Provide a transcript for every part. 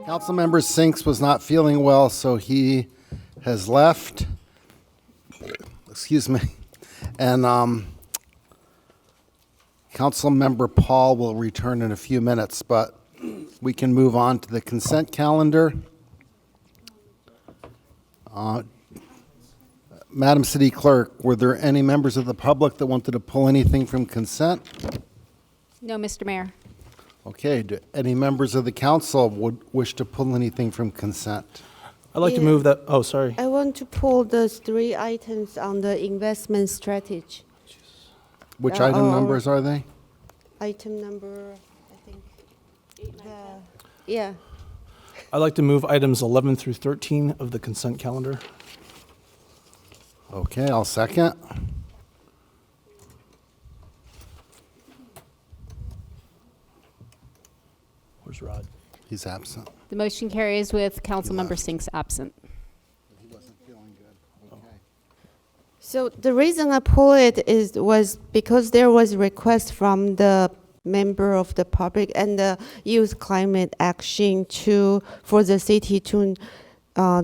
Councilmember Sinks was not feeling well, so he has left. Excuse me. And Councilmember Paul will return in a few minutes, but we can move on to the consent calendar. Madam City Clerk, were there any members of the public that wanted to pull anything from consent? No, Mr. Mayor. Okay, do any members of the council would wish to pull anything from consent? I'd like to move that, oh, sorry. I want to pull those 3 items on the investment strategy. Which item numbers are they? Item number, I think. Yeah. I'd like to move items 11 through 13 of the consent calendar. Okay, I'll second. Where's Rod? He's absent. The motion carries with Councilmember Sinks absent. He wasn't feeling good. Okay. So the reason I pull it was because there was a request from the member of the public and the youth climate action for the city to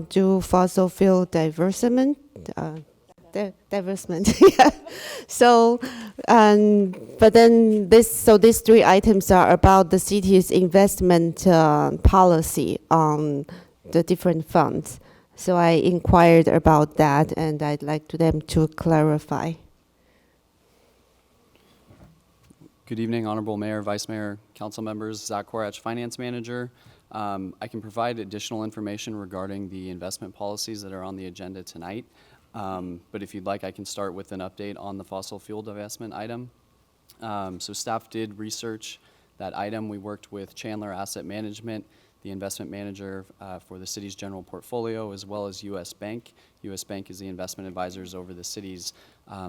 do fossil fuel divestment. Divestment. Yeah. So, but then these 3 items are about the city's investment policy on the different funds. So I inquired about that, and I'd like them to clarify. Good evening, Honorable Mayor, Vice Mayor, Council members. Zach Korach, Finance Manager. I can provide additional information regarding the investment policies that are on the agenda tonight. But if you'd like, I can start with an update on the fossil fuel divestment item. So staff did research that item. We worked with Chandler Asset Management, the investment manager for the city's general portfolio, as well as U.S. Bank. U.S. Bank is the investment advisors over the city's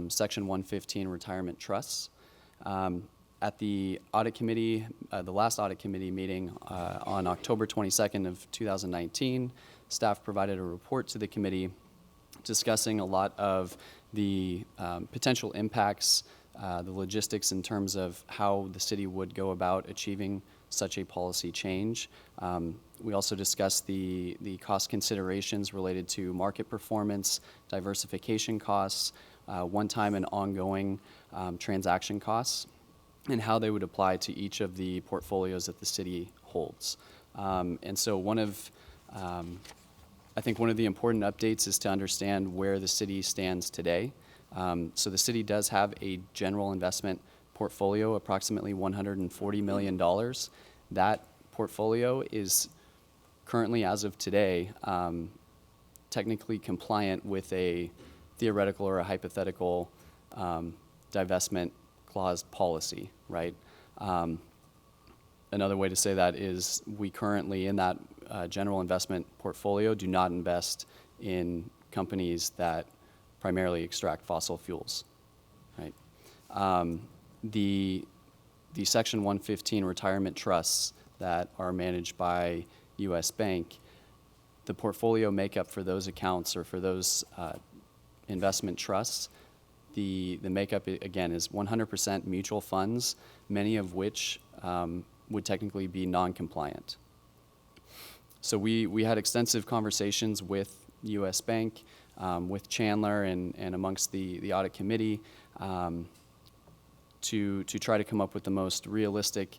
Section 115 retirement trusts. At the audit committee, the last audit committee meeting on October 22nd of 2019, staff provided a report to the committee discussing a lot of the potential impacts, the logistics in terms of how the city would go about achieving such a policy change. We also discussed the cost considerations related to market performance, diversification costs, one-time and ongoing transaction costs, and how they would apply to each of the portfolios that the city holds. And so I think one of the important updates is to understand where the city stands today. So the city does have a general investment portfolio, approximately $140 million. That portfolio is currently, as of today, technically compliant with a theoretical or a hypothetical divestment clause policy, right? Another way to say that is we currently, in that general investment portfolio, do not invest in companies that primarily extract fossil fuels, right? The Section 115 retirement trusts that are managed by U.S. Bank, the portfolio makeup for those accounts or for those investment trusts, the makeup, again, is 100% mutual funds, many of which would technically be non-compliant. So we had extensive conversations with U.S. Bank, with Chandler and amongst the audit committee to try to come up with the most realistic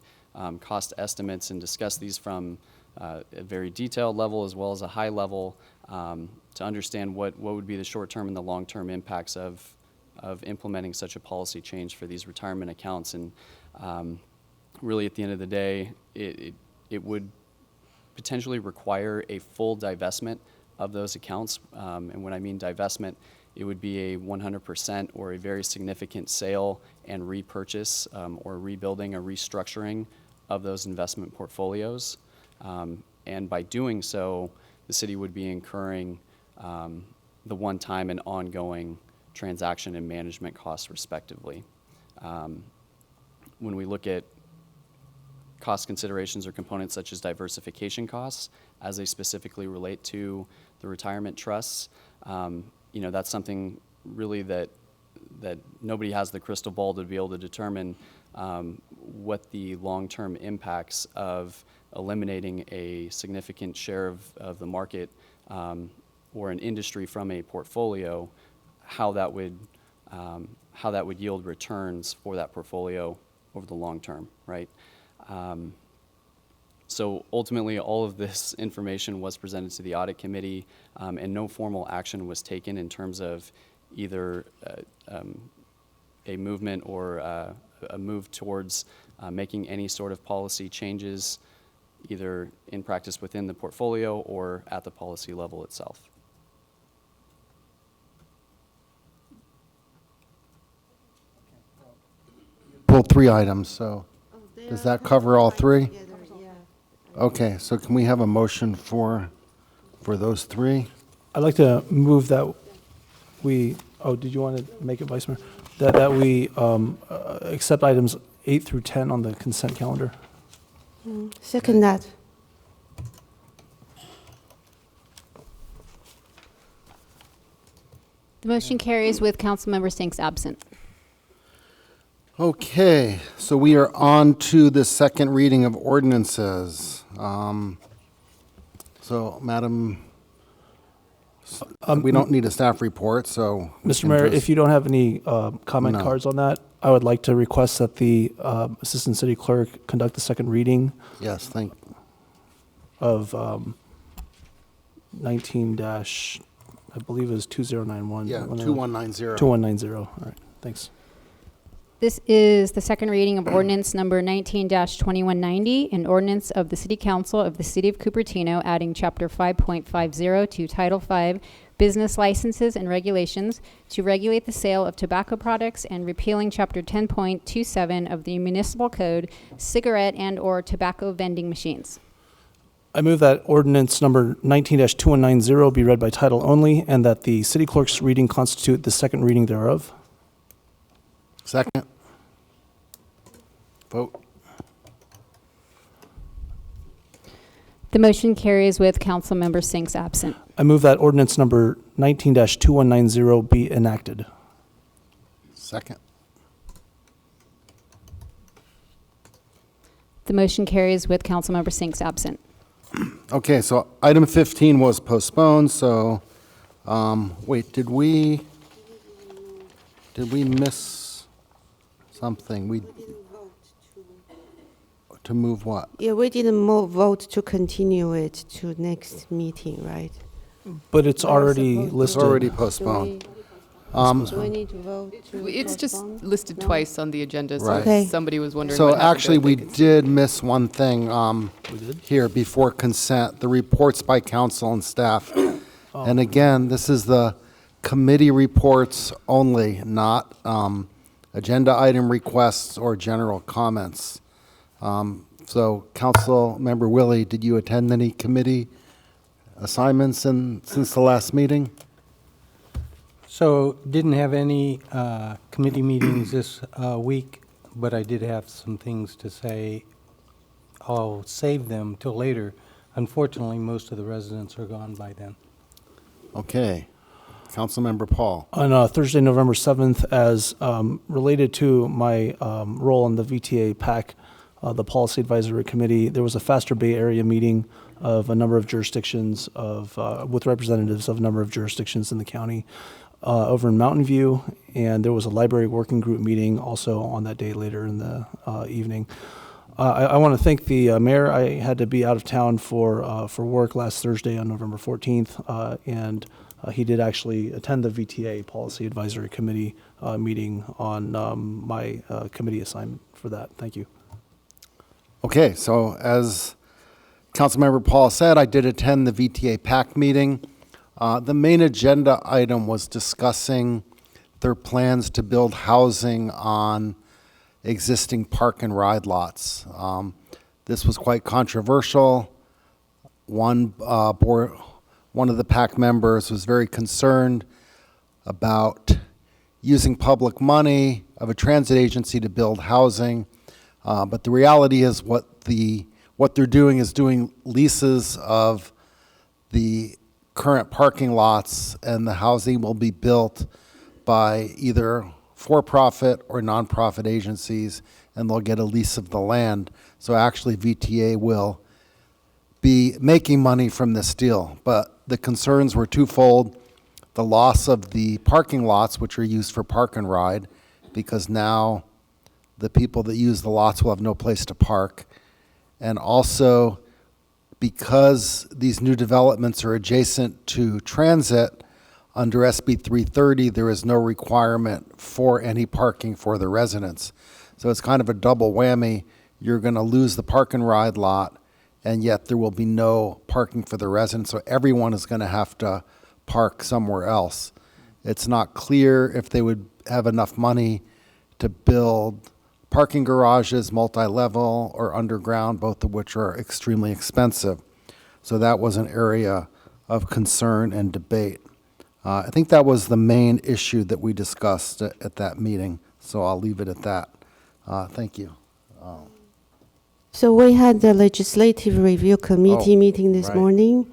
cost estimates and discuss these from a very detailed level as well as a high level to understand what would be the short-term and the long-term impacts of implementing such a policy change for these retirement accounts. And really, at the end of the day, it would potentially require a full divestment of those accounts. And when I mean divestment, it would be a 100% or a very significant sale and repurchase or rebuilding or restructuring of those investment portfolios. And by doing so, the city would be incurring the one-time and ongoing transaction and management costs, respectively. When we look at cost considerations or components such as diversification costs, as they specifically relate to the retirement trusts, that's something really that that nobody has the crystal ball to be able to determine what the long-term impacts of eliminating a significant share of the market or an industry from a portfolio, how that would yield returns for that portfolio over the long term, right? So ultimately, all of this information was presented to the audit committee, and no formal action was taken in terms of either a movement or a move towards making any sort of policy changes, either in practice within the portfolio or at the policy level itself. Pulled 3 items, so does that cover all 3? Okay, so can we have a motion for those 3? I'd like to move that we, did you want to make it, Vice Mayor? That we accept items 8 through 10 on the consent calendar. Second that. The motion carries with Councilmember Sinks absent. Okay, so we are on to the second reading of ordinances. So, Madam, we don't need a staff report, so. we Mr. can Mayor, just- if you don't have any comment No. cards on that, I would like to request that the Assistant City Clerk conduct the second reading Yes, of 19 dash, I believe it was 2091. yeah, 2190. 2190. All right, thanks. This is the second reading of ordinance number 19-2190, an ordinance of the City Council of the City of Cupertino adding Chapter 5.50 to Title 5 Business Licenses and Regulations to regulate the sale of tobacco products and repealing Chapter 10.27 of the Municipal Code, cigarette and/or tobacco vending machines. I move that ordinance number 19-2190 be read by title only and that the City Clerk's reading constitute the second reading thereof. Second. Vote. The motion carries with Councilmember Sinks absent. I move that ordinance number 19-2190 be enacted. Second. The motion carries with Councilmember Sinks absent. Okay, so item 15 was postponed, so, wait, did we miss something? To move what? Yeah, we didn't vote to continue it to next meeting, right? But it's already supposed to- It's listed. already postponed. Do we need to vote to It's just postpone? listed No? twice on the agenda, so Right. Okay. somebody was wondering. So what happened to actually, it. we They can- did miss one thing We did? here before consent, the reports by council and staff. And again, this is the committee reports only, not agenda item requests or general comments. So Council Member Willie, did you attend any committee assignments since the last meeting? So didn't have any committee meetings this week, but I did have some things to say. I'll save them till later. Unfortunately, most of the residents are gone by then. Okay. Councilmember Paul. On Thursday, November 7th, as related to my role in the VTA PAC, the Policy Advisory Committee, there was a Faster Bay Area meeting of a number of jurisdictions with representatives of a number of jurisdictions in the county over in Mountain View, and there was a library working group meeting also on that day later in the evening. I want to thank the mayor. I had to be out of town for work last Thursday on November 14th, and he did actually attend the VTA Policy Advisory Committee meeting on my committee assignment for that. Thank you. Okay, so as Councilmember Paul said, I did attend the VTA PAC meeting. The main agenda item was discussing their plans to build housing on existing park and ride lots. This was quite controversial. One of the PAC members was very concerned about using public money of a transit agency to build housing. But the reality is what they're doing is doing leases of the current parking lots, and the housing will be built by either for-profit or nonprofit agencies, and they'll get a lease of the land. So actually, VTA will be making money from this deal. But the concerns were twofold: the loss of the parking lots, which are used for park and ride, because now the people that use the lots will have no place to park. And also, because these new developments are adjacent to transit, under SB 330, there is no requirement for any parking for the residents. So it's kind of a double whammy. You're going to lose the park and ride lot, and yet there will be no parking for the residents. So everyone is going to have to park somewhere else. It's not clear if they would have enough money to build parking garages, multi-level or underground, both of which are extremely expensive. So that was an area of concern and debate. I think that was the main issue that we discussed at that meeting, so I'll leave it at that. Thank you. So we had the Legislative Review Committee meeting this right. morning.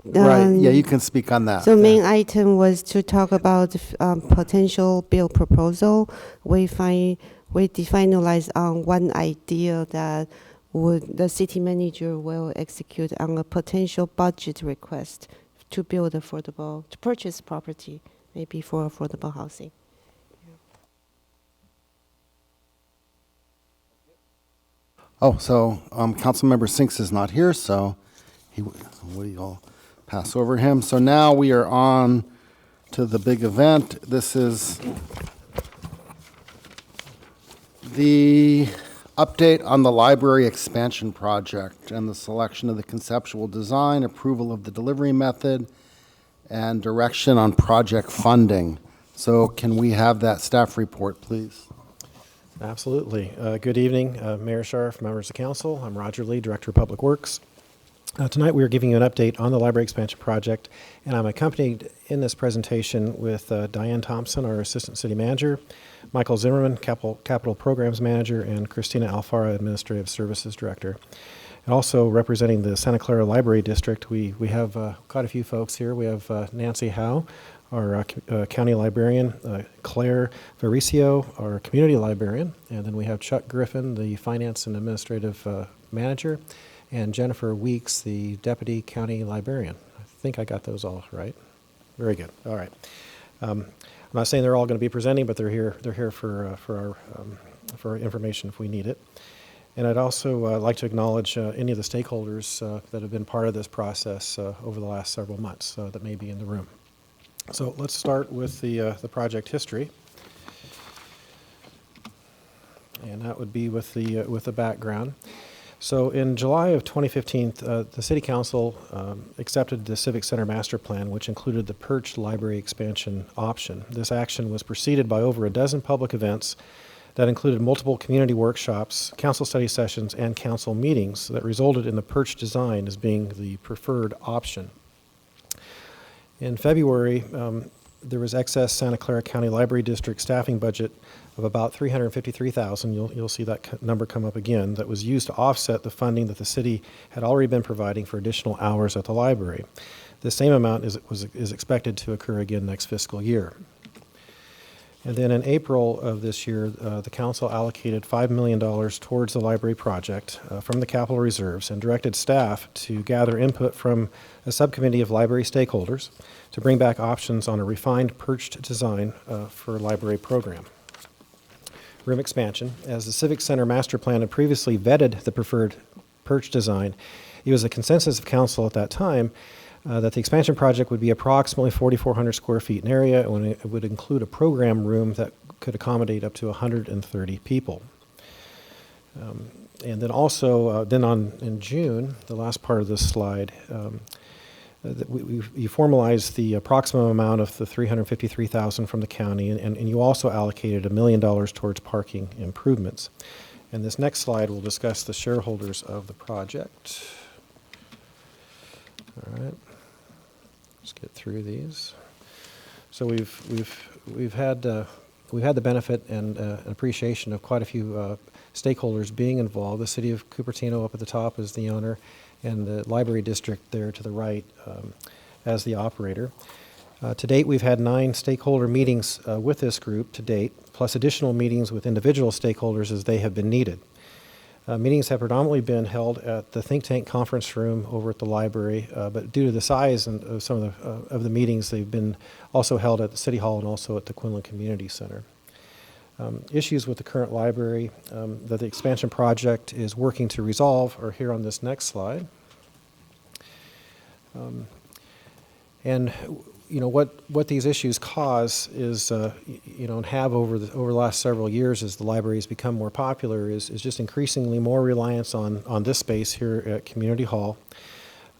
Right, yeah, you can speak on that. So Yeah. main item was to talk about potential bill proposal. We finalized on one idea that the city manager will execute on a potential budget request to purchase property, maybe for affordable housing. Oh, so Councilmember Sinks is not here, so we'll pass over him. So now we are on to the big event. This is the update on the library expansion project and the selection of the conceptual design, approval of the delivery method, and direction on project funding. So can we have that staff report, please? Absolutely. Good evening, Mayor Scharf, members of council. I'm Roger Lee, Director of Public Works. Tonight we are giving you an update on the library expansion project, and I'm accompanied in this presentation with Diane Thompson, our Assistant City Manager, Michael Zimmerman, Capital Programs Manager, and Christina Alfara, Administrative Services Director. And also representing the Santa Clara Library District, we have quite a few folks here. We have Nancy Howe, our county librarian, Claire Vericio, our community librarian, and then we have Chuck Griffin, the finance and administrative manager, and Jennifer Weeks, the deputy county librarian. I think I got those all right. Very good. All right. I'm not saying they're all going to be presenting, but they're here. They're here for our information if we need it. And I'd also like to acknowledge any of the stakeholders that have been part of this process over the last several months that may be in the room. So let's start with the project history, and that would be with the background. So in July of 2015, the City Council accepted the Civic Center Master Plan, which included the Perched Library expansion option. This action was preceded by over a dozen public events that included multiple community workshops, council study sessions, and council meetings that resulted in the Perched design as being the preferred option. In February, there was excess Santa Clara County Library District staffing budget of about $353,000. You'll see that number come up again. That was used to offset the funding that the city had already been providing for additional hours at the library. The same amount is expected to occur again next fiscal year. And then in April of this year, the council allocated $5 million towards the library project from the capital reserves and directed staff to gather input from a subcommittee of library stakeholders to bring back options on a refined perched design for library program. Room expansion. As the Civic Center Master Plan had previously vetted the preferred perched design, it was a consensus of council at that time that the expansion project would be approximately 4,400 square feet in area, and it would include a program room that could accommodate up to 130 people. And then also, in June, the last part of this slide, you formalized the approximate amount of the $353,000 from the county, and you also allocated $1 million towards parking improvements. And this next slide will discuss the shareholders of the project. All right. Let's get through these. So we've had the benefit and appreciation of quite a few stakeholders being involved. The city of Cupertino up at the top is the owner, and the library district there to the right as the operator. To date, we've had 9 stakeholder meetings with this group to date, plus additional meetings with individual stakeholders as they have been needed. Meetings have predominantly been held at the think tank conference room over at the library, but due to the size of some of the meetings, they've been also held at the City Hall and also at the Quinlan Community Center. Issues with the current library that the expansion project is working to resolve are here on this next slide. And you know what these issues cause is and have over the last several years as the library has become more popular is just increasingly more reliance on this space here at Community Hall.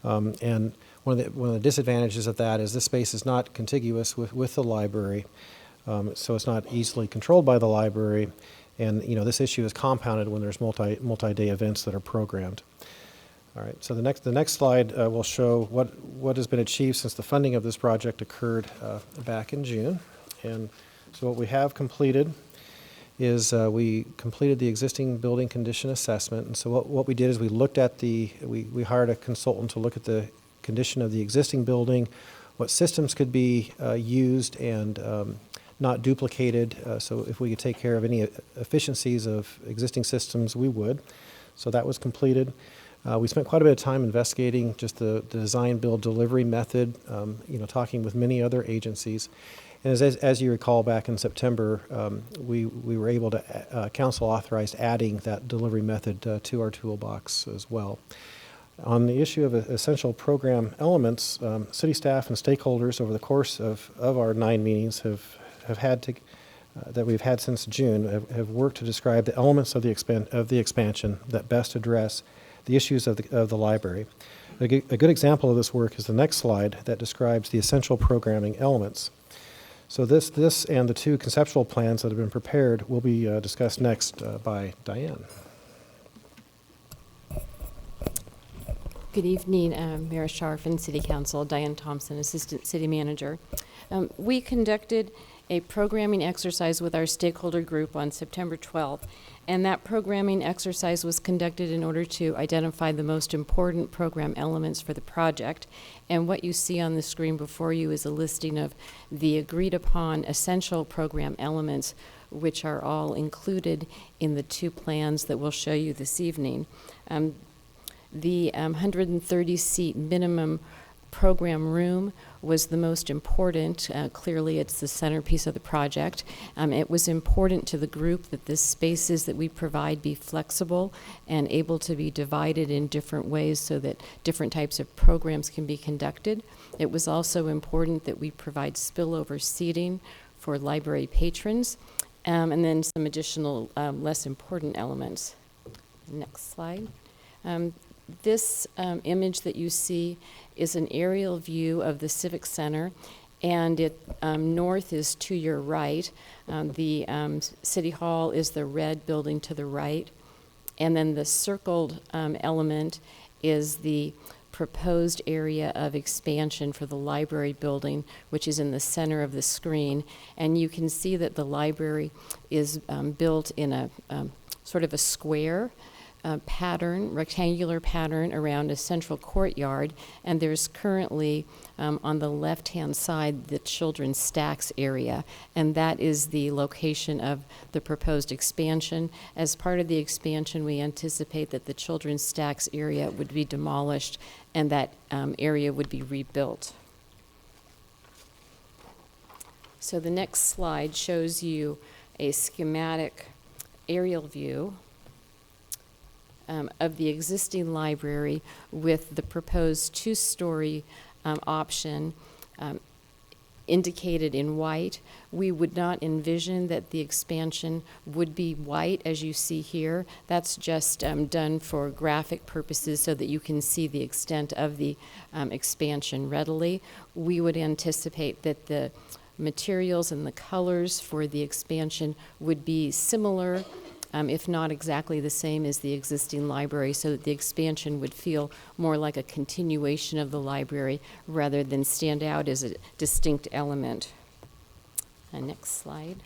And one of the disadvantages of that is this space is not contiguous with the library, so it's not easily controlled by the library. And this issue is compounded when there's multi-day events that are programmed. All right, so the next slide will show what has been achieved since the funding of this project occurred back in June. And so what we have completed is we completed the existing building condition assessment. And so what we did is we looked at we hired a consultant to look at the condition of the existing building, what systems could be used and not duplicated. So if we could take care of any efficiencies of existing systems, we would. So that was completed. We spent quite a bit of time investigating just the design, build, delivery method, talking with many other agencies. And as you recall, back in September, we were able to, council authorized adding that delivery method to our toolbox as well. On the issue of essential program elements, city staff and stakeholders over the course of our 9 meetings have had to, that we've had since June, have worked to describe the elements of the expansion that best address the issues of the library. A good example of this work is the next slide that describes the essential programming elements. So this and the 2 conceptual plans that have been prepared will be discussed next by Diane. Good evening, Mayor Scharf and City Council. Diane Thompson, Assistant City Manager. We conducted a programming exercise with our stakeholder group on September 12th, and that programming exercise was conducted in order to identify the most important program elements for the project. And what you see on the screen before you is a listing of the agreed upon essential program elements, which are all included in the 2 plans that we'll show you this evening. The 130-seat minimum program room was the most important. Clearly, it's the centerpiece of the project. It was important to the group that the spaces that we provide be flexible and able to be divided in different ways so that different types of programs can be conducted. It was also important that we provide spillover seating for library patrons, and then some additional less important elements. Next slide. This image that you see is an aerial view of the Civic Center, and it north is to your right. The City Hall is the red building to the right, and then the circled element is the proposed area of expansion for the library building, which is in the center of the screen. And you can see that the library is built in a sort of a square pattern, rectangular pattern around a central courtyard, and there's currently on the left-hand side the children's stacks area, and that is the location of the proposed expansion. As part of the expansion, we anticipate that the children's stacks area would be demolished and that area would be rebuilt. So the next slide shows you a schematic aerial view of the existing library with the proposed 2-story option indicated in white. We would not envision that the expansion would be white as you see here. That's just done for graphic purposes so that you can see the extent of the expansion readily. We would anticipate that the materials and the colors for the expansion would be similar, if not exactly the same as the existing library, so that the expansion would feel more like a continuation of the library rather than stand out as a distinct element. Next slide.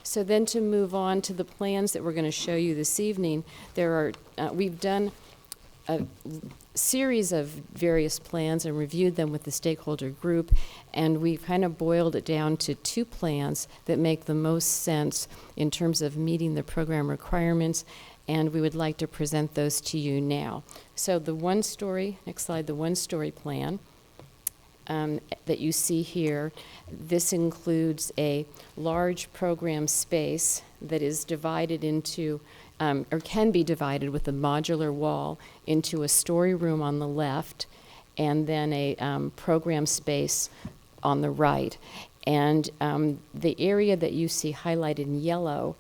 So then to move on to the plans that we're going to show you this evening, we've done a series of various plans and reviewed them with the stakeholder group, and we've kind of boiled it down to 2 plans that make the most sense in terms of meeting the program requirements, and we would like to present those to you now. So the one-story, next slide, the one-story plan that you see here, this includes a large program space that is divided into or can be divided with a modular wall into a story room on the left and then a program space on the right. And the area that you see highlighted in yellow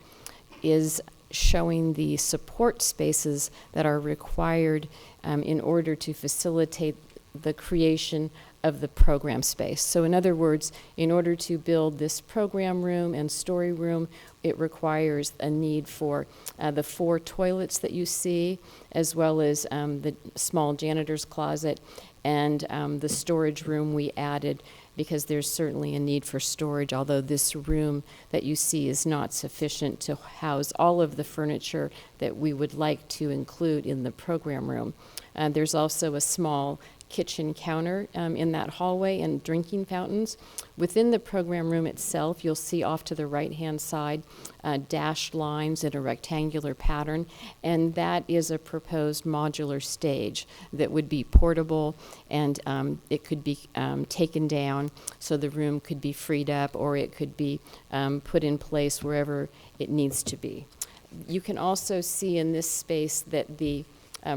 is showing the support spaces that are required in order to facilitate the creation of the program space. So in other words, in order to build this program room and story room, it requires a need for the 4 toilets that you see, as well as the small janitor's closet and the storage room we added because there's certainly a need for storage, although this room that you see is not sufficient to house all of the furniture that we would like to include in the program room. There's also a small kitchen counter in that hallway and drinking fountains. Within the program room itself, you'll see off to the right-hand side dashed lines in a rectangular pattern, and that is a proposed modular stage that would be portable, and it could be taken down so the room could be freed up, or it could be put in place wherever it needs to be. You can also see in this space that the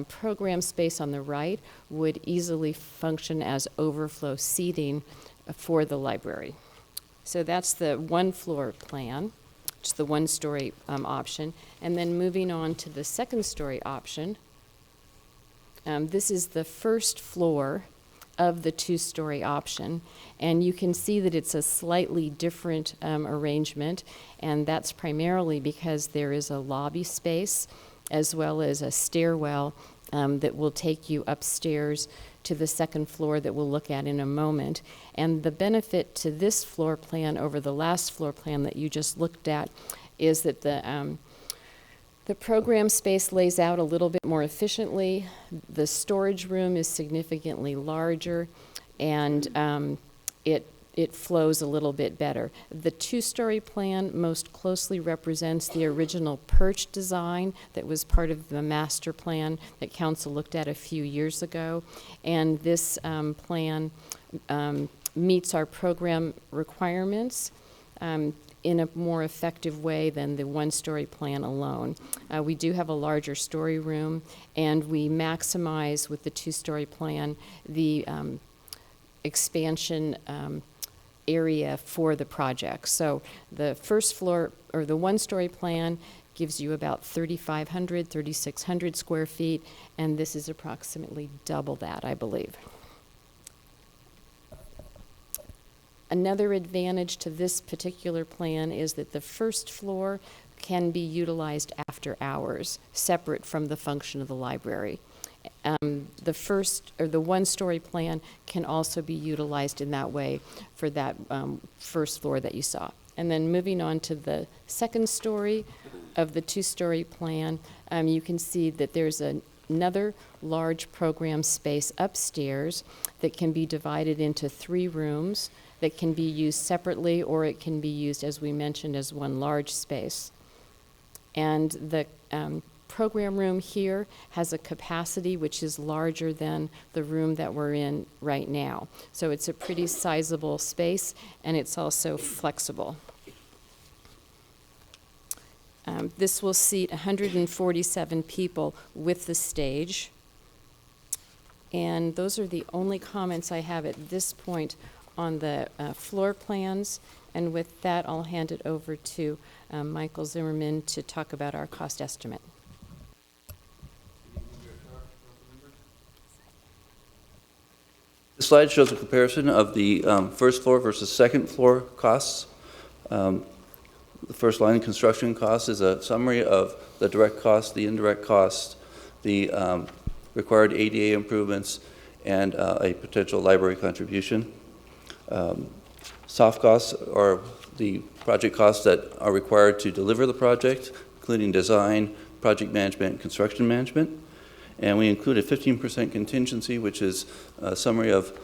program space on the right would easily function as overflow seating for the library. So that's the one-floor plan, which is the one-story option. And then moving on to the second-story option, this is the first floor of the 2-story option. And you can see that it's a slightly different arrangement, and that's primarily because there is a lobby space as well as a stairwell that will take you upstairs to the second floor that we'll look at in a moment. And the benefit to this floor plan over the last floor plan that you just looked at is that the program space lays out a little bit more efficiently. The storage room is significantly larger, and it flows a little bit better. The 2-story plan most closely represents the original perch design that was part of the master plan that council looked at a few years ago. And this plan meets our program requirements in a more effective way than the 1-story plan alone. We do have a larger story room, and we maximize with the 2-story plan the expansion area for the project. So the first floor, or the 1-story plan, gives you about 3,500, 3,600 square feet, and this is approximately double that, I believe. Another advantage to this particular plan is that the first floor can be utilized after hours, separate from the function of the library. The first, or the 1-story plan, can also be utilized in that way for that first floor that you saw. And then moving on to the second story of the 2-story plan, you can see that there's another large program space upstairs that can be divided into 3 rooms that can be used separately, or it can be used, as we mentioned, as one large space. And the program room here has a capacity which is larger than the room that we're in right now. So it's a pretty sizable space, and it's also flexible. This will seat 147 people with the stage. And those are the only comments I have at this point on the floor plans. And with that, I'll hand it over to Michael Zimmerman to talk about our cost estimate. The slide shows a comparison of the first floor versus second floor costs. The first line, construction costs, is a summary of the direct costs, the indirect costs, the required ADA improvements, and a potential library contribution. Soft costs are the project costs that are required to deliver the project, including design, project management, and construction management. And we include a 15% contingency, which is a summary of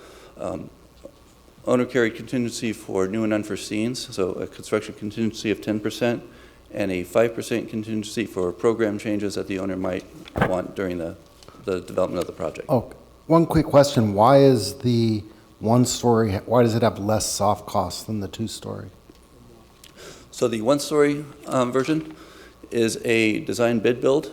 owner-carried contingency for new and unforeseens, so a construction contingency of 10%, and a 5% contingency for program changes that the owner might want during the development of the project. Oh, one quick question. Why is the one-story, why does it have less soft costs than the two-story? So the one-story version is a design bid build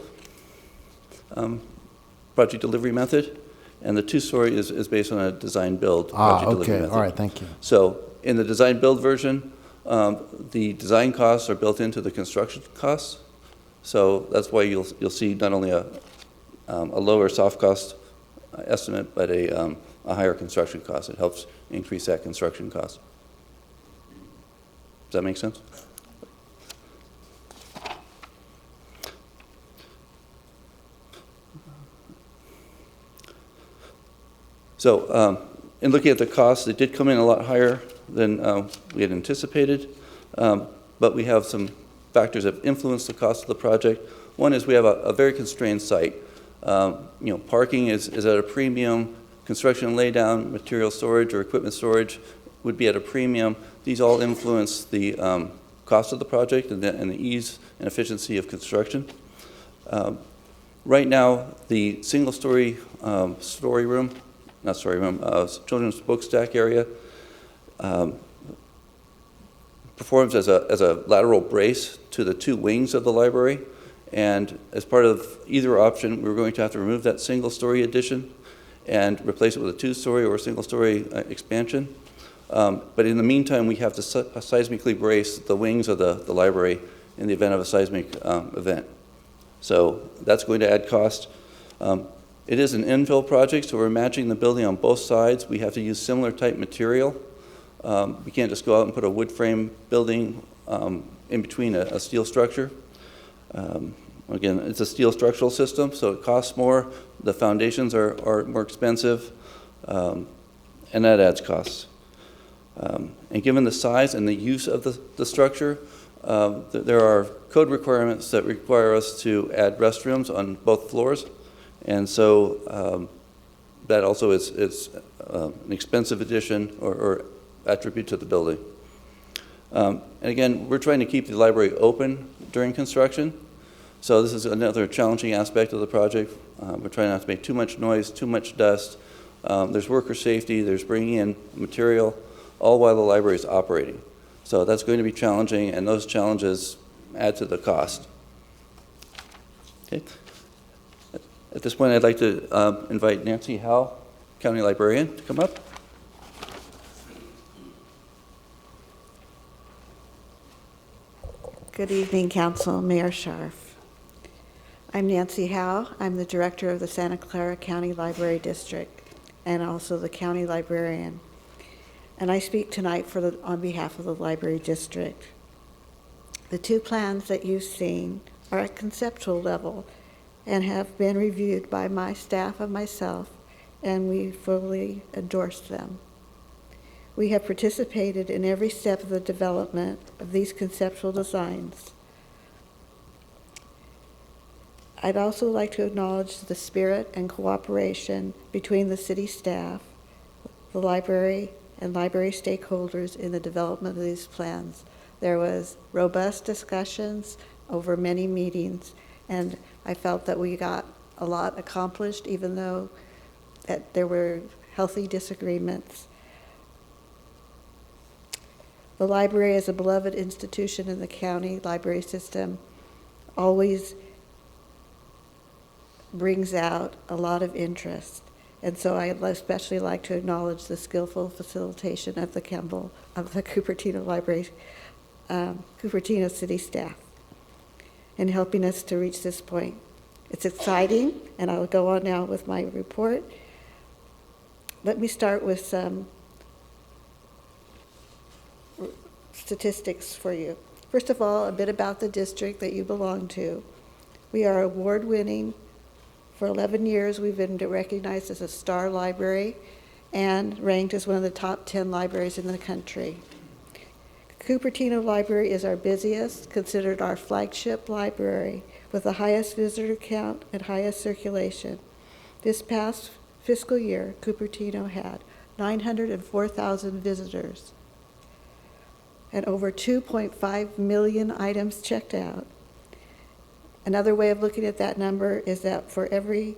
project delivery method, and the two-story is based on a design build project delivery Okay, method. all right, thank you. So in the design build version, the design costs are built into the construction costs. So that's why you'll see not only a lower soft cost estimate, but a higher construction cost. It helps increase that construction cost. Does that make sense? So in looking at the costs, they did come in a lot higher than we had anticipated, but we have some factors that influence the cost of the project. One is we have a very constrained site. Parking is at a premium. Construction and laydown, material storage or equipment storage would be at a premium. These all influence the cost of the project and the ease and efficiency of construction. Right now, the single-story children's book stack area performs as a lateral brace to the two wings of the library. And as part of either option, we're going to have to remove that single-story addition and replace it with a two-story or a single-story expansion. But in the meantime, we have to seismically brace the wings of the library in the event of a seismic event. So that's going to add cost. It is an infill project, so we're matching the building on both sides. We have to use similar type material. We can't just go out and put a wood frame building in between a steel structure. Again, it's a steel structural system, so it costs more. The foundations are more expensive, and that adds costs. And given the size and the use of the structure, there are code requirements that require us to add restrooms on both floors. And so that also is an expensive addition or attribute to the building. And again, we're trying to keep the library open during construction. So this is another challenging aspect of the project. We're trying not to make too much noise, too much dust. There's worker safety, there's bringing in material, all while the library is operating. So that's going to be challenging, and those challenges add to the cost. Okay. At this point, I'd like to invite Nancy Howe, County Librarian, to come up. Good evening, Council, Mayor Scharf. I'm Nancy Howe. I'm the Director of the Santa Clara County Library District and also the County Librarian. And I speak tonight on behalf of the Library District. The two plans that you've seen are at conceptual level and have been reviewed by my staff and myself, and we fully endorse them. We have participated in every step of the development of these conceptual designs. I'd also like to acknowledge the spirit and cooperation between the city staff, the library, and library stakeholders in the development of these plans. There was robust discussions over many meetings, and I felt that we got a lot accomplished, even though that there were healthy disagreements. The library is a beloved institution in the county library system, always brings out a lot of interest. And so I'd especially like to acknowledge the skillful facilitation of the Cupertino Library, Cupertino City staff in helping us to reach this point. It's exciting, and I'll go on now with my report. Let me start with some statistics for you. First of all, a bit about the district that you belong to. We are award-winning. For 11 years, we've been recognized as a star library and ranked as one of the top 10 libraries in the country. Cupertino Library is our busiest, considered our flagship library, with the highest visitor count and highest circulation. This past fiscal year, Cupertino had 904,000 visitors and over 2.5 million items checked out. Another way of looking at that number is that for every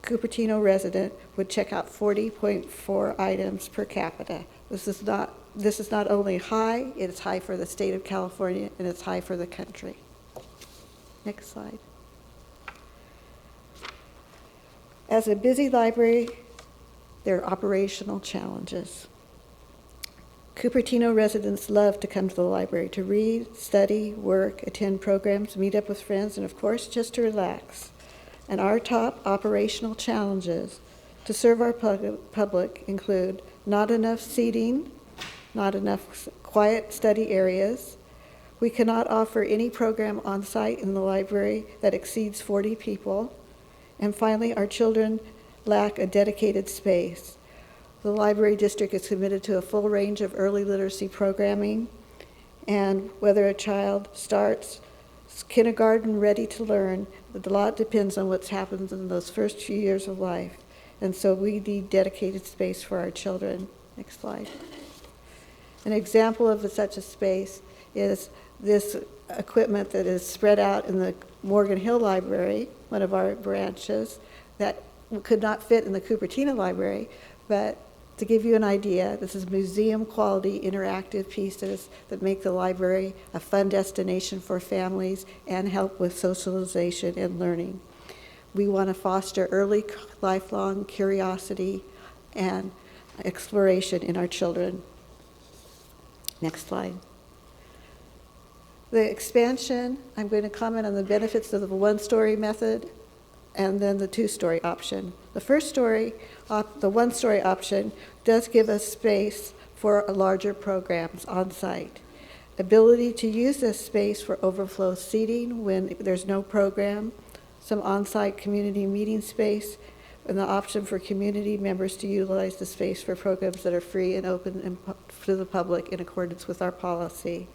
Cupertino resident would check out 40.4 items per capita. This is not only high, it's high for the state of California, and it's high for the country. Next slide. As a busy library, there are operational challenges. Cupertino residents love to come to the library to read, study, work, attend programs, meet up with friends, and of course, just to relax. And our top operational challenges to serve our public include not enough seating, not enough quiet study areas. We cannot offer any program on site in the library that exceeds 40 people. And finally, our children lack a dedicated space. The library district is committed to a full range of early literacy programming, and whether a child starts kindergarten ready to learn, a lot depends on what happens in those first few years of life. And so we need dedicated space for our children. Next slide. An example of such a space is this equipment that is spread out in the Morgan Hill Library, one of our branches, that could not fit in the Cupertino Library, but to give you an idea, this is museum quality interactive pieces that make the library a fun destination for families and help with socialization and learning. We want to foster early lifelong curiosity and exploration in our children. Next slide. The expansion, I'm going to comment on the benefits of the one-story method and then the two-story option. The first story, the one-story option, does give us space for larger programs on site. Ability to use this space for overflow seating when there's no program, some on-site community meeting space, and the option for community members to utilize the space for programs that are free and open to the public in accordance with our policy.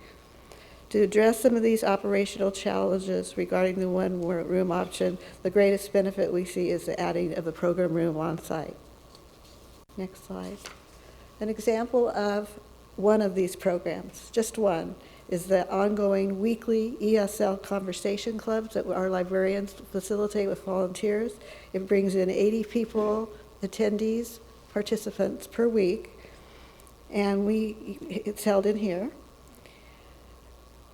To address some of these operational challenges regarding the one-room option, the greatest benefit we see is the adding of the program room on site. Next slide. An example of one of these programs, just one, is the ongoing weekly ESL conversation clubs that our librarians facilitate with volunteers. It brings in 80 people, attendees, participants per week, and it's held in here.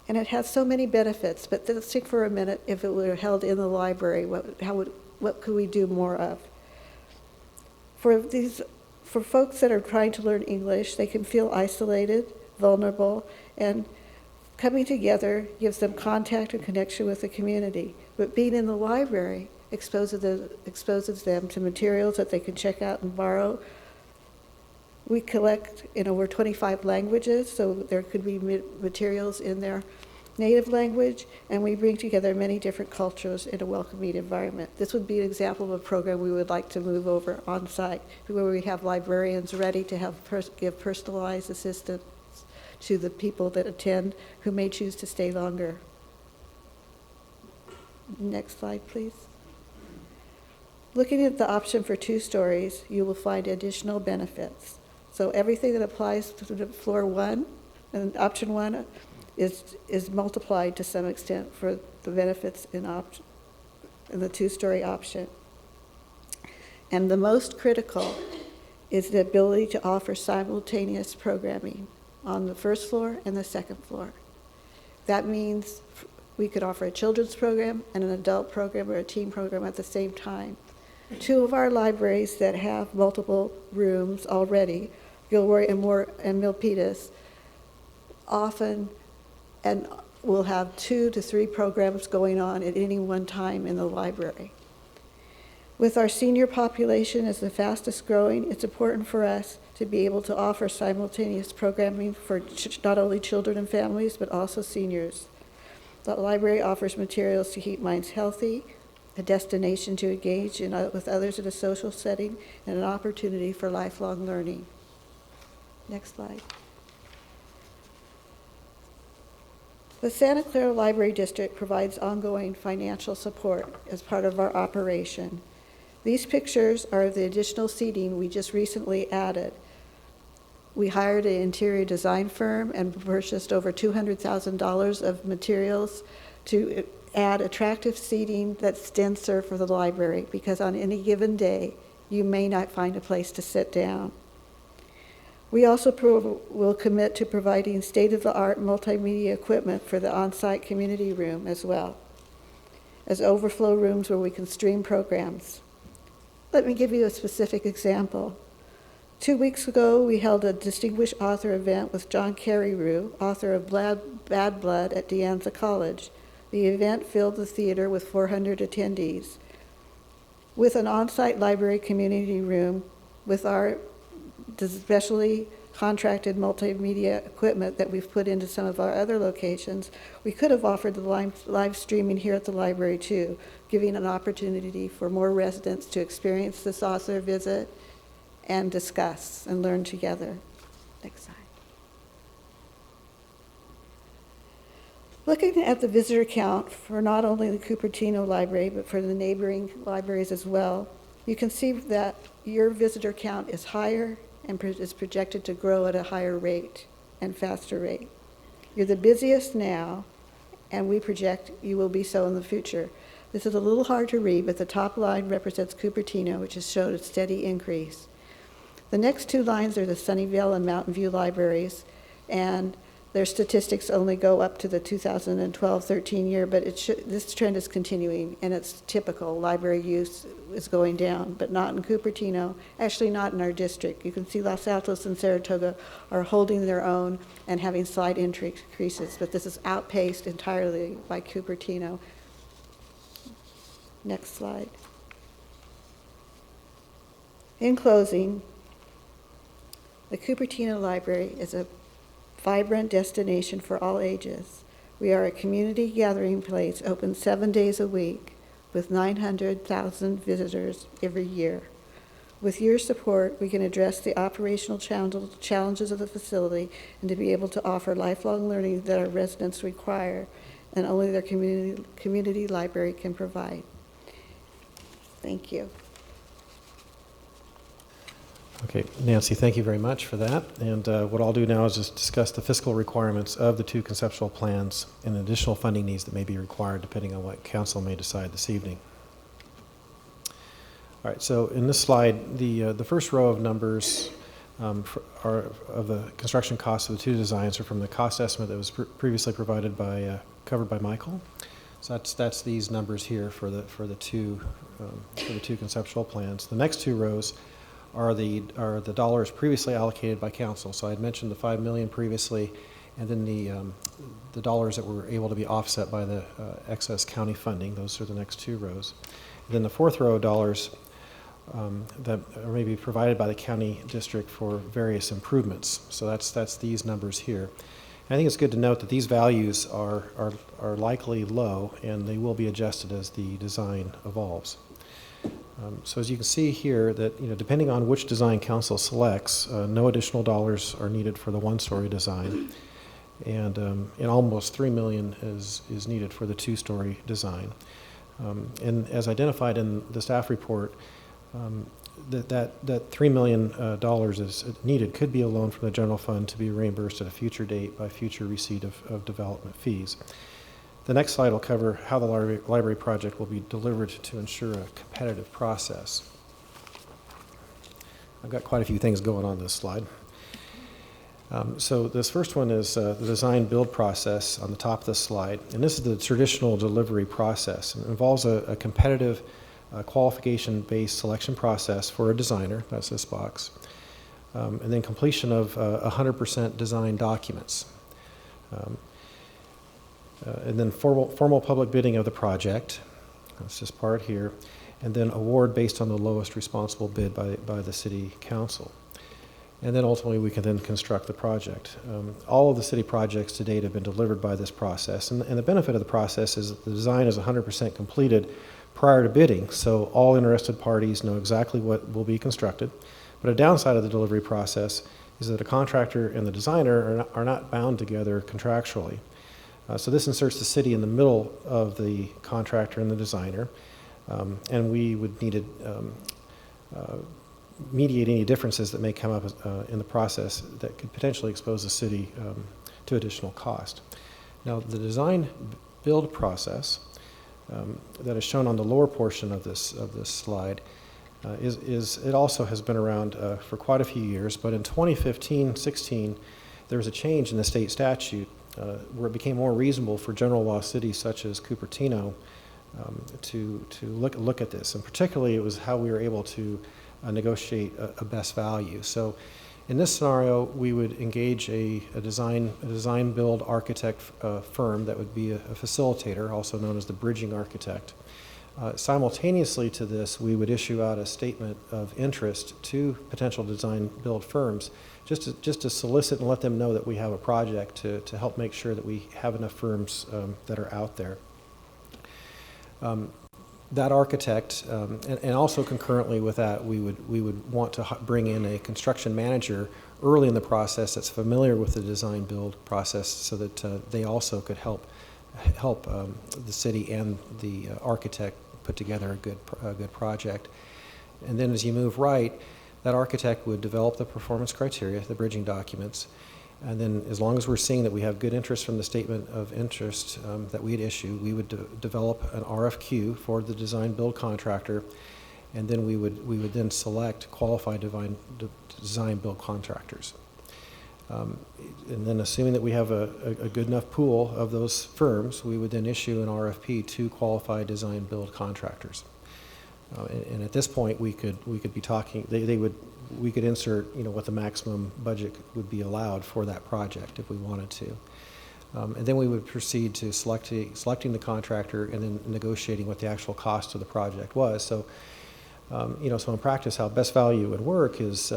And it has so many benefits, but let's think for a minute, if it were held in the library, what could we do more of? For folks that are trying to learn English, they can feel isolated, vulnerable, and coming together gives them contact and connection with the community. But being in the library exposes them to materials that they can check out and borrow. We collect in over 25 languages, so there could be materials in their native language, and we bring together many different cultures in a welcoming environment. This would be an example of a program we would like to move over on site, where we have librarians ready to give personalized assistance to the people that attend who may choose to stay longer. Next slide, please. Looking at the option for 2 stories, you will find additional benefits. So everything that applies to the floor 1 and option 1 is multiplied to some extent for the benefits in the 2-story option. And the most critical is the ability to offer simultaneous programming on the first floor and the second floor. That means we could offer a children's program and an adult program or a teen program at the same time. 2 of our libraries that have multiple rooms already, Gilroy and Milpitas, often and will have 2 to 3 programs going on at any one time in the library. With our senior population as the fastest growing, it's important for us to be able to offer simultaneous programming for not only children and families, but also seniors. The library offers materials to keep minds healthy, a destination to engage with others in a social setting, and an opportunity for lifelong learning. Next slide. The Santa Clara Library District provides ongoing financial support as part of our operation. These pictures are of the additional seating we just recently added. We hired an interior design firm and purchased over $200,000 of materials to add attractive seating that's denser for the library, because on any given day, you may not find a place to sit down. We also will commit to providing state-of-the-art multimedia equipment for the on-site community room as well as overflow rooms where we can stream programs. Let me give you a specific example. 2 weeks ago, we held a distinguished author event with John Carreyrou, author of Bad Blood at De Anza College. The event filled the theater with 400 attendees. With an on-site library community room, with our specially contracted multimedia equipment that we've put into some of our other locations, we could have offered the live streaming here at the library too, giving an opportunity for more residents to experience this author visit and discuss and learn together. Next slide. Looking at the visitor count for not only the Cupertino Library, but for the neighboring libraries as well, you can see that your visitor count is higher and is projected to grow at a higher rate and faster rate. You're the busiest now, and we project you will be so in the future. This is a little hard to read, but the top line represents Cupertino, which has showed a steady increase. The next two lines are the Sunnyvale and Mountain View libraries, and their statistics only go up to the 2012-13 year, but this trend is continuing, and it's typical. Library use is going down, but not in Cupertino, actually not in our district. You can see Los Altos and Saratoga are holding their own and having slight increases, but this is outpaced entirely by Cupertino. Next slide. In closing, the Cupertino Library is a vibrant destination for all ages. We are a community gathering place open 7 days a week with 900,000 visitors every year. With your support, we can address the operational challenges of the facility and to be able to offer lifelong learning that our residents require and only their community library can provide. Thank you. Okay, Nancy, thank you very much for that. And what I'll do now is just discuss the fiscal requirements of the two conceptual plans and additional funding needs that may be required depending on what council may decide this evening. All right, so in this slide, the first row of numbers are of the construction costs of the two designs are from the cost estimate that was previously provided by covered by Michael. So that's these numbers here for the two conceptual plans. The next two rows are the dollars previously allocated by council. So I had mentioned the $5 million previously, and then the dollars that were able to be offset by the excess county funding. Those are the next two rows. And then the fourth row of dollars that are maybe provided by the county district for various improvements. So that's these numbers here. And I think it's good to note that these values are likely low, and they will be adjusted as the design evolves. So as you can see here, that depending on which design council selects, no additional dollars are needed for the one-story design, and almost $3 million is needed for the two-story design. And as identified in the staff report, that $3 million is needed could be a loan from the general fund to be reimbursed at a future date by future receipt of development fees. The next slide will cover how the library project will be delivered to ensure a competitive process. I've got quite a few things going on this slide. So this first one is the design build process on the top of this slide. And this is the traditional delivery process. It involves a competitive qualification-based selection process for a designer, that's this box, and then completion of 100% design documents. And then formal public bidding of the project, that's this part here, and then award based on the lowest responsible bid by the city council. And then ultimately we can then construct the project. All of the city projects to date have been delivered by this process, and the benefit of the process is that the design is 100% completed prior to bidding, so all interested parties know exactly what will be constructed. But a downside of the delivery process is that a contractor and the designer are not bound together contractually. So this inserts the city in the middle of the contractor and the designer. And we would need to mediate any differences that may come up in the process that could potentially expose the city to additional cost. Now, the design build process that is shown on the lower portion of this slide it also has been around for quite a few years, but in 2015-16 there was a change in the state statute where it became more reasonable for general law cities such as Cupertino to look at this, and particularly it was how we were able to negotiate a best value. So in this scenario, we would engage a design build architect firm that would be a facilitator, also known as the bridging architect. Simultaneously to this, we would issue out a statement of interest to potential design build firms just to solicit and let them know that we have a project to help make sure that we have enough firms that are out there. That architect, and also concurrently with that, we would want to bring in a construction manager early in the process that's familiar with the design build process, so that they also could help the city and the architect put together a good project. And then as you move right, that architect would develop the performance criteria, the bridging documents, and then as long as we're seeing that we have good interest from the statement of interest that we'd issue, we would develop an RFQ for the design build contractor, and then we would then select qualified design build contractors. And then assuming that we have a good enough pool of those firms, we would then issue an RFP to qualified design build contractors. And at this point, we could be talking. We could insert, what the maximum budget would be allowed for that project if we wanted to. And then we would proceed to selecting the contractor and then negotiating what the actual cost of the project was. So, so in practice, how best value would work is,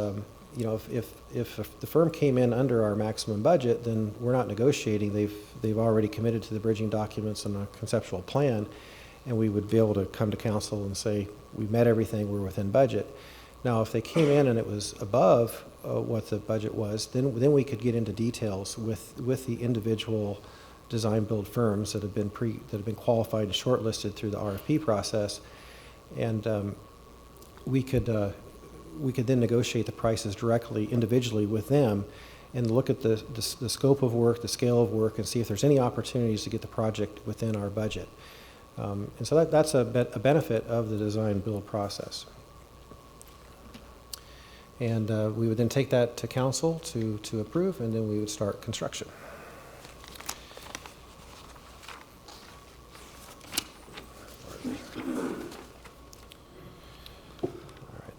if the firm came in under our maximum budget, then we're not negotiating. They've already committed to the bridging documents and a conceptual plan, and we would be able to come to council and say, we met everything, we're within budget. Now, if they came in and it was above what the budget was, then we could get into details with the individual design build firms that have been qualified and shortlisted through the RFP process, and we could then negotiate the prices directly, individually with them, and look at the scope of work, the scale of work, and see if there's any opportunities to get the project within our budget. And so that's a benefit of the design build process. And we would then take that to council to approve, and then we would start construction.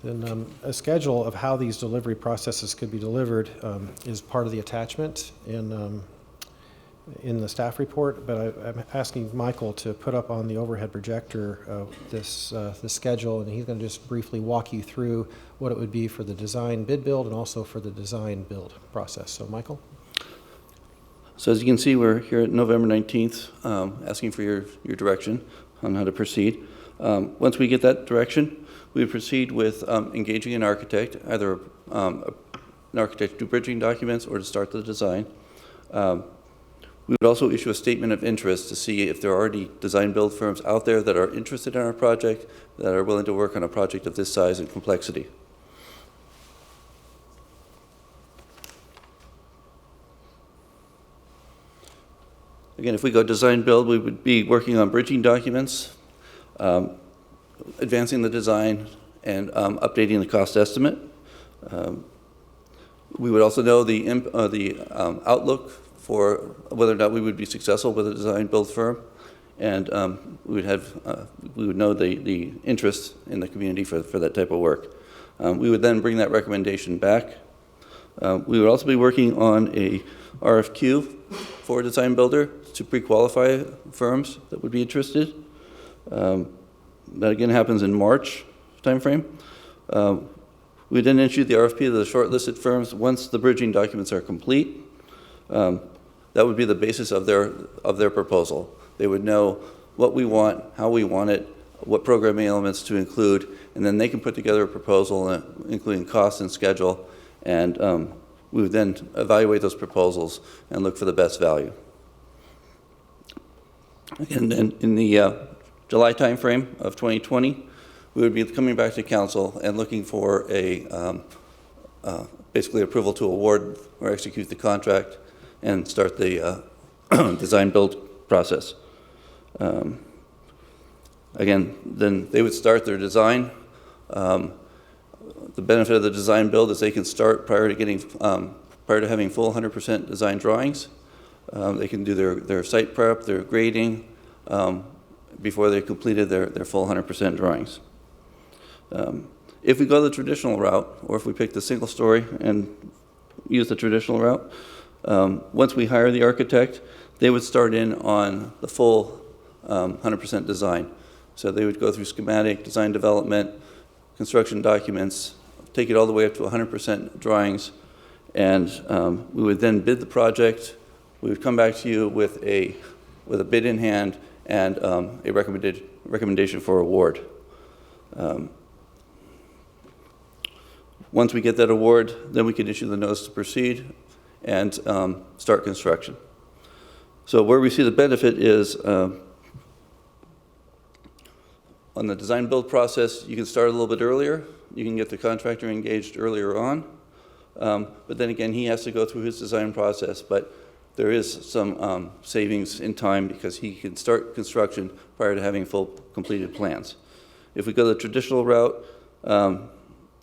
Then a schedule of how these delivery processes could be delivered is part of the attachment in the staff report, but I'm asking Michael to put up on the overhead projector this schedule, and he's going to just briefly walk you through what it would be for the design bid build and also for the design build process. So, Michael? So as you can see, we're here at November 19th, asking for your direction on how to proceed. Once we get that direction, we proceed with engaging an architect, either an architect to do bridging documents or to start the design. We would also issue a statement of interest to see if there are already design build firms out there that are interested in our project, that are willing to work on a project of this size and complexity. Again, if we go design build, we would be working on bridging documents, advancing the design, and updating the cost estimate. We would also know the outlook for whether or not we would be successful with a design build firm, and we would know the interest in the community for that type of work. We would then bring that recommendation back. We would also be working on a RFQ for a design builder to pre-qualify firms that would be interested. That again happens in March timeframe. We then issue the RFP to the shortlisted firms once the bridging documents are complete. That would be the basis of their proposal. They would know what we want, how we want it, what programming elements to include, and then they can put together a proposal, including cost and schedule, and we would then evaluate those proposals and look for the best value. And then in the July timeframe of 2020, we would be coming back to council and looking for basically approval to award or execute the contract and start the design build process. Again, then they would start their design. The benefit of the design build is they can start prior to having full 100% design drawings. They can do their site prep, their grading, before they completed their full 100% drawings. If we go the traditional route, or if we pick the single story and use the traditional route, once we hire the architect, they would start in on the full 100% design. So they would go through schematic, design development, construction documents, take it all the way up to 100% drawings, and we would then bid the project. We would come back to you with a bid in hand and a recommendation for award. Once we get that award, then we can issue the notice to proceed and start construction. So where we see the benefit is on the design build process, you can start a little bit earlier. You can get the contractor engaged earlier on. But then again, he has to go through his design process. But there is some savings in time because he can start construction prior to having full completed plans. If we go the traditional route,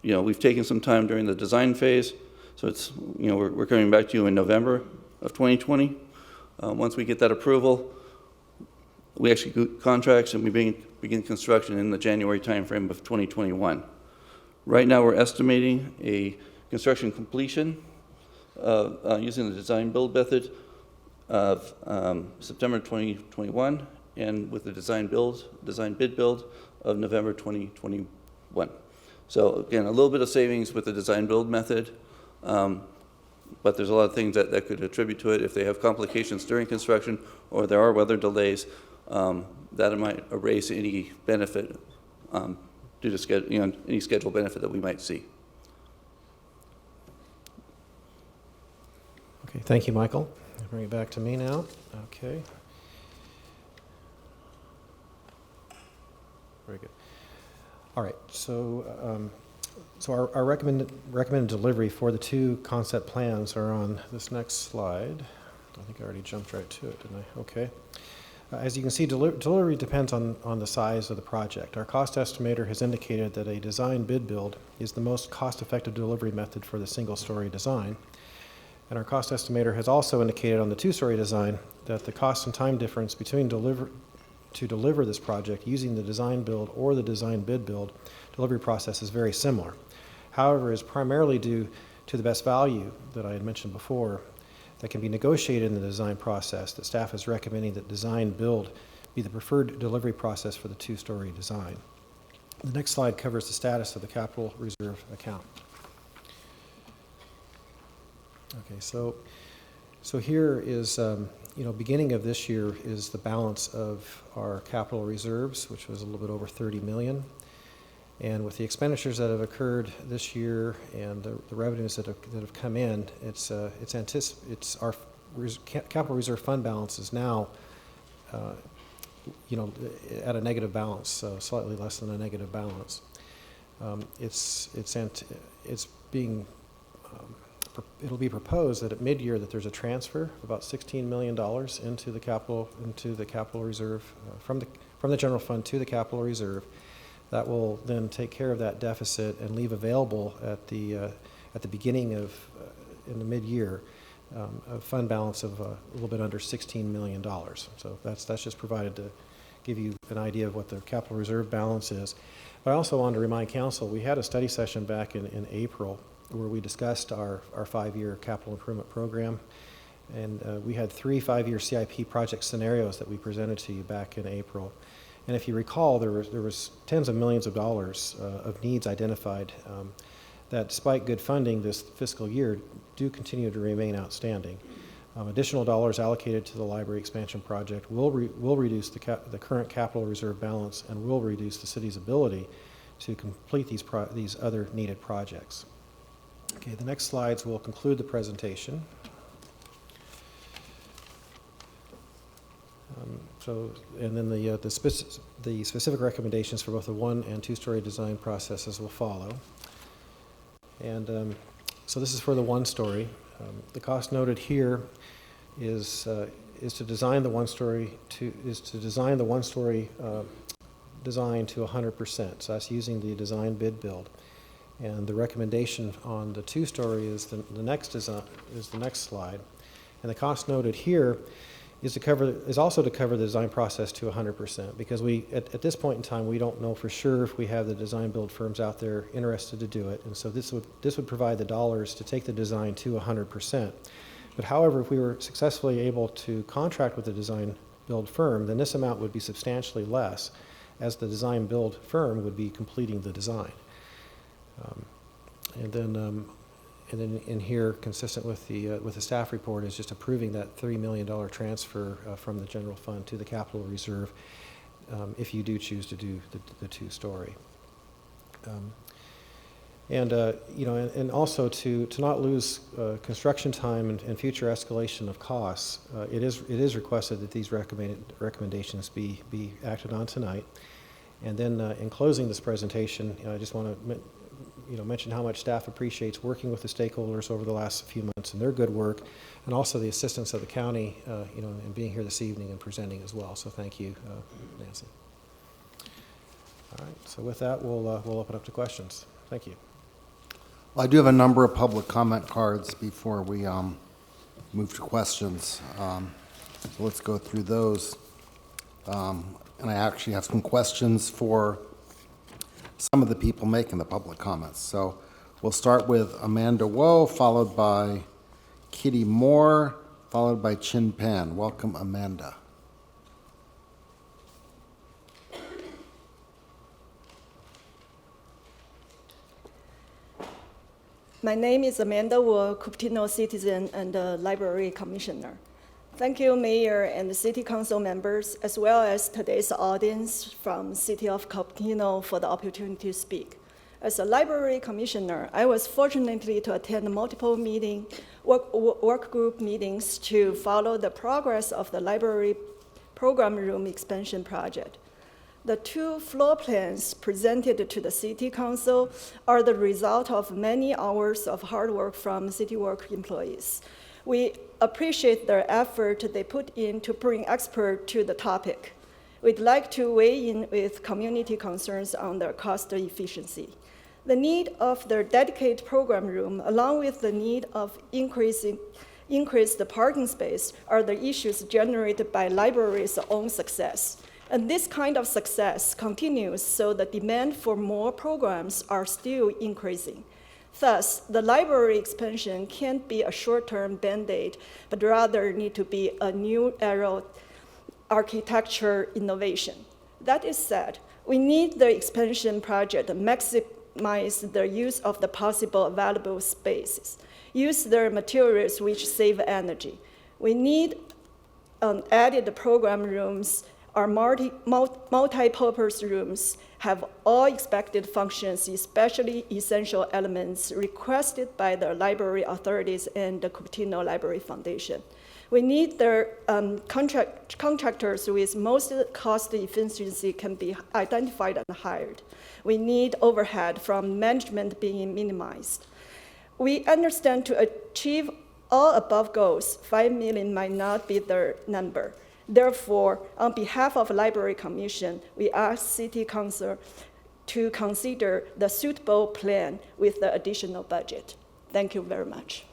we've taken some time during the design phase. So it's, we're coming back to you in November of 2020. Once we get that approval, we execute contracts and we begin construction in the January timeframe of 2021. Right now, we're estimating a construction completion using the design build method of September 2021, and with the design bid build of November 2021. So again, a little bit of savings with the design build method, but there's a lot of things that could attribute to it. If they have complications during construction or there are weather delays, that might erase any benefit due to any schedule benefit that we might see. Okay, thank you, Michael. I'll bring it back to me now. Okay. Very good. All right, so our recommended delivery for the two concept plans are on this next slide. I think I already jumped right to it, didn't I? Okay. As you can see, delivery depends on the size of the project. Our cost estimator has indicated that a design bid build is the most cost-effective delivery method for the single-story design. And our cost estimator has also indicated on the two-story design that the cost and time difference between to deliver this project using the design build or the design bid build delivery process is very similar. However, is primarily due to the best value that I had mentioned before that can be negotiated in the design process, that staff is recommending that design build be the preferred delivery process for the two-story design. The next slide covers the status of the capital reserve account. Okay, so here is, beginning of this year is the balance of our capital reserves, which was a little bit over 30 million. And with the expenditures that have occurred this year and the revenues that have come in, it's our capital reserve fund balance is now, at a negative balance, slightly less than a negative balance. It'll be proposed that at mid-year that there's a transfer of about $16 million into the capital reserve from the general fund to the capital reserve. That will then take care of that deficit and leave available at the beginning of in the mid-year a fund balance of a little bit under $16 million. So that's just provided to give you an idea of what the capital reserve balance is. But I also want to remind council we had a study session back in April where we discussed our 5-year capital improvement program, and we had 3 5-year CIP project scenarios that we presented to you back in April. And if you recall, there was tens of millions of dollars of needs identified that, despite good funding this fiscal year, do continue to remain outstanding. Additional dollars allocated to the library expansion project will reduce the current capital reserve balance and will reduce the city's ability to complete these other needed projects. Okay, the next slides will conclude the presentation. And then the specific recommendations for both the 1- and 2-story design processes will follow. And so this is for the 1-story. The cost noted here is to design the 1-story design to 100%. So that's using the design bid build. And the recommendation on the 2-story is the next slide. And the cost noted here is also to cover the design process to 100%, because at this point in time we don't know for sure if we have the design build firms out there interested to do it, and so this would provide the dollars to take the design to 100%. But however, if we were successfully able to contract with the design build firm, then this amount would be substantially less, as the design build firm would be completing the design. And then in here, consistent with the staff report, is just approving that $3 million transfer from the general fund to the capital reserve, if you do choose to do the 2-story. And also to not lose construction time and future escalation of costs, it is requested that these recommendations be acted on tonight. And then in closing this presentation, I just want to mention how much staff appreciates working with the stakeholders over the last few months and their good work, and also the assistance of the county, and being here this evening and presenting as well. So thank you, Nancy. All right. So with that, we'll open up to questions. Thank you. Well, I do have a number of public comment cards before we move to questions. So let's go through those. And I actually have some questions for some of the people making the public comments. So we'll start with Amanda Woe, followed by Kitty Moore, followed by Chin Pan. Welcome, Amanda. My name is Amanda Wu, Cupertino citizen and library commissioner. Thank you, Mayor and the City Council members, as well as today's audience from City of Cupertino for the opportunity to speak. As a library commissioner, I was fortunate to attend multiple work group meetings to follow the progress of the library program room expansion project. The 2 floor plans presented to the City Council are the result of many hours of hard work from City Work employees. We appreciate their effort they put in to bring experts to the topic. We'd like to weigh in with community concerns on their cost efficiency. The need of their dedicated program room, along with the need of increase the parking space, are the issues generated by libraries' own success. And this kind of success continues, so the demand for more programs are still increasing. Thus, the library expansion can't be a short-term Band-Aid, but rather need to be a new era architecture innovation. That is said, we need the expansion project to maximize the use of the possible available spaces, use their materials which save energy. We need added program rooms. Our multi-purpose rooms have all expected functions, especially essential elements requested by the library authorities and the Cupertino Library Foundation. We need their contractors with most cost efficiency can be identified and hired. We need overhead from management being minimized. We understand to achieve all above goals, $5 million might not be the number. Therefore, on behalf of the Library Commission, we ask City Council to consider the suitable plan with the additional budget. Thank you very much.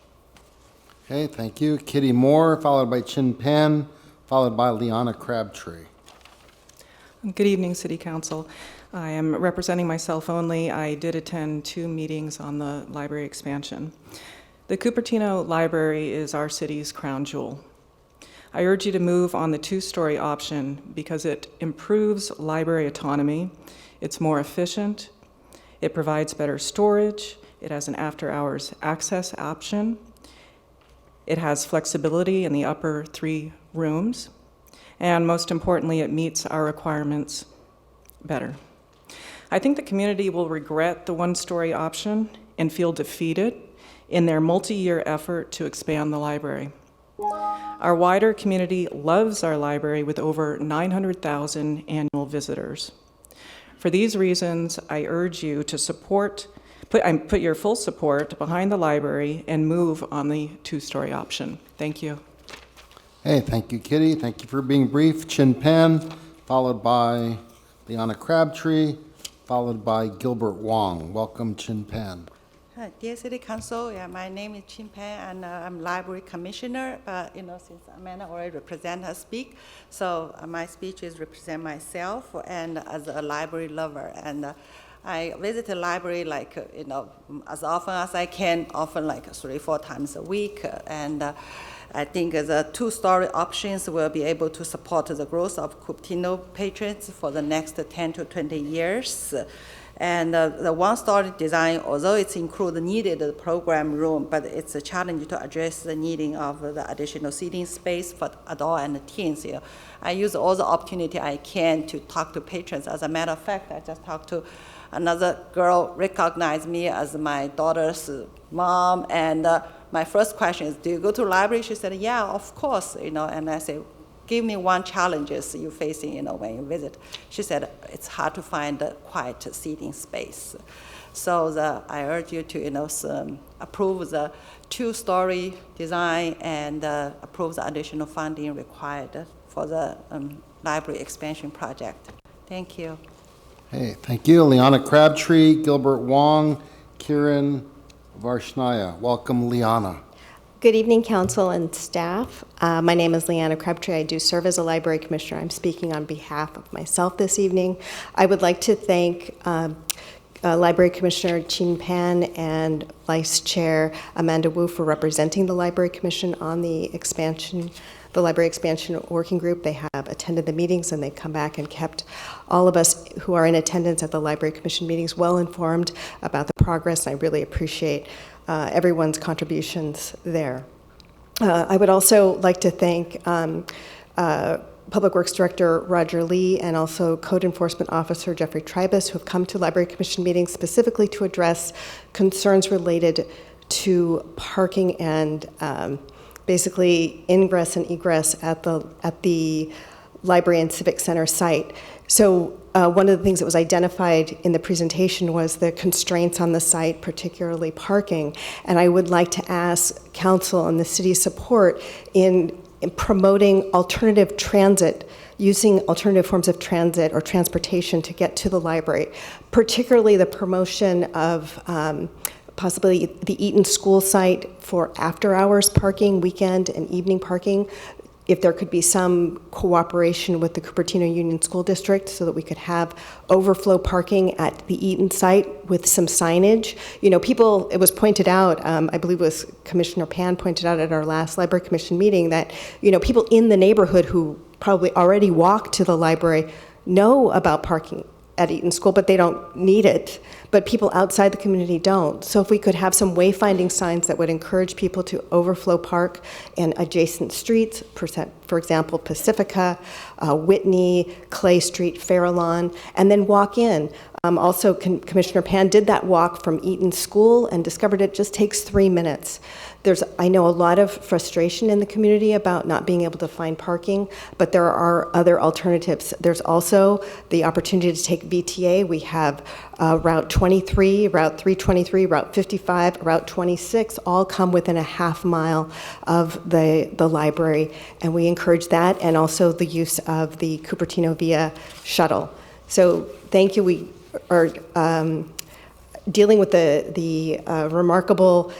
Okay, thank you. Kitty Moore, followed by Chin Pan, followed by Liana Crabtree. Good evening, City Council. I am representing myself only. I did attend 2 meetings on the library expansion. The Cupertino Library is our city's crown jewel. I urge you to move on the 2-story option because it improves library autonomy, it's more efficient, it provides better storage, it has an after-hours access option, it has flexibility in the upper 3 rooms, and most importantly, it meets our requirements better. I think the community will regret the 1-story option and feel defeated in their multi-year effort to expand the library. Our wider community loves our library with over 900,000 annual visitors. For these reasons, I urge you to put your full support behind the library and move on the two-story option. Thank you. Hey, thank you, Kitty. Thank you for being brief. Chin Pan, followed by Liana Crabtree, followed by Gilbert Wong. Welcome, Chin Pan. Dear City Council, my name is Chin Pan, and I'm Library Commissioner. But since Amanda already represents her speak, so my speech is represent myself and as a library lover. And I visit the library as often as I can, often like 3-4 times a week. And I think the two-story options will be able to support the growth of Cupertino patrons for the next 10 to 20 years. And the one-story design, although it's include the needed program room, but it's a challenge to address the needing of the additional seating space for adult and teens. I use all the opportunity I can to talk to patrons. As a matter of fact, I just talked to another girl, recognized me as my daughter's mom, and my first question is, do you go to the library? She said, yeah, of course, and I said, give me one challenges you're facing, when you visit. She said, it's hard to find a quiet seating space. So I urge you to, approve the two-story design and approve the additional funding required for the library expansion project. Thank you. Hey, thank you. Liana Crabtree, Gilbert Wong, Kieran Varshnaya. Welcome, Liana. Good evening, council and staff. My name is Leanna Crabtree. I do serve as a library commissioner. I'm speaking on behalf of myself this evening. I would like to thank Library Commissioner Chin Pan and Vice Chair Amanda Wu for representing the Library Commission on the Library Expansion Working Group. They have attended the meetings and they've come back and kept all of us who are in attendance at the Library Commission meetings well informed about the progress. I really appreciate everyone's contributions there. I would also like to thank Public Works Director Roger Lee and also Code Enforcement Officer Jeffrey Tribus, who have come to Library Commission meetings specifically to address concerns related to parking and basically ingress and egress at the Library and Civic Center site. So one of the things that was identified in the presentation was the constraints on the site, particularly parking. And I would like to ask council and the city's support in promoting alternative transit, using alternative forms of transit or transportation to get to the library, particularly the promotion of possibly the Eaton School site for after-hours parking, weekend and evening parking. If there could be some cooperation with the Cupertino Union School District so that we could have overflow parking at the Eaton site with some signage. People, it was pointed out, I believe it was Commissioner Pan pointed out at our last Library Commission meeting that, people in the neighborhood who probably already walk to the library know about parking at Eaton School, but they don't need it. But people outside the community don't. So if we could have some wayfinding signs that would encourage people to overflow park in adjacent streets, for example, Pacifica, Whitney, Clay Street, Farallon, and then walk in. Also, Commissioner Pan did that walk from Eaton School and discovered it just takes 3 minutes. I know a lot of frustration in the community about not being able to find parking, but there are other alternatives. There's also the opportunity to take VTA. We have Route 23, Route 323, Route 55, Route 26, all come within a half mile of the library, and we encourage that, and also the use of the Cupertino Via shuttle. So thank you. We are dealing with the remarkable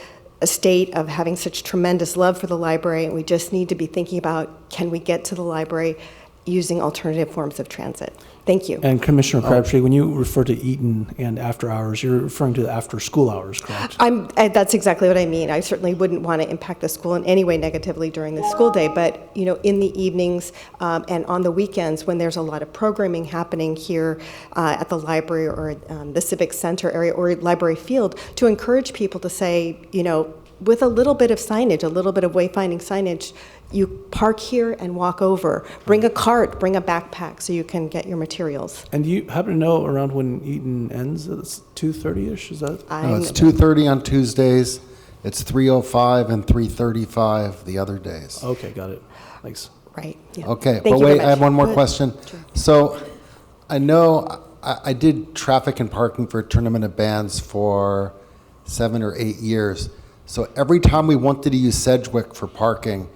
state of having such tremendous love for the library, and we just need to be thinking about, can we get to the library using alternative forms of transit? Thank you. And Commissioner Crabtree, when you refer to Eaton and after hours, you're referring to the after school hours, correct? That's exactly what I mean. I certainly wouldn't want to impact the school in any way negatively during the school day, but in the evenings and on the weekends when there's a lot of programming happening here at the library or the Civic Center area or Library Field, to encourage people to say, with a little bit of signage, a little bit of wayfinding signage, you park here and walk over. Bring a cart, bring a backpack so you can get your materials. And do you happen to know around when Eaton ends? It's 2:30-ish, is that? No, it's 2:30 on Tuesdays, It's 3:05 and 3:35 the other days. Okay, got it. Thanks. Right. Yeah. Okay, Thank but you very wait, I have much. one more question. So I know I did traffic and parking for a tournament of bands for 7 or 8 years. So every time we wanted to use Sedgwick for parking,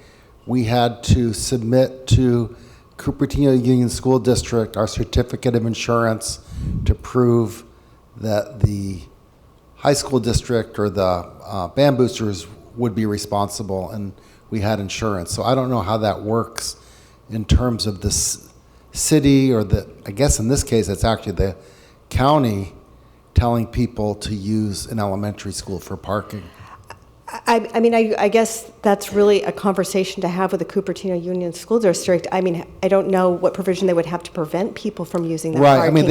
we had to submit to Cupertino Union School District our certificate of insurance to prove that the high school district or the band boosters would be responsible, and we had insurance. So I don't know how that works in terms of the city or I guess in this case, it's actually the county telling people to use an elementary school for parking. I mean, I guess that's really a conversation to have with the Cupertino Union School District. I mean, I don't know what provision they would have to prevent people from using that Right, parking. I mean,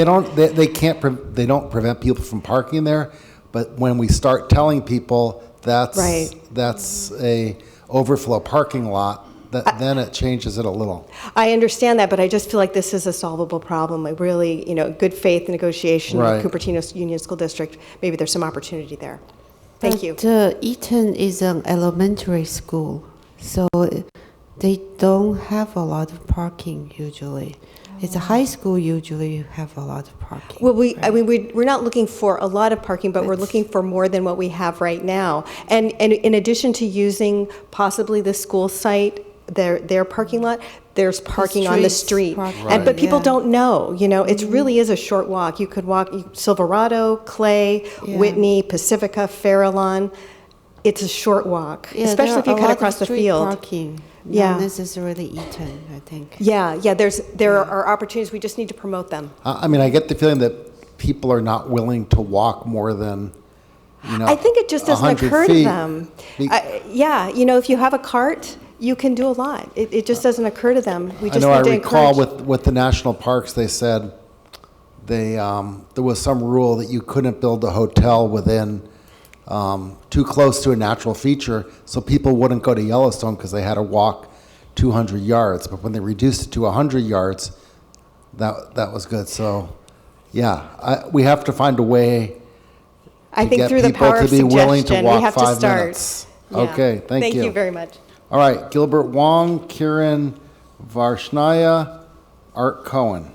they don't prevent people from parking there, but when we start telling people that's a overflow parking lot, then it changes it a little. I understand that, but I just feel like this is a solvable problem. I really, good faith negotiation Right. with Cupertino Union School District. Maybe there's some opportunity there. Thank you. Eaton is an elementary school, so they don't have a lot of parking usually. It's a high school usually have a lot of parking. Well, we're not looking for a lot of parking, but we're looking for more than what we have right now. And in addition to using possibly the school site, their parking lot, there's parking on the street. But people don't know, it really is a short walk. You could walk Silverado, Clay, Whitney, Pacifica, Farallon. It's a short walk, especially if you cut across the field. Parking. Yeah. Not necessarily Eaton, I think. Yeah, there are opportunities. We just need to promote them. I mean, I get the feeling that people are not willing to walk more than, I think it just doesn't 100 occur to feet. them. If you have a cart, you can do a lot. It just doesn't occur to them. We just I need to recall encourage. with the national parks, they said there was some rule that you couldn't build a hotel within too close to a natural feature, so people wouldn't go to Yellowstone because they had to walk 200 yards. But when they reduced it to 100 yards, that was good. So, we have to find a way I to think get through the people power to of be willing to suggestion, walk we have to 5 start. minutes. Yeah. Okay, thank you. Thank you very much. All right, Gilbert Wong, Kiran Varshnaya, Art Cohen.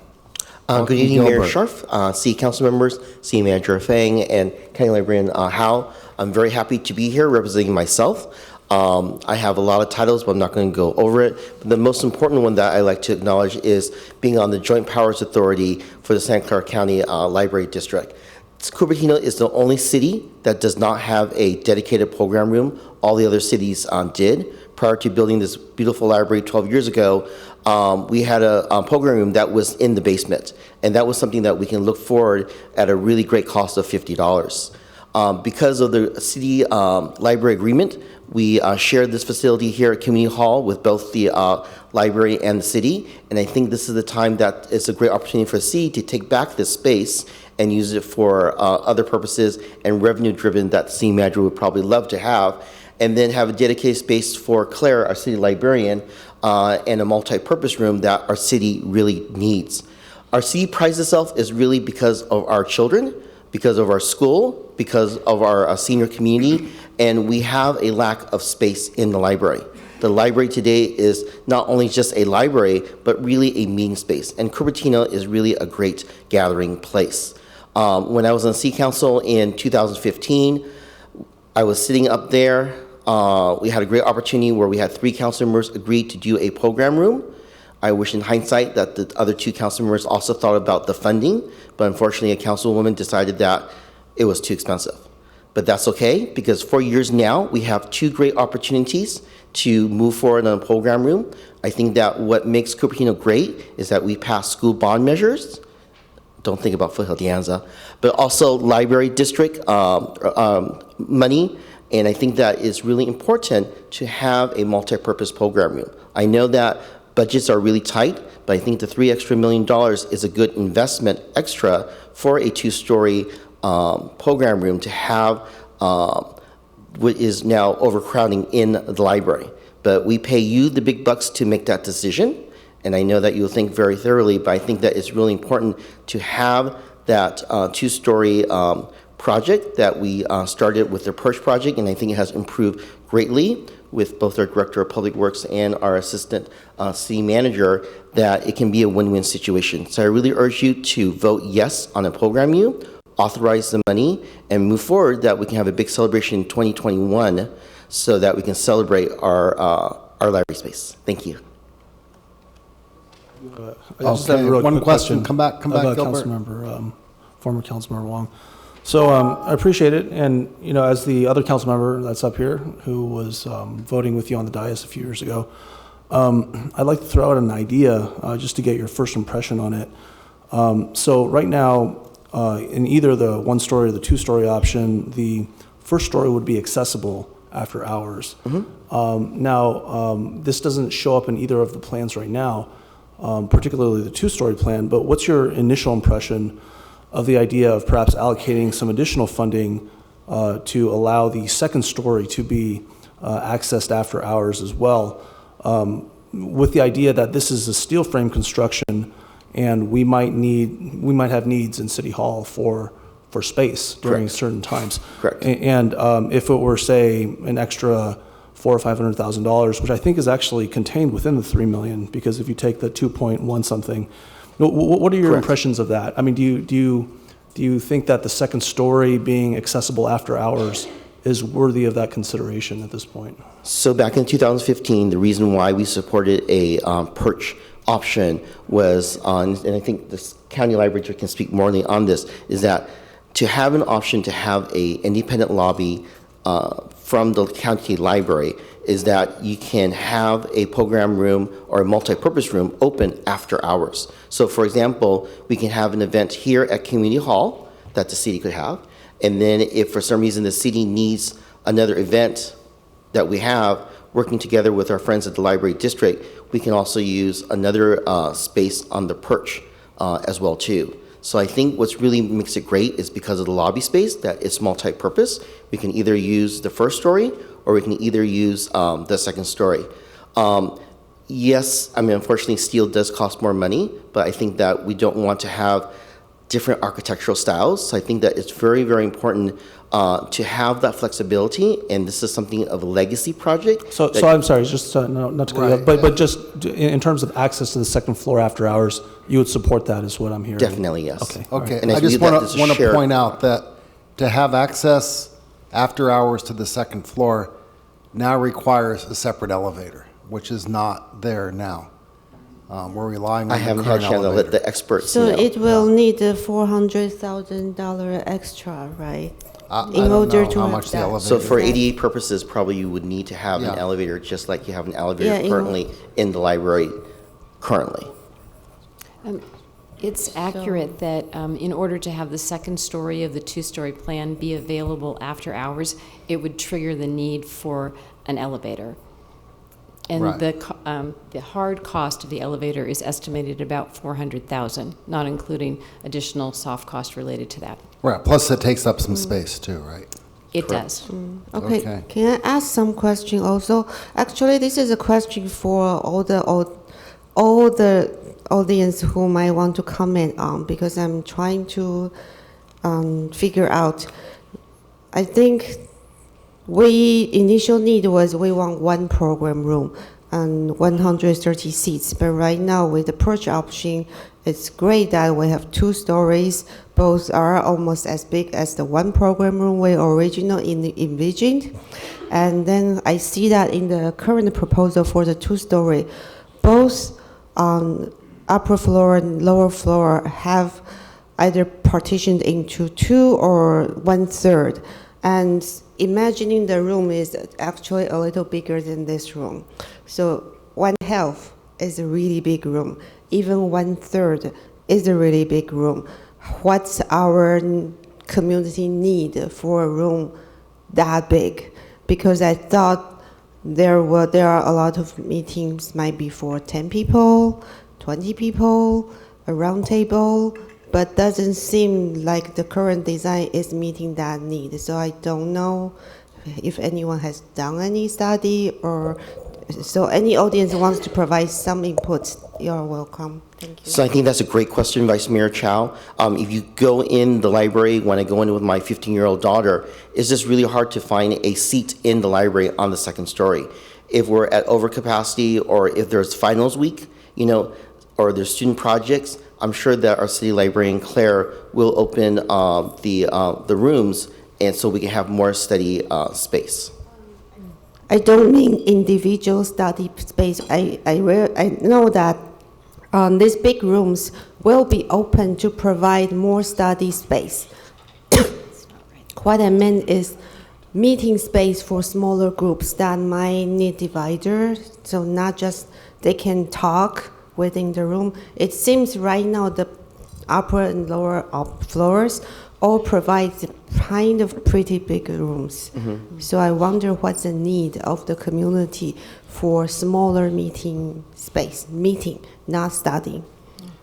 Good Welcome, evening, Mayor Gilbert. Scharf, City Council members, City Manager Fang, and County Librarian Howe. I'm very happy to be here representing myself. I have a lot of titles, but I'm not going to go over it. But the most important one that I like to acknowledge is being on the Joint Powers Authority for the Santa Clara County Library District. Cupertino is the only city that does not have a dedicated program room. All the other cities did. Prior to building this beautiful library 12 years ago, we had a program room that was in the basement, and that was something that we can look forward at a really great cost of $50. Because of the city library agreement, we shared this facility here at Community Hall with both the library and the city, and I think this is the time that it's a great opportunity for the city to take back this space and use it for other purposes and revenue-driven that the city manager would probably love to have, and then have a dedicated space for Claire, our city librarian, and a multi-purpose room that our city really needs. Our city prides itself is really because of our children, because of our school, because of our senior community, and we have a lack of space in the library. The library today is not only just a library, but really a meeting space, and Cupertino is really a great gathering place. When I was on City Council in 2015, I was sitting up there. We had a great opportunity where we had 3 council members agree to do a program room. I wish in hindsight that the other 2 council members also thought about the funding, but unfortunately a councilwoman decided that it was too expensive. But that's okay, because for years now, we have 2 great opportunities to move forward on a program room. I think that what makes Cupertino great is that we pass school bond measures. Don't think about Foothill De Anza, but also library district money. And I think that it's really important to have a multi-purpose program room. I know that budgets are really tight, but I think the $3 extra million is a good investment extra for a 2-story program room to have what is now overcrowding in the library. But we pay you the big bucks to make that decision, and I know that you'll think very thoroughly, but I think that it's really important to have that 2-story project that we started with the Perch project, and I think it has improved greatly with both our Director of Public Works and our Assistant City Manager, that it can be a win-win situation. So I really urge you to vote yes on the program U, authorize the money, and move forward that we can have a big celebration in 2021 so that we can celebrate our library space. Thank you. I just have a real one quick question. Come back, about Gilbert. Former Councilmember Wong. So I appreciate it, and as the other council member that's up here who was voting with you on the dais a few years ago, I'd like to throw out an idea just to get your first impression on it. So right now, in either the one-story or the two-story option, the first story would be accessible after hours. Now, this doesn't show up in either of the plans right now, particularly the two-story plan, but what's your initial impression of the idea of perhaps allocating some additional funding to allow the second story to be accessed after hours as well, with the idea that this is a steel frame construction and we might have needs in City Hall for space during certain times. Correct. And if it were, say, an extra $400,000 or $500,000, which I think is actually contained within the $3 million, because if you take the 2.1 something, what are your impressions of that? I mean, do you think that the second story being accessible after hours is worthy of that consideration at this point? So back in 2015, the reason why we supported a Perch option was on, and I think the county library director can speak more on this, is that to have an option to have a independent lobby from the county library is that you can have a program room or a multi-purpose room open after hours. So for example, we can have an event here at Community Hall that the city could have, and then if for some reason the city needs another event that we have, working together with our friends at the library district, we can also use another space on the Perch as well too. So I think what's really makes it great is because of the lobby space, that it's multi-purpose. We can either use the first story or we can either use the second story. Yes, I mean, unfortunately, steel does cost more money, but I think that we don't want to have different architectural styles. So I think that it's very, very important to have that flexibility, and this is something of a legacy project. So I'm sorry, just not to cut you off, but just in terms of access to the second floor after hours, you would support that is what I'm hearing? Definitely, yes. Okay. Okay, And I as we just do that, want it's a to shared- point out that to have access after hours to the second floor now requires a separate elevator, which is not there now. We're relying I on the haven't had a current chance to let elevator. the experts So know. it will need a $400,000 extra, right? I In don't order know to how have much the that. elevator. So for Okay. ADA purposes, probably you would need to have an Yeah. elevator, just like you have an elevator Yeah, currently in the library currently. It's accurate that in order to have the second story of the two-story plan be available after hours, it would trigger the need for an elevator. And Right. the hard cost of the elevator is estimated at about $400,000, not including additional soft cost related to that. Right, plus it takes up some space too, right? It does. Okay. Okay. Can I ask some question also? Actually, this is a question for all the audience who might want to comment on, because I'm trying to figure out. I think initial need was we want one program room and 130 seats, but right now with the Perch option, it's great that we have 2 stories. Both are almost as big as the one program room we originally envisioned. And then I see that in the current proposal for the 2-story, both upper floor and lower floor have either partitioned into 2 or 1/3. And imagining the room is actually a little bigger than this room. So 1/2 is a really big room. Even 1/3 is a really big room. What's our community need for a room that big? Because I thought there are a lot of meetings, might be for 10 people, 20 people, a round table, but doesn't seem like the current design is meeting that need. So I don't know if anyone has done any study or So any audience wants to provide some input, you're welcome. Thank you. So I think that's a great question, Vice Mayor Chow. If you go in the library, when I go in with my 15-year-old daughter, it's just really hard to find a seat in the library on the second story. If we're at overcapacity, or if there's finals week, or there's student projects, I'm sure that our city librarian Claire will open the rooms, and so we can have more study space. I don't mean individual study space. I know that these big rooms will be open to provide more study space. What I meant is meeting space for smaller groups that might need divider, so not just they can talk within the room. It seems right now the upper and lower floors all provide kind of pretty big rooms. Mm-hmm. So I wonder what's the need of the community for smaller meeting space, not studying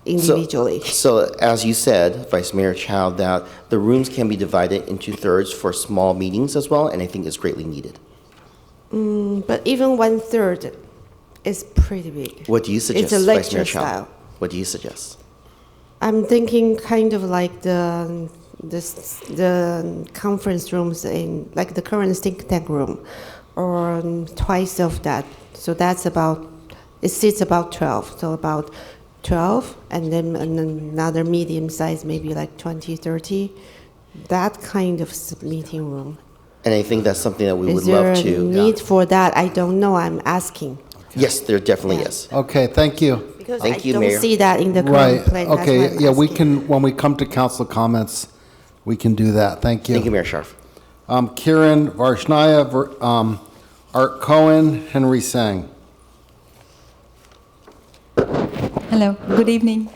individually. So as you said, Vice Mayor Chow, that the rooms can be divided into thirds for small meetings as well, and I think it's greatly needed. But even 1/3 is pretty big. What do you suggest, It's a Vice lecture Mayor Chow? style. What do you suggest? I'm thinking kind of like the conference rooms in like the current think tank room, or twice of that. So that's it sits about 12. So about 12, and then another medium size, maybe like 20, 30. That kind of meeting room. And I think that's something that we would Is there love a to. need for that? I don't know. I'm asking. Yes, there definitely is. Okay, thank you. Because Thank I you, don't Mayor. see that in the current Right, plan. That's why okay, I'm yeah, we asking. can, when we come to council comments, we can do that. Thank you. Thank you, Mayor Sharf. Kieran Varshnaya, Art Cohen, Henry Sang. Hello, good evening.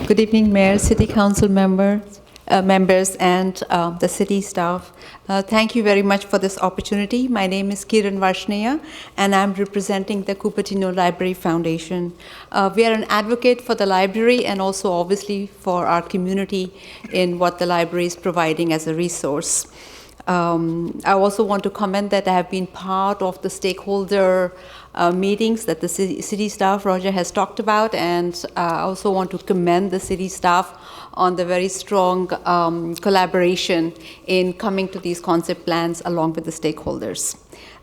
Good evening, Mayor, City Council members, and the city staff. Thank you very much for this opportunity. My name is Kiran Varshnaya, and I'm representing the Cupertino Library Foundation. We are an advocate for the library and also obviously for our community in what the library is providing as a resource. I also want to comment that I have been part of the stakeholder meetings that the city staff, Roger, has talked about, and I also want to commend the city staff on the very strong collaboration in coming to these concept plans along with the stakeholders.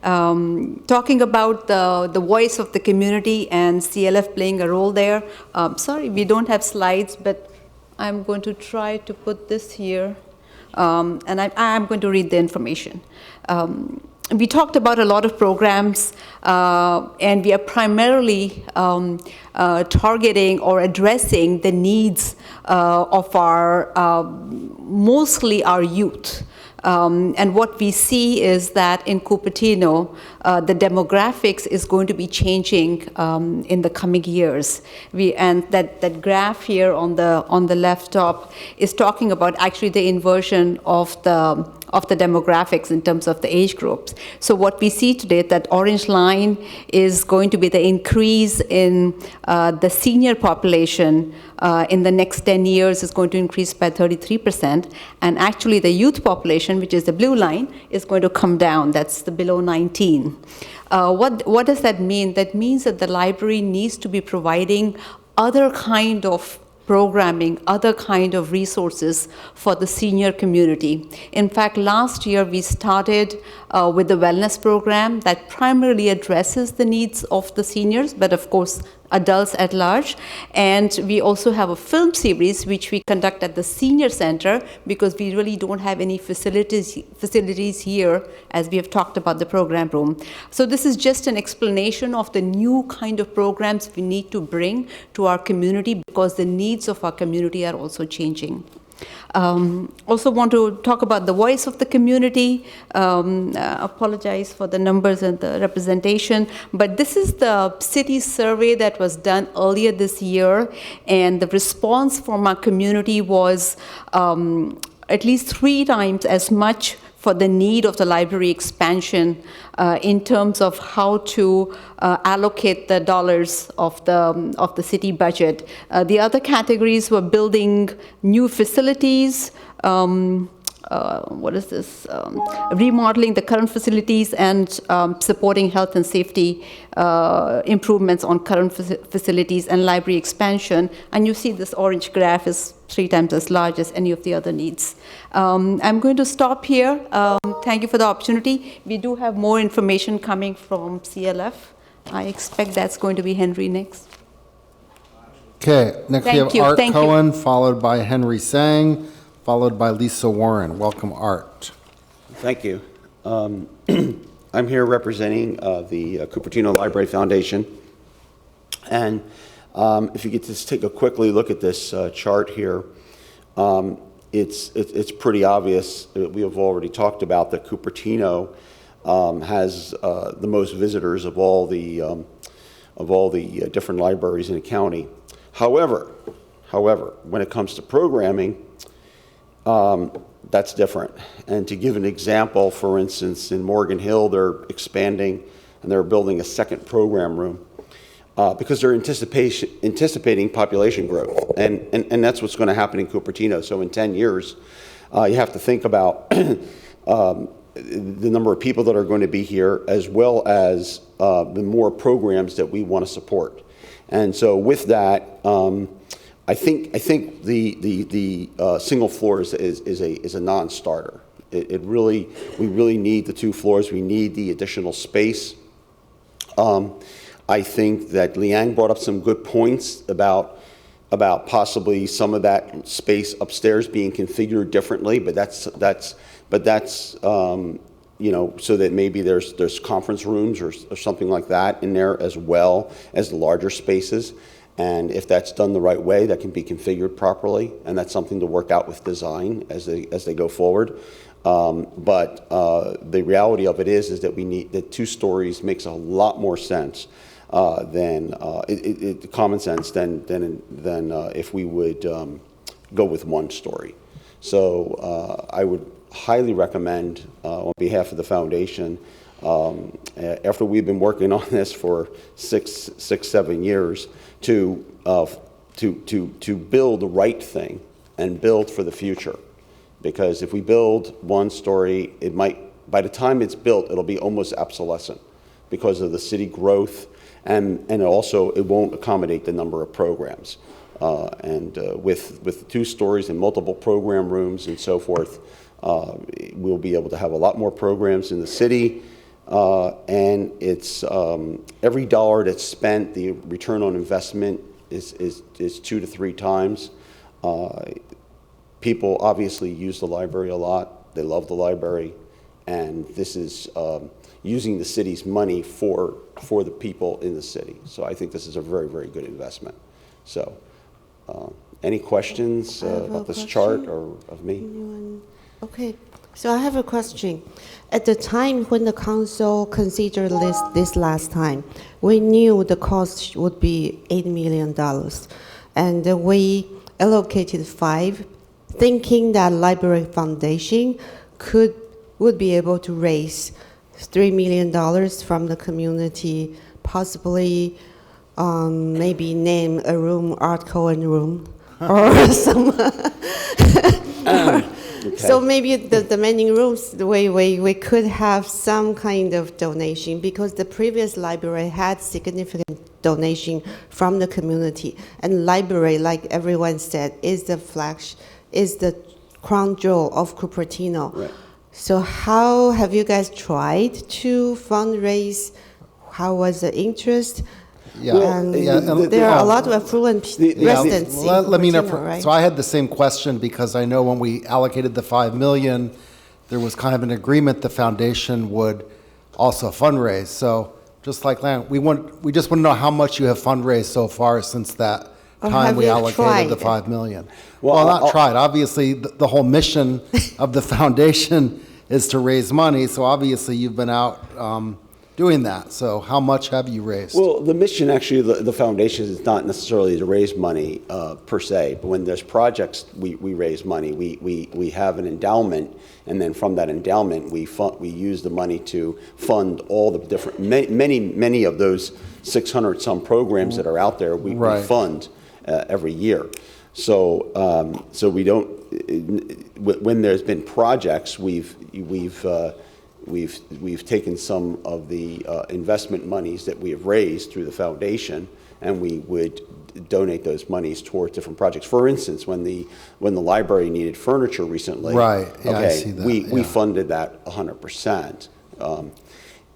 Talking about the voice of the community and CLF playing a role there, sorry, we don't have slides, but I'm going to try to put this here. And I'm going to read the information. We talked about a lot of programs, and we are primarily targeting or addressing the needs of mostly our youth. And what we see is that in Cupertino, the demographics is going to be changing in the coming years. And that graph here on the left top is talking about actually the inversion of the demographics in terms of the age groups. So what we see today, that orange line is going to be the increase in the senior population in the next 10 years is going to increase by 33%. And actually the youth population, which is the blue line, is going to come down. That's the below 19. What does that mean? That means that the library needs to be providing other kind of programming, other kind of resources for the senior community. In fact, last year we started with the wellness program that primarily addresses the needs of the seniors, but of course adults at large. And we also have a film series which we conduct at the senior center because we really don't have any facilities here, as we have talked about the program room. So this is just an explanation of the new kind of programs we need to bring to our community because the needs of our community are also changing. Also want to talk about the voice of the community. Apologize for the numbers and the representation, but this is the city survey that was done earlier this year, and the response from our community was at least 3 times as much for the need of the library expansion in terms of how to allocate the dollars of the city budget. The other categories were building new facilities, what is this, remodeling the current facilities and supporting health and safety improvements on current facilities and library expansion. And you see this orange graph is 3 times as large as any of the other needs. I'm going to stop here. Thank you for the opportunity. We do have more information coming from CLF. I expect that's going to be Henry next. Okay, next we Thank have you, Art thank you. Cohen, followed by Henry Sang, followed by Lisa Warren. Welcome, Art. Thank you. I'm here representing the Cupertino Library Foundation. And if you could just take a quickly look at this chart here, it's pretty obvious. We have already talked about that Cupertino has the most visitors of all the different libraries in the county. However, when it comes to programming, that's different. And to give an example, for instance, in Morgan Hill, they're expanding and they're building a second program room because they're anticipating population growth. And that's what's going to happen in Cupertino. So in 10 years, you have to think about the number of people that are going to be here, as well as the more programs that we want to support. And so with that, I think the single floor is a non-starter. We really need the 2 floors. We need the additional space. I think that Liang brought up some good points about possibly some of that space upstairs being configured differently, but that's you know, so that maybe there's conference rooms or something like that in there, as well as the larger spaces. And if that's done the right way, that can be configured properly, and that's something to work out with design as they go forward. But the reality of it is that we need that 2 stories makes a lot more sense than common sense than if we would go with 1 story. So I would highly recommend on behalf of the foundation, after we've been working on this for 7 years, to build the right thing and build for the future. Because if we build 1 story, it might, by the time it's built, it'll be almost obsolescent because of the city growth, and also it won't accommodate the number of programs. With 2 stories and multiple program rooms and so forth, we'll be able to have a lot more programs in the city. And it's every dollar that's spent, the return on investment is 2 to 3 times. People obviously use the library a lot. They love the library, and this is using the city's money for the people in the city. So I think this is a very, very good investment. So any questions about this chart or of me? Okay, so I have a question. At the time when the council considered this last time, we knew the cost would be $8 million, and we allocated 5, thinking that Library Foundation would be able to raise $3 million from the community, possibly maybe name a room Art Cohen room or some. Okay. So maybe the many rooms, the way we could have some kind of donation, because the previous library had significant donation from the community, and library, like everyone said, is the crown jewel of Cupertino. Right. So how have you guys tried to fundraise? How was the interest? Yeah, There are a lot of affluent residents in let me know. Cupertino, right? So I had the same question, because I know when we allocated the $5 million, there was kind of an agreement the foundation would also fundraise. So just like land, we just want to know how much you have fundraised so far since that time we allocated the $5 million. Well, not tried. Obviously, the whole mission of the foundation is to raise money. So obviously, you've been out doing that. So how much have you raised? Well, the mission, actually, the foundation is not necessarily to raise money per se, but when there's projects, we raise money. We have an endowment, and then from that endowment, we use the money to fund all the different, many of those 600 some programs that are out there. We fund every year. So we don't. when there's been projects, we've taken some of the investment monies that we have raised through the foundation, and we would donate those monies towards different projects. For instance, when the library needed furniture recently, Right, yeah, I see that, we yeah. funded that 100%.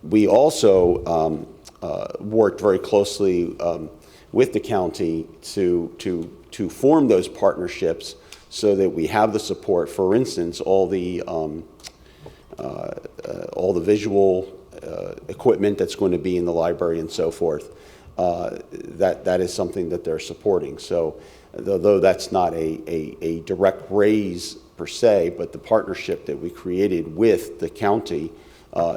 We also worked very closely with the county to form those partnerships so that we have the support. For instance, all the visual equipment that's going to be in the library and so forth. That is something that they're supporting. So, though that's not a direct raise per se, but the partnership that we created with the county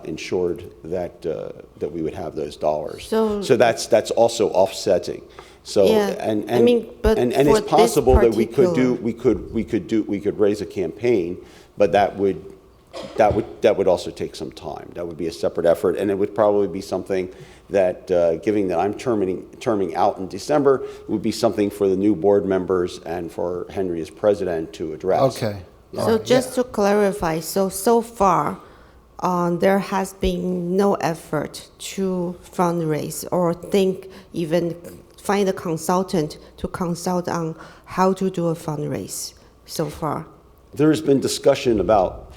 ensured that we would have those dollars. So that's also offsetting. So Yeah, and I mean, but and for it's this possible that we particular- could raise a campaign, but that would also take some time. That would be a separate effort, and it would probably be something that, given that I'm terming out in December, would be something for the new board members and for Henry as president to address. Okay. So just to clarify, so far, there has been no effort to fundraise or even find a consultant to consult on how to do a fundraise so far. There's been discussion about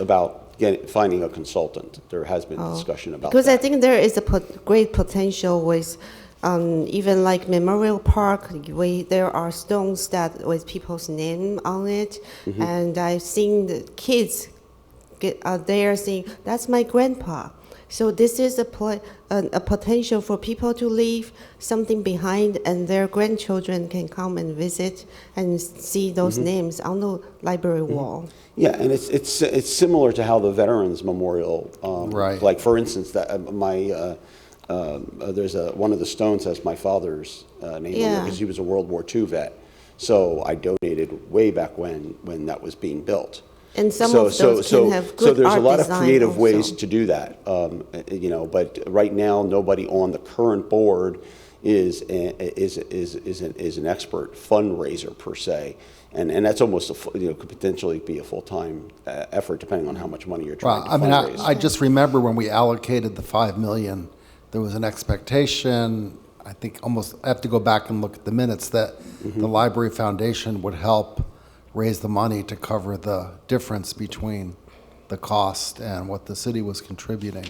finding a consultant. There has been discussion about Because that. I think there is a great potential with even like Memorial Park, there are stones that with people's name on it, and I've seen the kids get out there saying, "That's my grandpa." So this is a potential for people to leave something behind, and their grandchildren can come and visit and see those names on the library wall. Yeah, and it's similar to how the Veterans Memorial, Right. like for instance, that there's one of the stones has my father's name on Yeah. it because he was a World War II vet. So I donated way back when that was being built. And some of those can have good so there's art a lot of design creative ways also. to do that, But right now, nobody on the current board is an expert fundraiser per se, and that's almost could potentially be a full-time effort depending on how much money you're trying Well, to I mean, fundraise. I just remember when we allocated the 5 million, there was an expectation, I think I have to go back and look at the minutes, that the Library Foundation would help raise the money to cover the difference between the cost and what the city was contributing.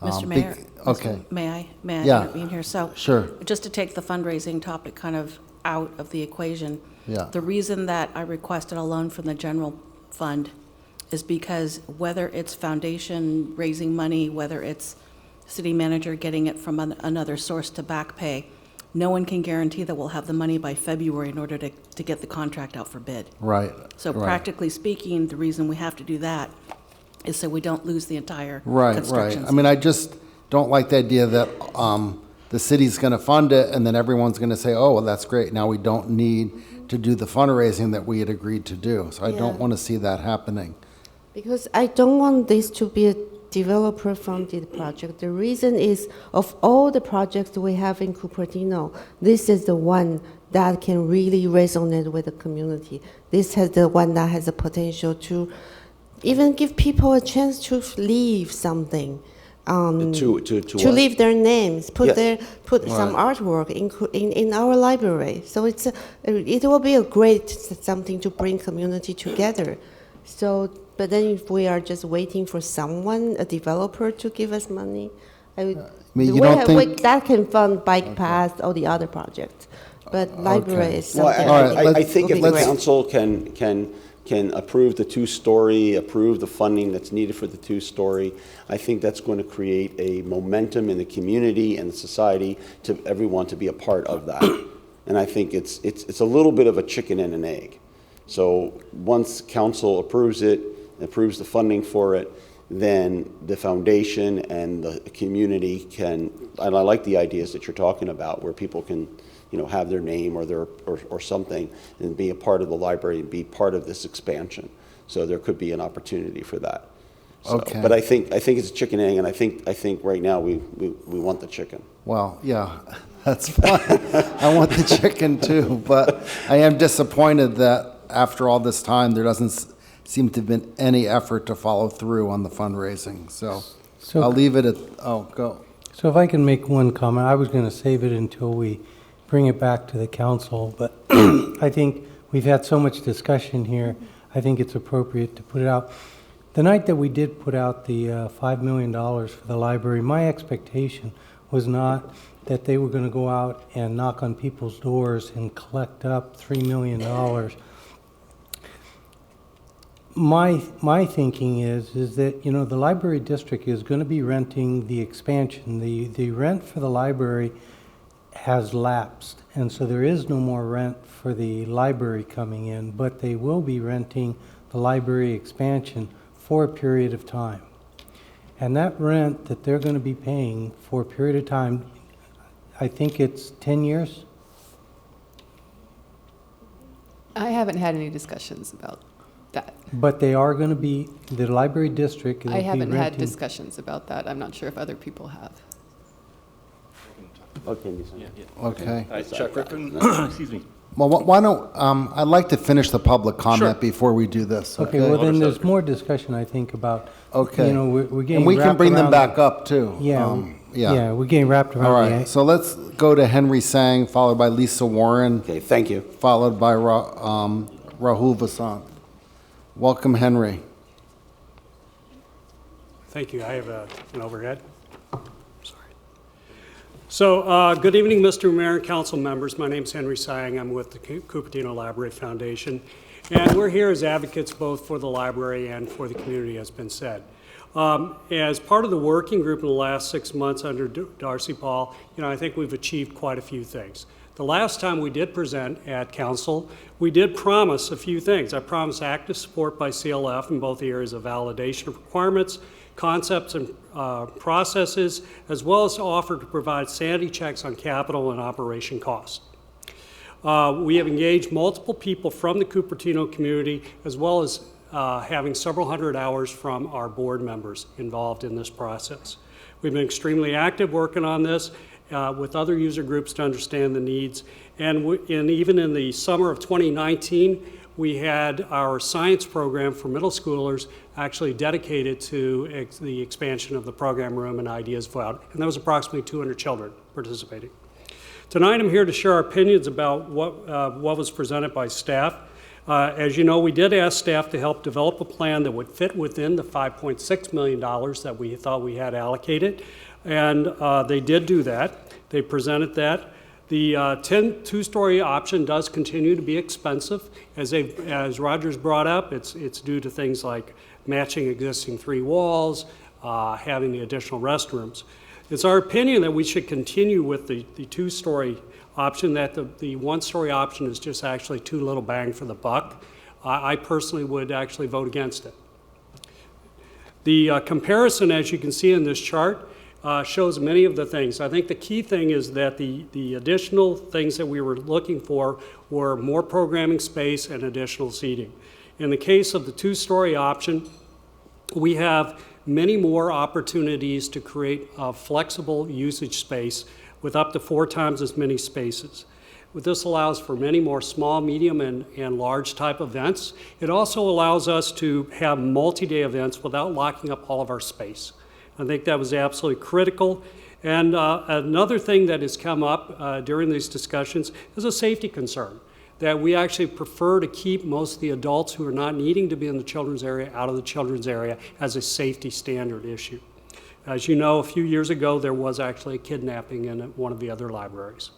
Mr. Mayor? Okay. May I Yeah. intervene here? So, Sure. just to take the fundraising topic kind of out of the equation, Yeah. the reason that I requested a loan from the general fund is because whether it's foundation raising money, whether it's city manager getting it from another source to back pay, no one can guarantee that we'll have the money by February in order to get the contract out for bid. Right. So right. practically speaking, the reason we have to do that is so we don't lose the entire Right, construction right. I mean, I just don't like the idea that the city's going to fund it, and then everyone's going to say, oh, well, that's great. Now we don't need to do the fundraising that we had agreed to do. So I don't want to see that happening. Because I don't want this to be a developer-funded project. The reason is, of all the projects we have in Cupertino, this is the one that can really resonate with the community. This has the one that has the potential to even give people a chance to leave something. To To leave their names, put Yes. some artwork in our library. So it will be a great something to bring community together. So, but then if we are just waiting for someone, a developer, to give us money, that can fund bike path or the other projects. But library is something. I think if the great. council can approve the two-story, approve the funding that's needed for the two-story, I think that's going to create a momentum in the community and the society to everyone to be a part of that. And I think it's a little bit of a chicken and an egg. So once council approves it, approves the funding for it, then the foundation and the community can, and I like the ideas that you're talking about, where people can, have their name or something and be a part of the library and be part of this expansion. So there could be an opportunity for that. So, Okay. But I think it's a chicken egg, and I think right now we want the chicken. Well, yeah, that's fine. I want the chicken too, but I am disappointed that after all this time, there doesn't seem to have been any effort to follow through on the fundraising. So So- I'll leave it at, oh, go. So if I can make one comment, I was going to save it until we bring it back to the council, but I think we've had so much discussion here, I think it's appropriate to put it out. The night that we did put out the $5 million for the library, my expectation was not that they were going to go out and knock on people's doors and collect up $3 million. My thinking is that, you know, the library district is going to be renting the expansion. The rent for the library has lapsed, and so there is no more rent for the library coming in, but they will be renting the library expansion for a period of time. And that rent that they're going to be paying for a period of time, I think it's 10 years? I haven't had any discussions about that. But they are going to be, the library district will be I haven't had renting- discussions about that. I'm not sure if other people have. Okay. Okay. Chuck Griffin, excuse me. Well, why don't, I'd like to finish the public comment Sure. before we do this. Okay, well, then there's more discussion, I think, about, Okay. you know, we're getting And we can wrapped bring them around back the- up, too. Yeah, Yeah. yeah, we're getting wrapped All around right, the, so let's go to Henry Sang, followed by Lisa Warren. Okay, thank you. Followed by Rahul Vasant. Welcome, Henry. Thank you. I have an overhead. Sorry. So, good evening, Mr. Mayor and council members. My name is Henry Sang. I'm with the Cupertino Library Foundation. And we're here as advocates both for the library and for the community, as has been said. As part of the working group in the last 6 months under Darcy Paul, you know, I think we've achieved quite a few things. The last time we did present at council, we did promise a few things. I promised active support by CLF in both the areas of validation of requirements, concepts and processes, as well as to offer to provide sanity checks on capital and operation costs. We have engaged multiple people from the Cupertino community, as well as having several hundred hours from our board members involved in this process. We've been extremely active working on this with other user groups to understand the needs. And even in the summer of 2019, we had our science program for middle schoolers actually dedicated to the expansion of the program room and ideas cloud. And there was approximately 200 children participating. Tonight, I'm here to share our opinions about what was presented by staff. As you know, we did ask staff to help develop a plan that would fit within the $5.6 million that we thought we had allocated. And they did do that. They presented that. The two-story option does continue to be expensive. As Rogers brought up, it's due to things like matching existing 3 walls, having the additional restrooms. It's our opinion that we should continue with the two-story option, that the one-story option is just actually too little bang for the buck. I personally would actually vote against it. The comparison, as you can see in this chart, shows many of the things. I think the key thing is that the additional things that we were looking for were more programming space and additional seating. In the case of the two-story option, we have many more opportunities to create a flexible usage space with up to 4 times as many spaces. This allows for many more small, medium, and large type events. It also allows us to have multi-day events without locking up all of our space. I think that was absolutely critical. And another thing that has come up during these discussions is a safety concern, that we actually prefer to keep most of the adults who are not needing to be in the children's area out of the children's area as a safety standard issue. As you know, a few years ago, there was actually a kidnapping in one of the other libraries.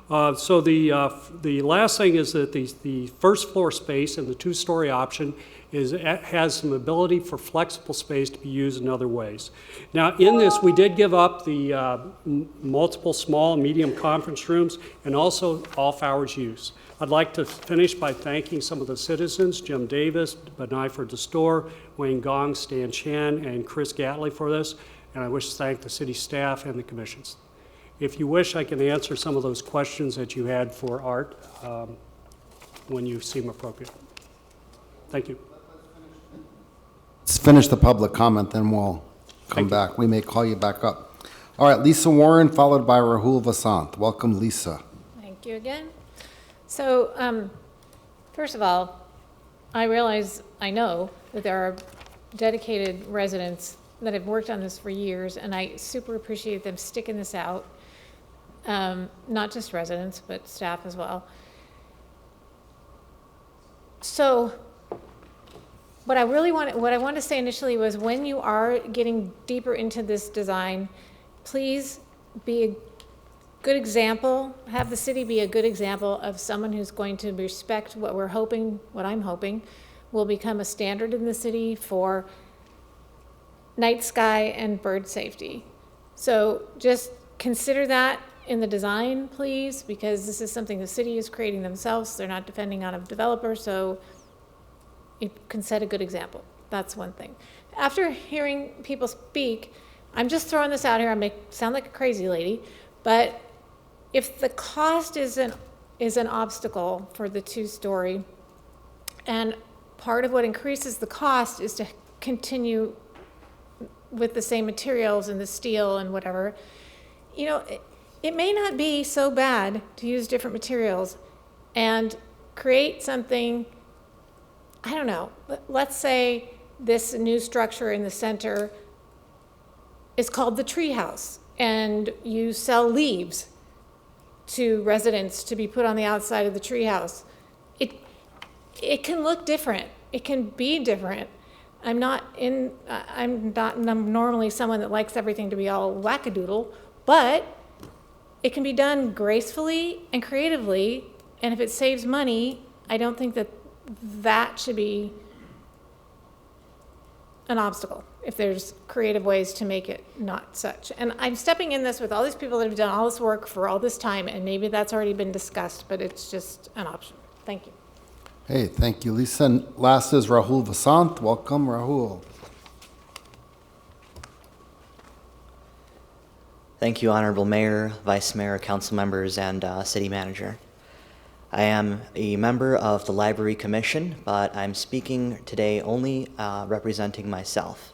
So the last thing is that the first floor space and the two-story option has some ability for flexible space to be used in other ways. Now, in this, we did give up the multiple small and medium conference rooms and also off-hours use. I'd like to finish by thanking some of the citizens, Jim Davis, Beniford DeStore, Wayne Gong, Stan Chan, and Chris Gatley for this, and I wish to thank the city staff and the commissions. If you wish, I can answer some of those questions that you had for Art when you seem appropriate. Thank you. Let's finish the public comment, then we'll come back. We may call you back up. All right, Lisa Warren, followed by Rahul Vasant. Welcome, Lisa. Thank you again. So, first of all, I realize I know that there are dedicated residents that have worked on this for years, and I super appreciate them sticking this out. Not just residents, but staff as well. So what I wanted to say initially was, when you are getting deeper into this design, please be a good example, have the city be a good example of someone who's going to respect what I'm hoping will become a standard in the city for night sky and bird safety. So just consider that in the design, please, because this is something the city is creating themselves. They're not depending on a developer, so you can set a good example. That's one thing. After hearing people speak, I'm just throwing this out here. I sound like a crazy lady, but if the cost is an obstacle for the two-story, and part of what increases the cost is to continue with the same materials and the steel and whatever, you know, it may not be so bad to use different materials and create something. I don't know, let's say this new structure in the center is called the tree house, and you sell leaves to residents to be put on the outside of the tree house. It can look different. It can be different. I'm not normally someone that likes everything to be all wackadoodle, but it can be done gracefully and creatively, and if it saves money, I don't think that should be an obstacle, if there's creative ways to make it not such. And I'm stepping in this with all these people that have done all this work for all this time, and maybe that's already been discussed, but it's just an option. Thank you. Hey, thank you, Lisa. And last is Rahul Vasant. Welcome, Rahul. Thank you, Honorable Mayor, Vice Mayor, Council members, and City Manager. I am a member of the Library Commission, but I'm speaking today only representing myself.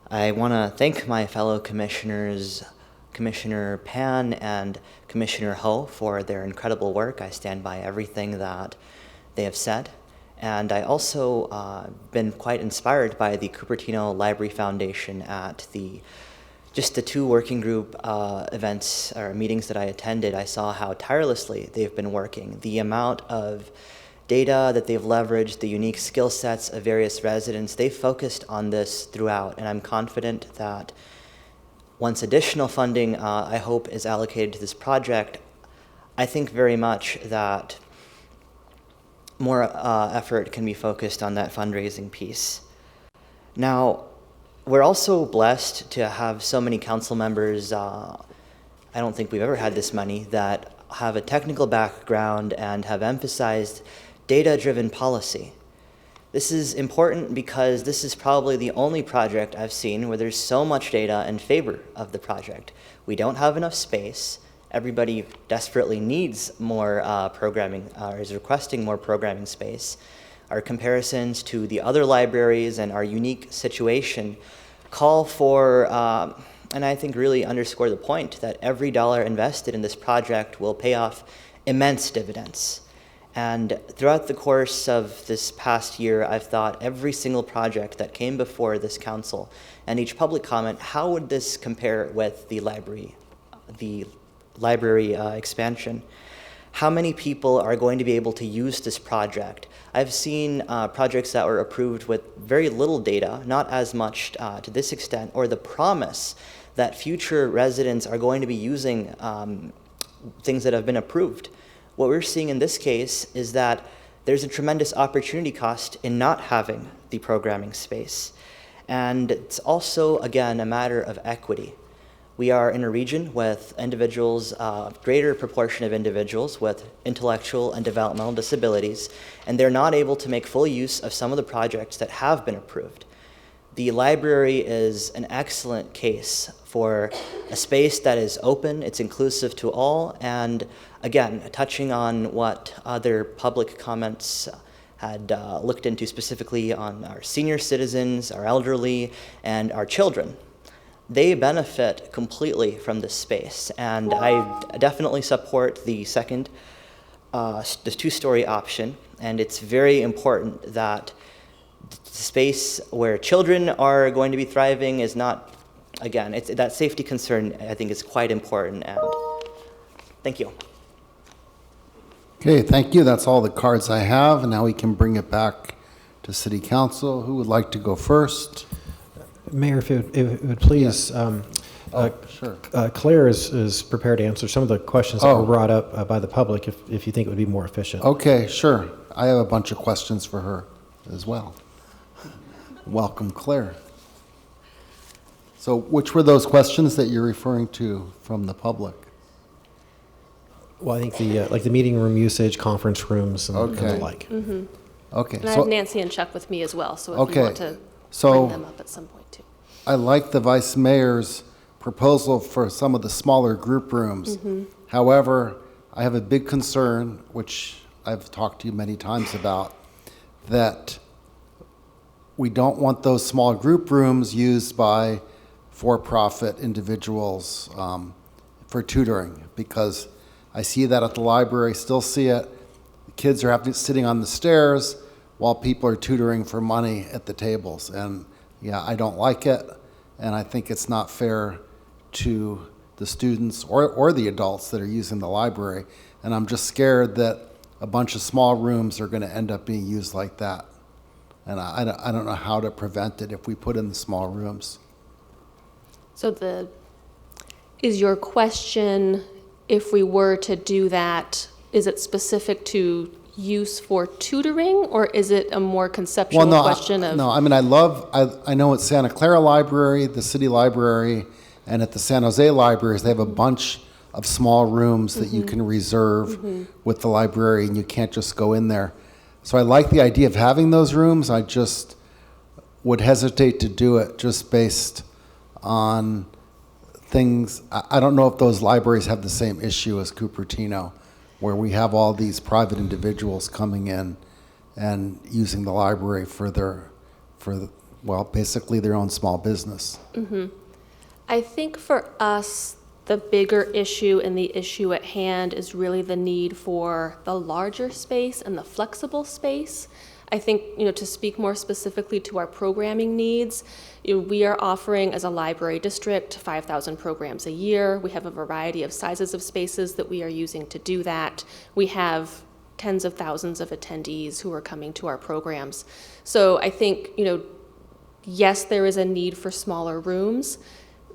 I want to thank my fellow commissioners, Commissioner Pan and Commissioner Ho, for their incredible work. I stand by everything that they have said. And I also been quite inspired by the Cupertino Library Foundation at the two working group events or meetings that I attended. I saw how tirelessly they've been working. The amount of data that they've leveraged, the unique skill sets of various residents, they focused on this throughout. And I'm confident that once additional funding, I hope, is allocated to this project, I think very much that more effort can be focused on that fundraising piece. Now, we're also blessed to have so many council members, I don't think we've ever had this many, that have a technical background and have emphasized data-driven policy. This is important because this is probably the only project I've seen where there's so much data in favor of the project. We don't have enough space. Everybody desperately needs more programming, or is requesting more programming space. Our comparisons to the other libraries and our unique situation call for, and I think really underscore the point, that every dollar invested in this project will pay off immense dividends. And throughout the course of this past year, I've thought every single project that came before this council and each public comment, how would this compare with the library expansion? How many people are going to be able to use this project? I've seen projects that were approved with very little data, not as much to this extent, or the promise that future residents are going to be using things that have been approved. What we're seeing in this case is that there's a tremendous opportunity cost in not having the programming space. And it's also, again, a matter of equity. We are in a region with individuals, greater proportion of individuals with intellectual and developmental disabilities, and they're not able to make full use of some of the projects that have been approved. The library is an excellent case for a space that is open, it's inclusive to all, and again, touching on what other public comments had looked into specifically on our senior citizens, our elderly, and our children. They benefit completely from this space, and I definitely support the second, the two-story option, and it's very important that space where children are going to be thriving is not, again, it's, that safety concern I think is quite important, and thank you. Okay, thank you. That's all the cards I have, and now we can bring it back to City Council. Who would like to go first? Mayor, if it would please, Sure. Claire is prepared to answer some of the questions that were brought up by the public if you think it would be more efficient. Okay, sure. I have a bunch of questions for her as well. Welcome, Claire. So which were those questions that you're referring to from the public? Well, I think the meeting room usage, conference rooms, and the like. Mm-hmm. Okay. And I have Nancy and Chuck with me as well, so if you want to So bring them up at some point too. I like the Vice Mayor's proposal for some of the smaller group rooms. Mm-hmm. However, I have a big concern, which I've talked to you many times about, that we don't want those small group rooms used by for-profit individuals for tutoring, because I see that at the library, still see it. The kids are sitting on the stairs while people are tutoring for money at the tables. And yeah, I don't like it, and I think it's not fair to the students or the adults that are using the library. And I'm just scared that a bunch of small rooms are going to end up being used like that. And I don't know how to prevent it if we put in the small rooms. So is your question, if we were to do that, is it specific to use for tutoring, or is it a more conceptual question of? No, I mean, I know at Santa Clara Library, the city library, and at the San Jose libraries, they have a bunch of small rooms that you can reserve with the library, and you can't just go in there. So I like the idea of having those rooms. I just would hesitate to do it just based on things. I don't know if those libraries have the same issue as Cupertino, where we have all these private individuals coming in and using the library basically their own small business. Mm-hmm. I think for us, the bigger issue and the issue at hand is really the need for the larger space and the flexible space. I think, to speak more specifically to our programming needs, we are offering as a library district 5,000 programs a year. We have a variety of sizes of spaces that we are using to do that. We have tens of thousands of attendees who are coming to our programs. So I think, yes, there is a need for smaller rooms.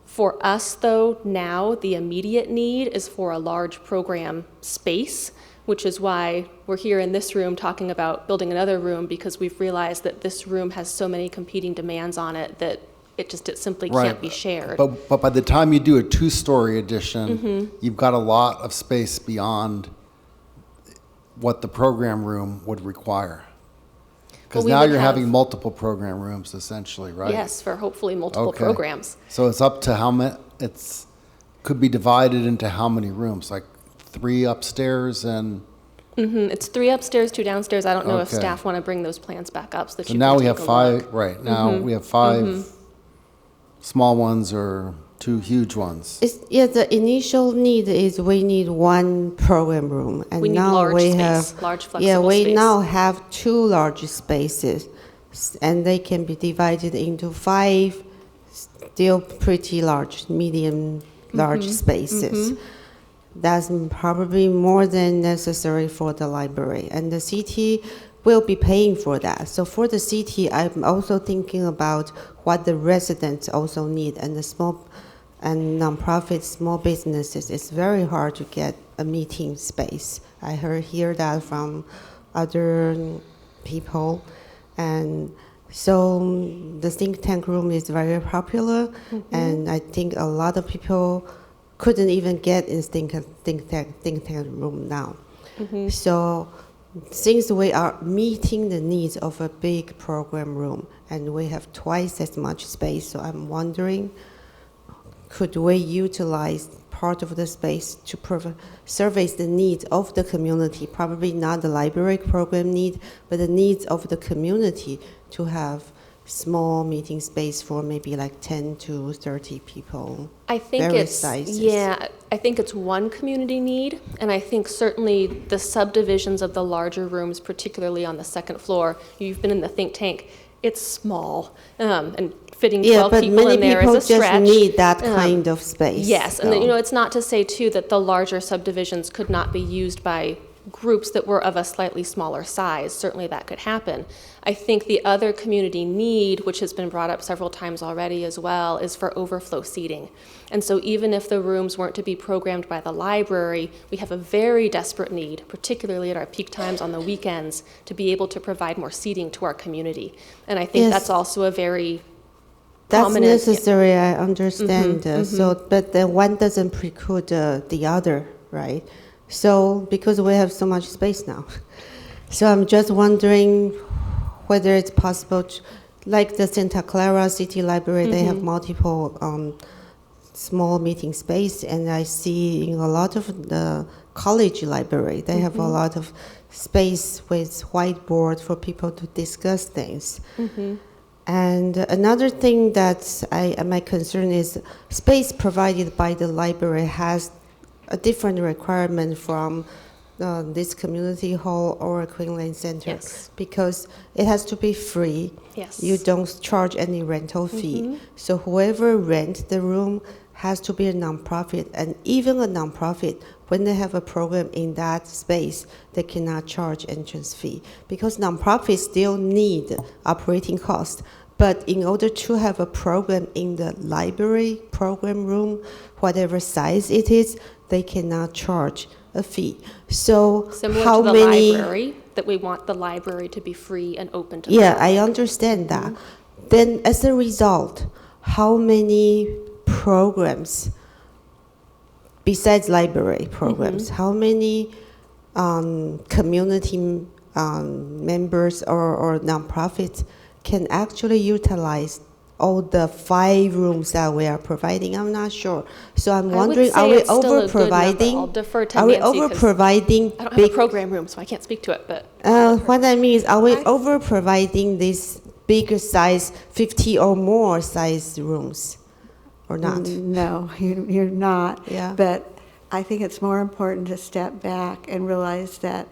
For us, though, now the immediate need is for a large program space, which is why we're here in this room talking about building another room, because we've realized that this room has so many competing demands on it that it simply can't be shared. But by the time you do a two-story addition, you've got a lot of space beyond what the program room would require. Because now you're having multiple program rooms, essentially, right? Yes, for hopefully multiple programs. So it's up to how many, could be divided into how many rooms, like 3 upstairs and? It's 3 upstairs, 2 downstairs. I don't know if staff want to bring those plans back up so that you now can we take have a 5, look. right, now we have 5 small ones or 2 huge ones. The initial need is we need 1 program room, and We need now large we space, have large flexible we space. now have 2 large spaces, and they can be divided into 5 still pretty large, medium, large spaces. That's probably more than necessary for the library, and the city will be paying for that. So for the city, I'm also thinking about what the residents also need, and the small and nonprofit small businesses. It's very hard to get a meeting space. I hear that from other people, and so the think tank room is very popular, and I think a lot of people couldn't even get in think tank room now. So since we are meeting the needs of a big program room and we have twice as much space, so I'm wondering, could we utilize part of the space to service the needs of the community, probably not the library program need, but the needs of the community to have small meeting space for maybe like 10 to 30 people. I think I think it's one community need, and I think certainly the subdivisions of the larger rooms, particularly on the second floor, you've been in the think tank, it's small, and fitting Yeah, 12 but people many in there people is a stretch. just need that kind of space. Yes, and so. you know, it's not to say too that the larger subdivisions could not be used by groups that were of a slightly smaller size. Certainly that could happen. I think the other community need, which has been brought up several times already as well, is for overflow seating. And so even if the rooms weren't to be programmed by the library, we have a very desperate need, particularly at our peak times on the weekends, to be able to provide more seating to our community. And I think Yes. that's also a very That's prominent. necessary, I understand. Mhm, So, but then one doesn't preclude the other, right? So, because we have so much space now. So I'm just wondering whether it's possible to, like the Santa Clara City Library, they have multiple small meeting space, and I see in a lot of the college library, they have a lot of space with whiteboard for people to discuss things. And another thing that my concern is space provided by the library has a different requirement from this community hall or Queenland Center. Yes. Because it has to be free. Yes. You don't charge any rental fee. So whoever rents the room has to be a nonprofit, and even a nonprofit, when they have a program in that space, they cannot charge entrance fee because nonprofits still need operating costs. But in order to have a program in the library program room, whatever size it is, they cannot charge a fee. So Similar how to the many? library, that we want the library to be free and open to Yeah, the I public. understand that. Then as a result, how many programs, besides library programs, how many community members or nonprofits can actually utilize all the 5 rooms that we are providing? I'm not sure. So I'm wondering, are we over providing? I'll defer to Are we Nancy, over 'cause providing I don't have a big? program room, so I can't speak to it, but. What I mean is, are we over providing these bigger size, 50 or more size rooms, or not? No, you're not. Yeah. But I think it's more important to step back and realize that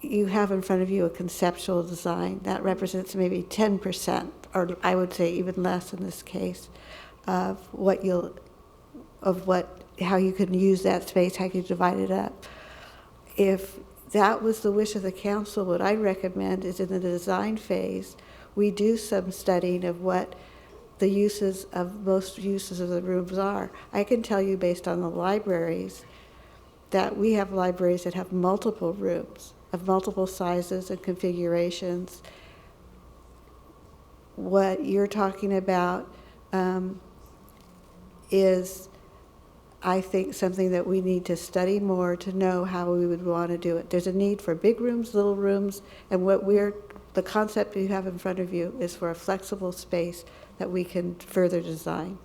you have in front of you a conceptual design that represents maybe 10%, or I would say even less in this case, of how you can use that space, how you divide it up. If that was the wish of the council, what I recommend is in the design phase, we do some studying of what the most uses of the rooms are. I can tell you based on the libraries that we have libraries that have multiple rooms of multiple sizes and configurations. What you're talking about is, I think, something that we need to study more to know how we would want to do it. There's a need for big rooms, little rooms, and the concept you have in front of you is for a flexible space that we can further design.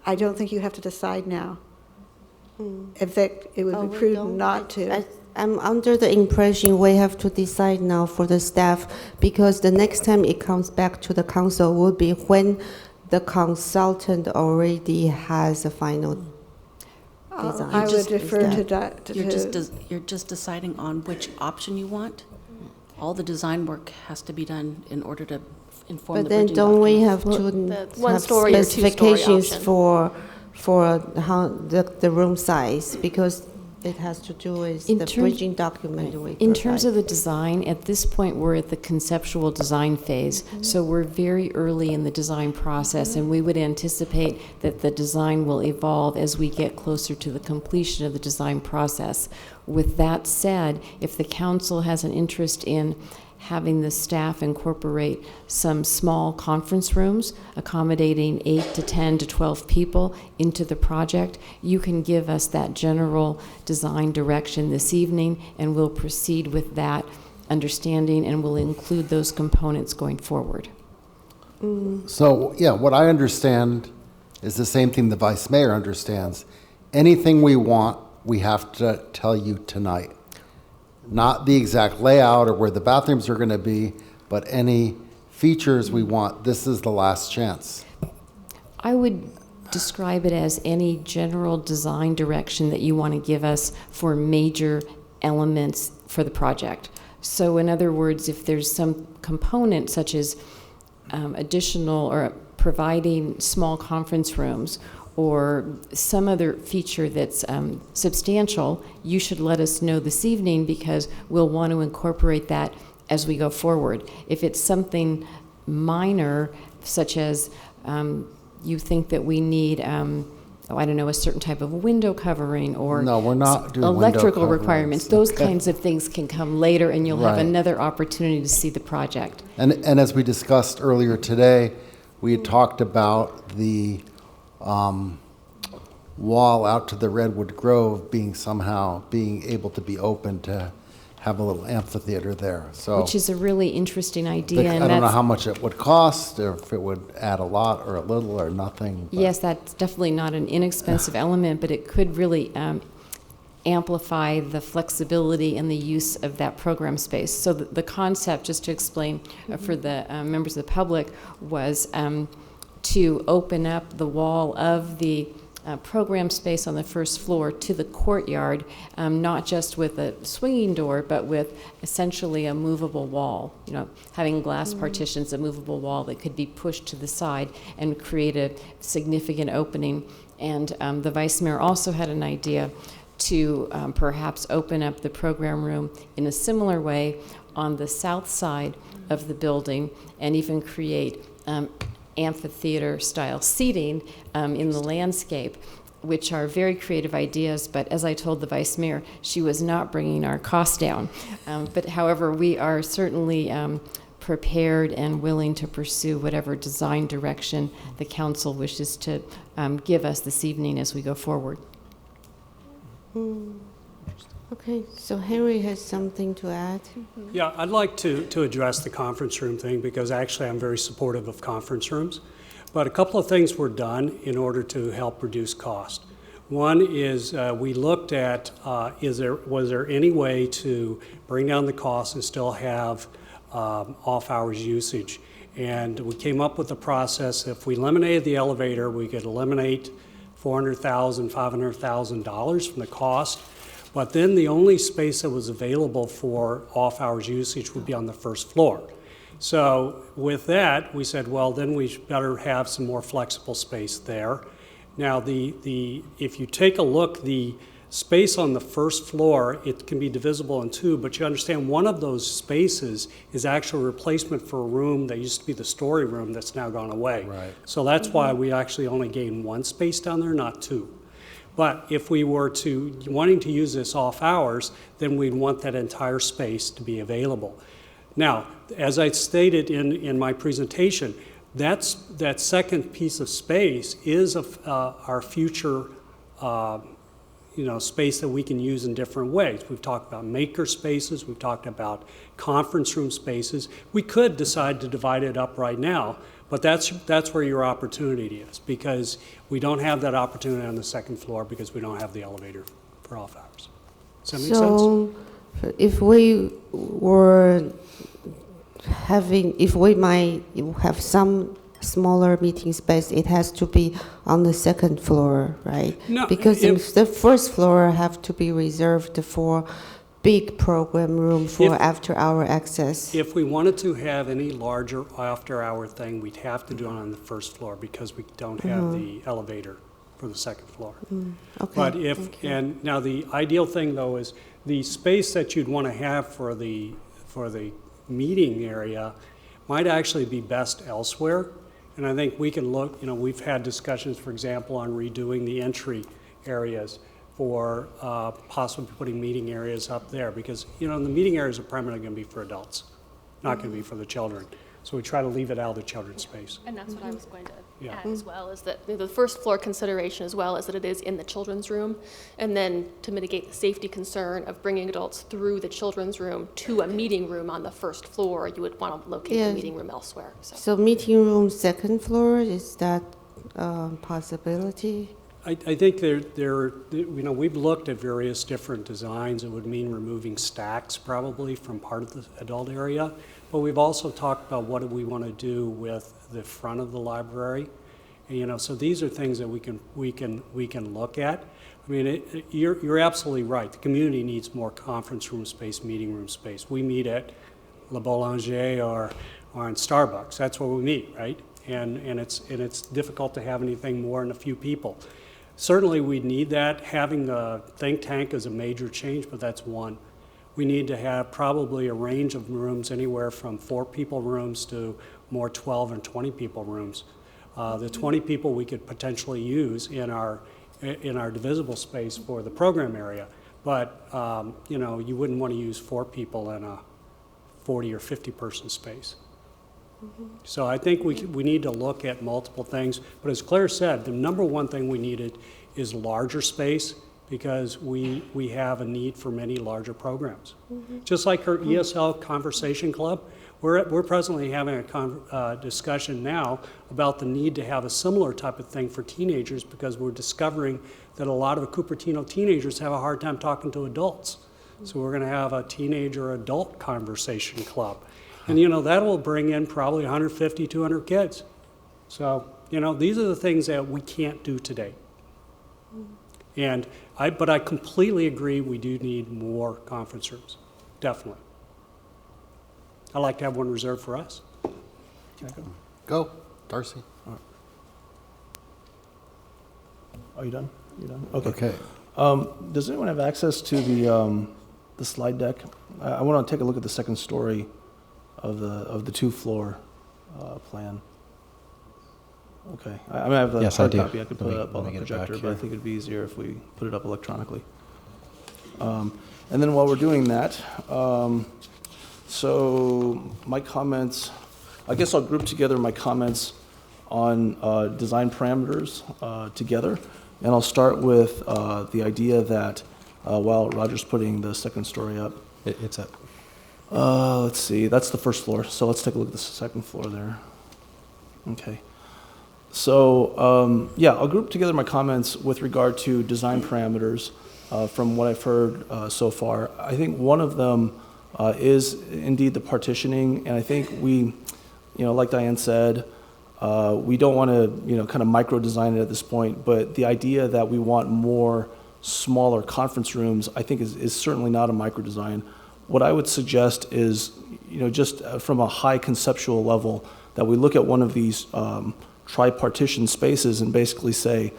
I don't think you have to decide now. In fact, it would be prudent not to. I'm under the impression we have to decide now for the staff, because the next time it comes back to the council will be when the consultant already has a final design. I would defer to that. You're just deciding on which option you want. All the design work has to be done in order to inform the But then bridging don't we document. have to one have story or two-story specifications option. for how the room size, because it has to do with In the term- bridging document we In terms provide. of the design, at this point, we're at the conceptual design phase, so we're very early in the design process, and we would anticipate that the design will evolve as we get closer to the completion of the design process. With that said, if the council has an interest in having the staff incorporate some small conference rooms accommodating 8 to 10 to 12 people into the project, you can give us that general design direction this evening, and we'll proceed with that understanding, and we'll include those components going forward. So, yeah, what I understand is the same thing the vice mayor understands. Anything we want, we have to tell you tonight. Not the exact layout or where the bathrooms are going to be, but any features we want. This is the last chance. I would describe it as any general design direction that you want to give us for major elements for the project. So in other words, if there's some component such as additional or providing small conference rooms or some other feature that's substantial, you should let us know this evening because we'll want to incorporate that as we go forward. If it's something minor, such as you think that we need, I don't know, a certain type of window covering or No, we're not doing window electrical coverings. requirements, those Okay. kinds of things can come later and you'll have Right. another opportunity to see the project. And as we discussed earlier today, we had talked about the wall out to the Redwood Grove being able to be open to have a little amphitheater there. So Which is a really interesting idea. I and don't know that's- how much it would cost, or if it would add a lot or a little or nothing. but- Yes, that's definitely not an inexpensive element, but it could really amplify the flexibility and the use of that program space. So the concept, just to explain for the members of the public, was to open up the wall of the program space on the first floor to the courtyard, not just with a swinging door, but with essentially a movable wall, having glass partitions, a movable wall that could be pushed to the side and create a significant opening. And the vice mayor also had an idea to perhaps open up the program room in a similar way on the south side of the building and even create amphitheater-style seating in the landscape, which are very creative ideas, but as I told the vice mayor, she was not bringing our costs down. But however, we are certainly prepared and willing to pursue whatever design direction the council wishes to give us this evening as we go forward. Okay, so Henry has something to add. Yeah, I'd like to address the conference room thing because actually I'm very supportive of conference rooms. But a couple of things were done in order to help reduce cost. One is we looked at was there any way to bring down the cost and still have off-hours usage? And we came up with a process. If we eliminated the elevator, we could eliminate $400,000, $500,000 from the cost. But then the only space that was available for off-hours usage would be on the first floor. So with that, we said, well, then we better have some more flexible space there. Now, if you take a look, the space on the first floor, it can be divisible in two, but you understand one of those spaces is actually a replacement for a room that used to be the story room that's now gone away. Right. So that's why we actually only gained one space down there, not two. But if we were wanting to use this off hours, then we'd want that entire space to be available. Now, as I stated in my presentation, that second piece of space is our future space that we can use in different ways. We've talked about maker spaces, we've talked about conference room spaces. We could decide to divide it up right now, but that's where your opportunity is, because we don't have that opportunity on the second floor because we don't have the elevator for off hours. Does that make sense? So if we might have some smaller meeting space, it has to be on the second floor, right? No, because the first floor have to be reserved for big program room for after-hour access. If we wanted to have any larger after-hour thing, we'd have to do it on the first floor because we don't have the elevator for the second floor. Okay. But and now the ideal thing though is the space that you'd want to have for the meeting area might actually be best elsewhere. And I think we can look, we've had discussions, for example, on redoing the entry areas for possibly putting meeting areas up there because, the meeting areas are primarily going to be for adults, not going to be for the children. So we try to leave it out of the children's space. And that's what I was going to add as well, is that the first floor consideration as well is that it is in the children's room. And then to mitigate the safety concern of bringing adults through the children's room to a meeting room on the first floor, you would want to locate the meeting room elsewhere. So meeting room second floor, is that a possibility? I think we've looked at various different designs. It would mean removing stacks probably from part of the adult area. But we've also talked about what do we want to do with the front of the library. And, so these are things that we can look at. I mean, you're absolutely right. The community needs more conference room space, meeting room space. We meet at Le Boulanger or in Starbucks. That's where we meet, right? And it's difficult to have anything more than a few people. Certainly we need that. Having a think tank is a major change, but that's one. We need to have probably a range of rooms anywhere from 4 people rooms to more 12 and 20 people rooms. The 20 people we could potentially use in our divisible space for the program area, but you wouldn't want to use 4 people in a 40 or 50 person space. So I think we need to look at multiple things, but as Claire said, the number one thing we needed is larger space, because we have a need for many larger programs. Just like her ESL Conversation Club, we're presently having a discussion now about the need to have a similar type of thing for teenagers, because we're discovering that a lot of the Cupertino teenagers have a hard time talking to adults. So we're going to have a teenager adult conversation club. And that will bring in probably 150, 200 kids. So, these are the things that we can't do today. But I completely agree, we do need more conference rooms, definitely. I'd like to have one reserved for us. Can I go? Go, Darcy. Are you done? You're done? Okay. Does anyone have access to the slide deck? I want to take a look at the second story of the 2-floor plan. Okay. I have the hard copy. I could put it up on the projector, but I think it'd be easier if we put it up electronically. And then while we're doing that, so my comments, I guess I'll group together my comments on design parameters together. And I'll start with the idea that while Roger's putting the second story up. It's up. Let's see, that's the first floor. So let's take a look at the second floor there. Okay. So, I'll group together my comments with regard to design parameters from what I've heard so far. I think one of them is indeed the partitioning, and I think we, like Diane said, we don't want to, kind of micro-design it at this point, but the idea that we want more smaller conference rooms, I think is certainly not a micro-design. What I would suggest is, just from a high conceptual level, that we look at one of these tripartition spaces and basically say,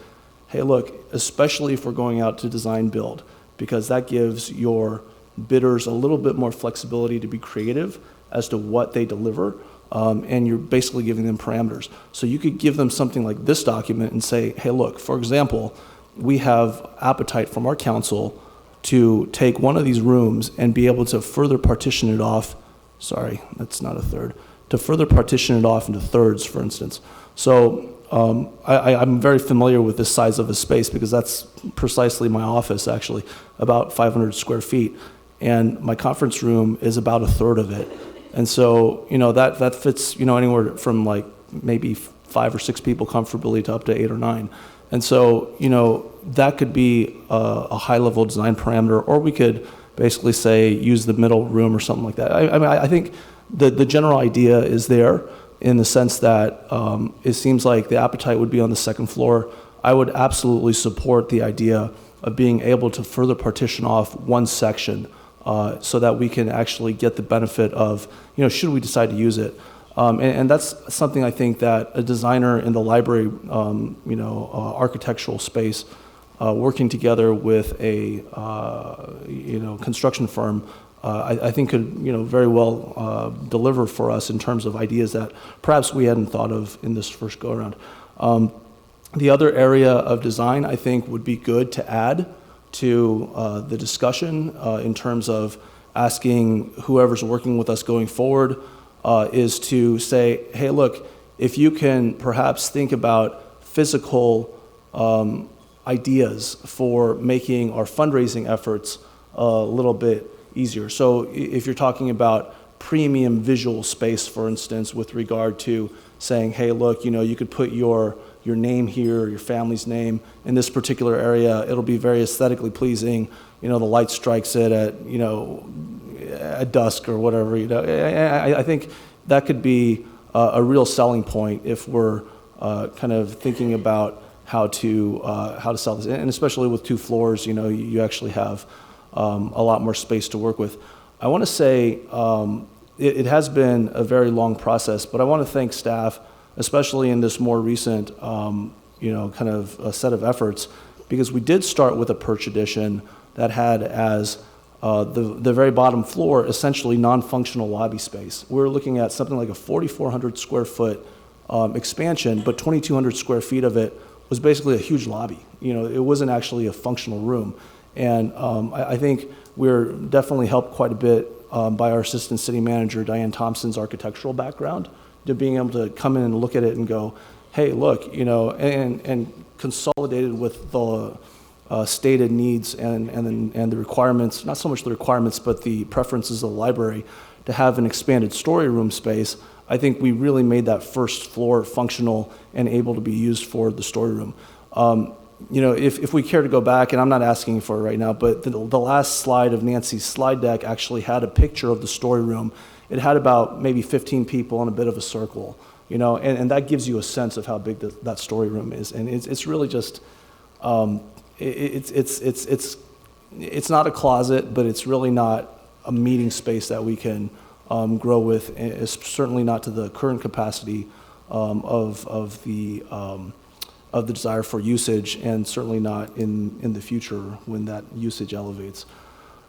hey, look, especially if we're going out to design build, because that gives your bidders a little bit more flexibility to be creative as to what they deliver, and you're basically giving them parameters. So you could give them something like this document and say, hey, look, for example, we have appetite from our council to take one of these rooms and be able to further partition it off. Sorry, that's not a third. To further partition it off into thirds, for instance. So I'm very familiar with this size of a space because that's precisely my office, actually, about 500 square feet. And my conference room is about a third of it. And so, that fits, anywhere from like maybe 5 or 6 people comfortably to up to 8 or 9. And so, that could be a high-level design parameter, or we could basically say use the middle room or something like that. I think the general idea is there in the sense that it seems like the appetite would be on the second floor. I would absolutely support the idea of being able to further partition off one section so that we can actually get the benefit of, should we decide to use it. And that's something I think that a designer in the library, architectural space, working together with a, construction firm, I think could, very well deliver for us in terms of ideas that perhaps we hadn't thought of in this first go-around. The other area of design I think would be good to add to the discussion in terms of asking whoever's working with us going forward is to say, hey, look, if you can perhaps think about physical ideas for making our fundraising efforts a little bit easier. So if you're talking about premium visual space, for instance, with regard to saying, hey, look, you could put your name here, your family's name in this particular area. It'll be very aesthetically pleasing. The light strikes it at dusk or whatever. I think that could be a real selling point if we're kind of thinking about how to sell this, and especially with 2 floors, you actually have a lot more space to work with. I want to say it has been a very long process, but I want to thank staff, especially in this more recent, kind of a set of efforts, because we did start with a perch edition that had as the very bottom floor essentially non-functional lobby space. We're looking at something like a 4,400 square foot expansion, but 2,200 square feet of it was basically a huge lobby. It wasn't actually a functional room. And I think we're definitely helped quite a bit by our assistant city manager, Diane Thompson's architectural background, to being able to come in and look at it and go, hey, look, and consolidated with the stated needs and the requirements, not so much the requirements, but the preferences of the library to have an expanded story room space. I think we really made that first floor functional and able to be used for the story room. If we care to go back, and I'm not asking for it right now, but the last slide of Nancy's slide deck actually had a picture of the story room. It had about maybe 15 people in a bit of a circle, and that gives you a sense of how big that story room is. And it's really just, it's not a closet, but it's really not a meeting space that we can grow with. It's certainly not to the current capacity of the desire for usage, and certainly not in the future when that usage elevates,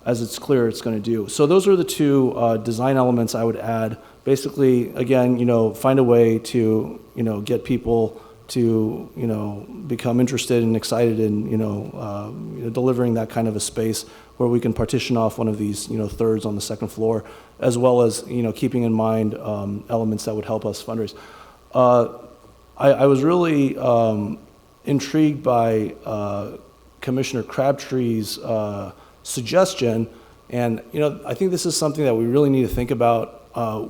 as it's clear it's going to do. So those are the 2 design elements I would add. Basically, again, find a way to, get people to, become interested and excited in, delivering that kind of a space where we can partition off one of these, thirds on the 2nd floor, as well as, keeping in mind elements that would help us fundraise. I was really intrigued by Commissioner Crabtree's suggestion, and I think this is something that we really need to think about.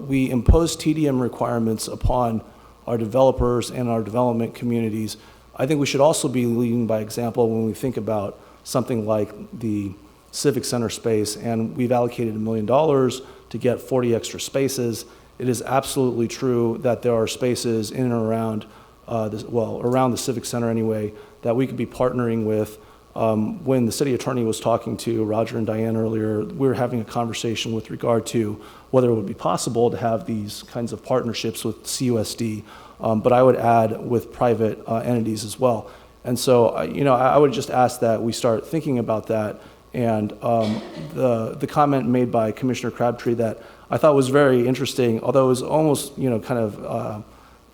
We impose TDM requirements upon our developers and our development communities. I think we should also be leading by example when we think about something like the Civic Center space, and we've allocated $1 million to get 40 extra spaces. It is absolutely true that there are spaces in and around, around the Civic Center anyway, that we could be partnering with. When the city attorney was talking to Roger and Diane earlier, we were having a conversation with regard to whether it would be possible to have these kinds of partnerships with CUSD, but I would add with private entities as well. And so, I would just ask that we start thinking about that. And the comment made by Commissioner Crabtree that I thought was very interesting, although it was almost, kind of,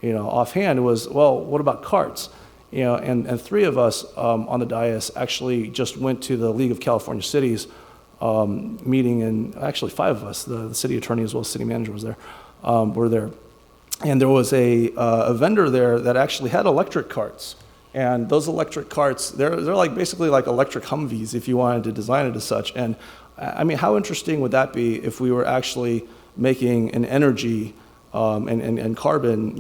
offhand, was, well, what about carts? And 3 of us on the dais actually just went to the League of California Cities meeting, and actually 5 of us, the city attorney as well as city manager was there, were there. And there was a vendor there that actually had electric carts. And those electric carts, they're like basically like electric Humvees if you wanted to design it as such. And I mean, how interesting would that be if we were actually making an energy and carbon,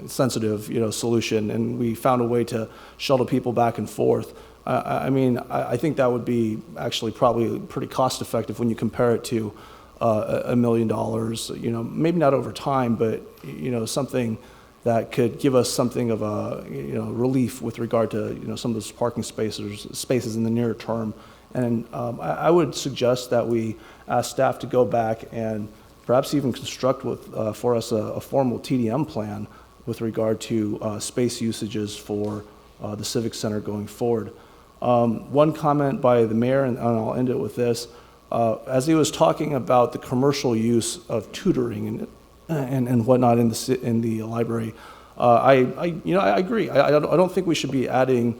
sensitive, solution, and we found a way to shuttle people back and forth. I think that would be actually probably pretty cost effective when you compare it to $1 million, maybe not over time, but, something that could give us something of a, relief with regard to, some of those parking spaces in the near term. And I would suggest that we ask staff to go back and perhaps even construct for us a formal TDM plan with regard to space usages for the Civic Center going forward. One comment by the mayor, and I'll end it with this, as he was talking about the commercial use of tutoring and whatnot in the library, I agree. I don't think we should be adding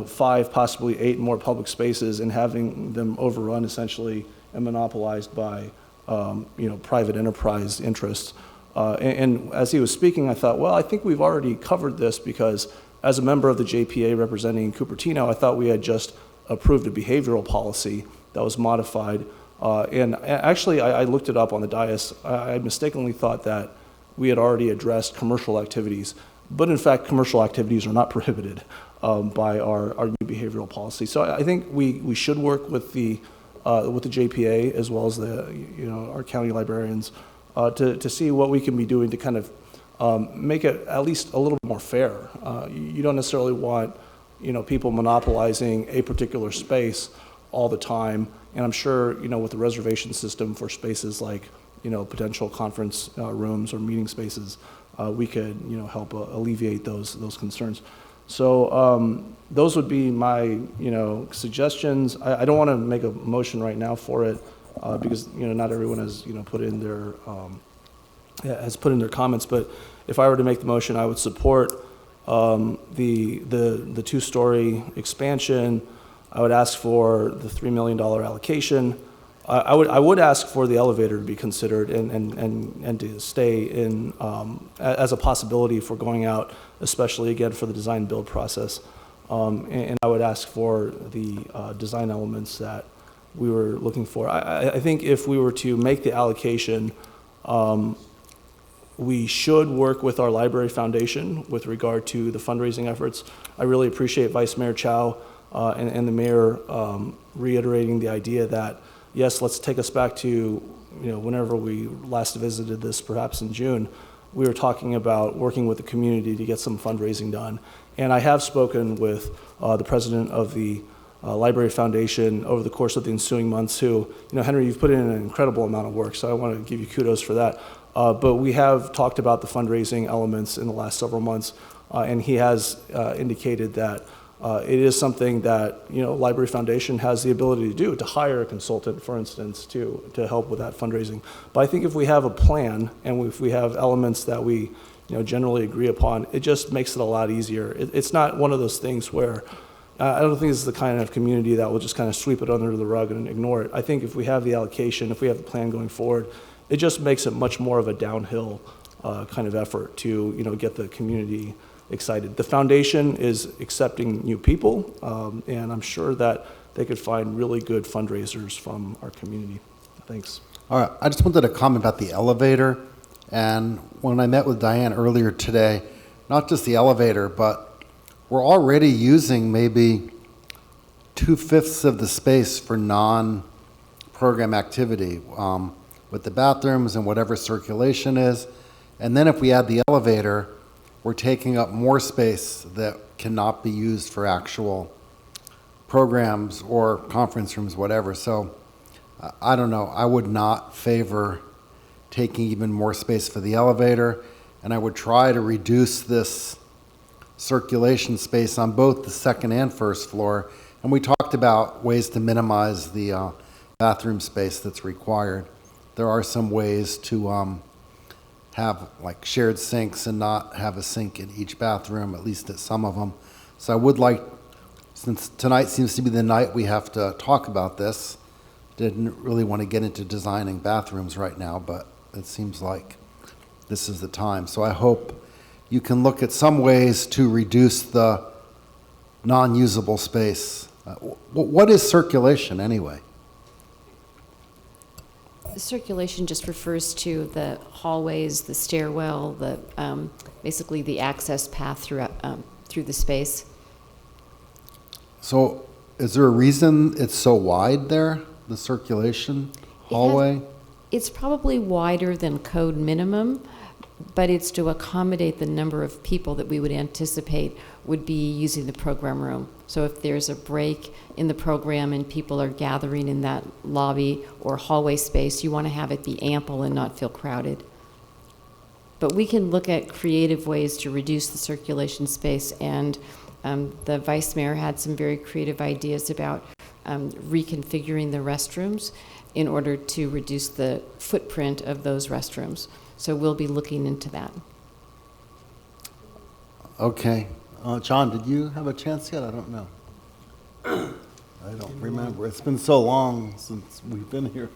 5, possibly 8 more public spaces and having them overrun essentially and monopolized by private enterprise interests. And as he was speaking, I thought, well, I think we've already covered this, because as a member of the JPA representing Cupertino, I thought we had just approved a behavioral policy that was modified. And actually, I looked it up on the dais. I mistakenly thought that we had already addressed commercial activities, but in fact, commercial activities are not prohibited by our new behavioral policy. So I think we should work with the JPA as well as our county librarians to see what we can be doing to kind of make it at least a little bit more fair. You don't necessarily want, people monopolizing a particular space all the time. And I'm sure, with the reservation system for spaces like, potential conference rooms or meeting spaces, we could, help alleviate those concerns. So those would be my, suggestions. I don't want to make a motion right now for it because, not everyone has, put in their comments. But if I were to make the motion, I would support the two-story expansion. I would ask for the $3 million allocation. I would ask for the elevator to be considered and to stay in as a possibility for going out, especially again for the design build process. And I would ask for the design elements that we were looking for. I think if we were to make the allocation, we should work with our library foundation with regard to the fundraising efforts. I really appreciate Vice Mayor Chow and the mayor reiterating the idea that, yes, let's take us back to, whenever we last visited this, perhaps in June, we were talking about working with the community to get some fundraising done. And I have spoken with the president of the Library Foundation over the course of the ensuing months who, Henry, you've put in an incredible amount of work, so I want to give you kudos for that. But we have talked about the fundraising elements in the last several months, and he has indicated that it is something that, Library Foundation has the ability to do, to hire a consultant, for instance, to help with that fundraising. But I think if we have a plan and if we have elements that we, generally agree upon, it just makes it a lot easier. It's not one of those things where I don't think this is the kind of community that will just kind of sweep it under the rug and ignore it. I think if we have the allocation, if we have the plan going forward, it just makes it much more of a downhill kind of effort to, get the community excited. The foundation is accepting new people, and I'm sure that they could find really good fundraisers from our community. Thanks. All right, I just wanted to comment about the elevator. And when I met with Diane earlier today, not just the elevator, but we're already using maybe 2/5 of the space for non-program activity with the bathrooms and whatever circulation is. And then if we add the elevator, we're taking up more space that cannot be used for actual programs or conference rooms, whatever. So I don't know. I would not favor taking even more space for the elevator, and I would try to reduce this circulation space on both the second and first floor. And we talked about ways to minimize the bathroom space that's required. There are some ways to have like shared sinks and not have a sink in each bathroom, at least at some of them. So I would like, since tonight seems to be the night we have to talk about this, didn't really want to get into designing bathrooms right now, but it seems like this is the time. So I hope you can look at some ways to reduce the non-usable space. What is circulation anyway? Circulation just refers to the hallways, the stairwell, the basically the access path through the space. So is there a reason it's so wide there, the circulation hallway? It's probably wider than code minimum, but it's to accommodate the number of people that we would anticipate would be using the program room. So if there's a break in the program and people are gathering in that lobby or hallway space, you want to have it be ample and not feel crowded. But we can look at creative ways to reduce the circulation space, and the Vice Mayor had some very creative ideas about reconfiguring the restrooms in order to reduce the footprint of those restrooms. So we'll be looking into that. Okay. John, did you have a chance yet? I don't know. I don't remember. It's been so long since we've been here.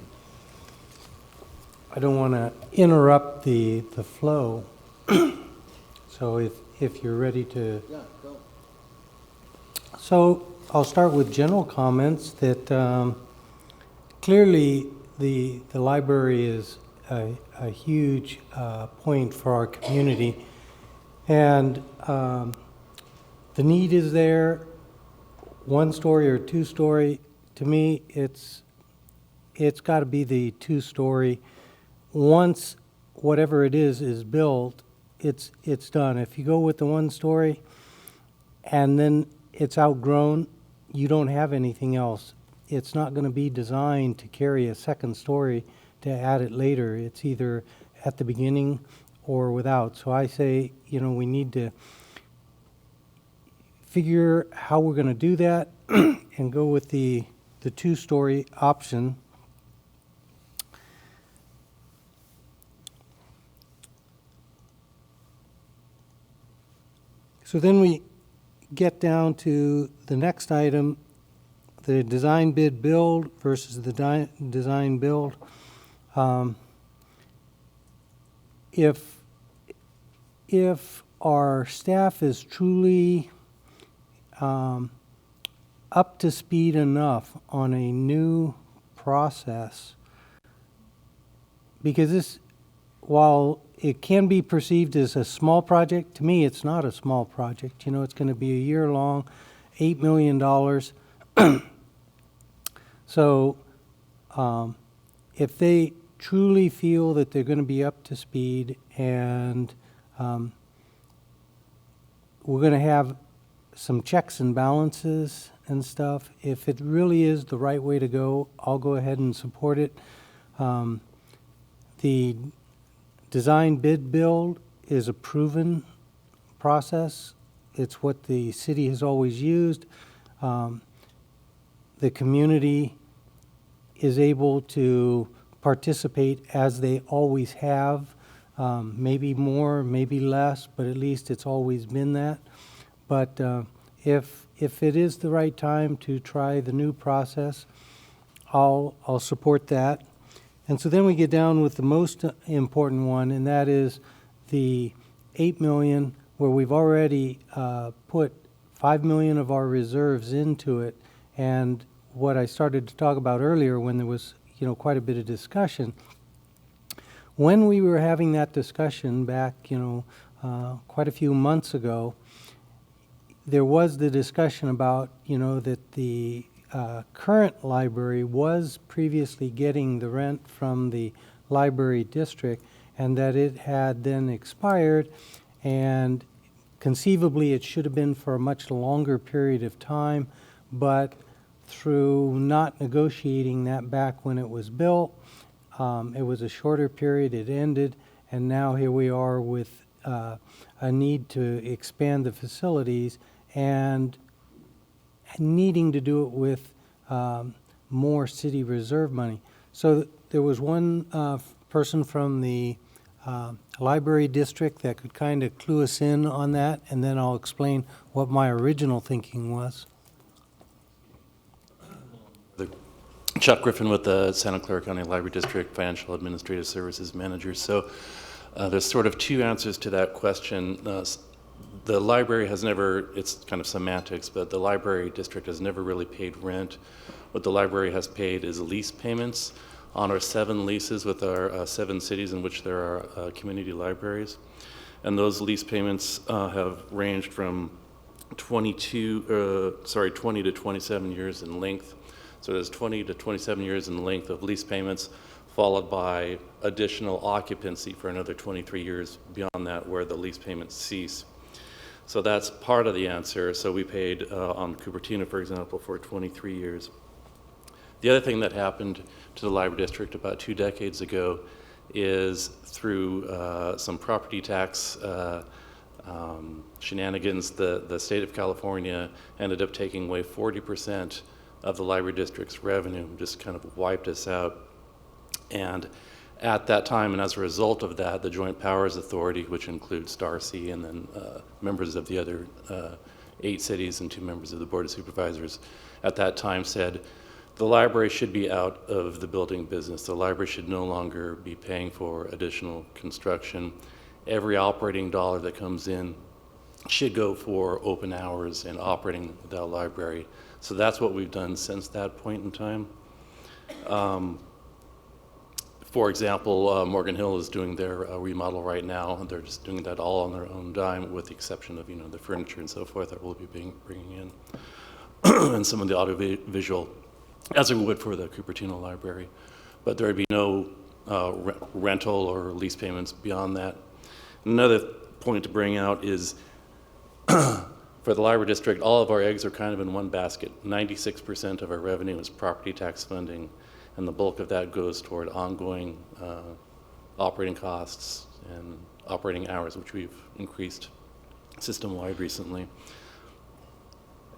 I don't want to interrupt the flow. So if you're ready to... Yeah, go. So I'll start with general comments that clearly the library is a huge point for our community, and the need is there. 1-story or 2-story, to me it's got to be the 2-story. Once whatever it is built, it's done. If you go with the one story and then it's outgrown, you don't have anything else. It's not going to be designed to carry a second story to add it later. It's either at the beginning or without. So I say, we need to figure how we're going to do that and go with the two-story option. So then we get down to the next item, the design bid build versus the design build. If our staff is truly up to speed enough on a new process, because this, while it can be perceived as a small project, to me it's not a small project. It's going to be a year long, $8 million. So if they truly feel that they're going to be up to speed and we're going to have some checks and balances and stuff, if it really is the right way to go, I'll go ahead and support it. The design bid build is a proven process. It's what the city has always used. The community is able to participate as they always have, maybe more, maybe less, but at least it's always been that. But if it is the right time to try the new process, I'll support that. And so then we get down with the most important one, and that is the $8 million, where we've already put $5 million of our reserves into it. And what I started to talk about earlier, when there was quite a bit of discussion, when we were having that discussion back quite a few months ago, there was the discussion about that the current library was previously getting the rent from the library district, and that it had then expired, and conceivably it should have been for a much longer period of time, but through not negotiating that back when it was built, it was a shorter period, it ended, and now here we are with a need to expand the facilities and needing to do it with more city reserve money. So there was one person from the library district that could kind of clue us in on that, and then I'll explain what my original thinking was. Chuck Griffin with the Santa Clara County Library District Financial Administrative Services Manager. So there's sort of two answers to that question. The library has never, it's kind of semantics, but the library district has never really paid rent. What the library has paid is lease payments on our 7 leases with our 7 cities in which there are community libraries. And those lease payments have ranged from 20 to 27 years in length. So there's 20 to 27 years in length of lease payments, followed by additional occupancy for another 23 years beyond that, where the lease payments cease. So that's part of the answer. So we paid on Cupertino, for example, for 23 years. The other thing that happened to the library district about 2 decades ago is through some property tax shenanigans, the state of California ended up taking away 40% of the library district's revenue, just kind of wiped us out. And at that time, and as a result of that, the Joint Powers Authority, which includes Darcy and then members of the other 8 cities and 2 members of the Board of Supervisors, at that time said, the library should be out of the building business. The library should no longer be paying for additional construction. Every operating dollar that comes in should go for open hours and operating the library. So that's what we've done since that point in time. For example, Morgan Hill is doing their remodel right now, and they're just doing that all on their own dime, with the exception of the furniture and so forth that we'll be bringing in, and some of the audiovisual, as we would for the Cupertino Library. But there would be no rental or lease payments beyond that. Another point to bring out is for the library district, all of our eggs are kind of in one basket. 96% of our revenue is property tax funding, and the bulk of that goes toward ongoing operating costs and operating hours, which we've increased system-wide recently.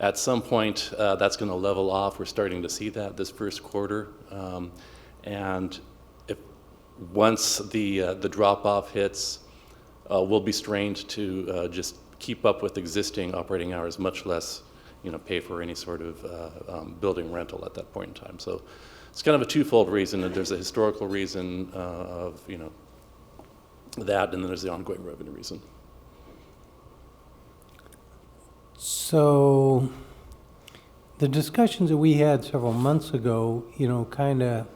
At some point, that's going to level off. We're starting to see that this first quarter. And if once the drop-off hits, we'll be strained to just keep up with existing operating hours, much less, pay for any sort of building rental at that point in time. So it's kind of a twofold reason. There's a historical reason of, that, and then there's the ongoing revenue reason. So the discussions that we had several months ago, kind of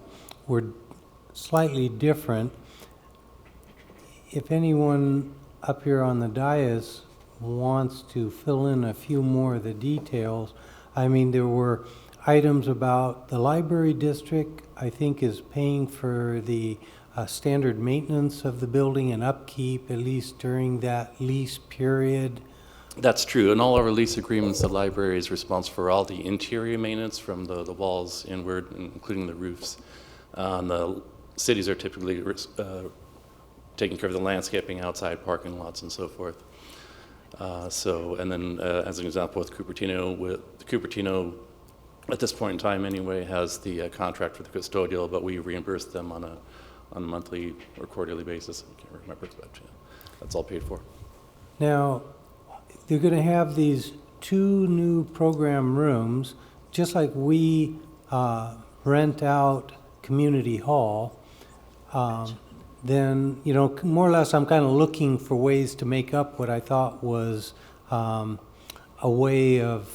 were slightly different. If anyone up here on the dais wants to fill in a few more of the details, I mean, there were items about the library district, I think, is paying for the standard maintenance of the building and upkeep, at least during that lease period. That's true. In all our lease agreements, the library is responsible for all the interior maintenance from the walls inward, including the roofs. The cities are typically taking care of the landscaping outside, parking lots, and so forth. And then as an example with Cupertino, at this point in time anyway, has the contract for the custodial, but we reimburse them on a monthly or quarterly basis. I can't remember, but that's all paid for. Now, they're going to have these 2 new program rooms, just like we rent out Community Hall. Then, more or less, I'm kind of looking for ways to make up what I thought was a way of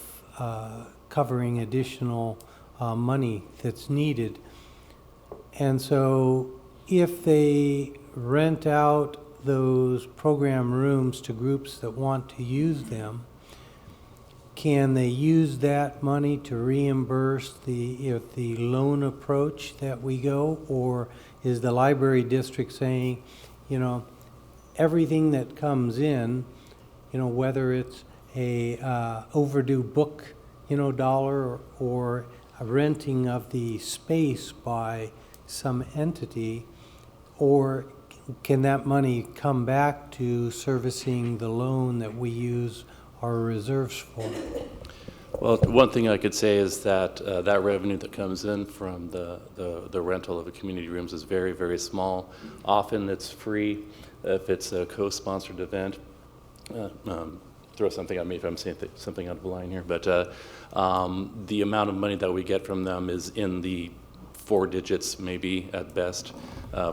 covering additional money that's needed. And so if they rent out those program rooms to groups that want to use them, can they use that money to reimburse the loan approach that we go? Or is the library district saying, everything that comes in, whether it's a overdue book, dollar, or a renting of the space by some entity, or can that money come back to servicing the loan that we use our reserves for? Well, one thing I could say is that that revenue that comes in from the rental of the community rooms is very, very small. Often it's free if it's a co-sponsored event. Throw something at me if I'm saying something out of line here, but the amount of money that we get from them is in the 4 digits maybe at best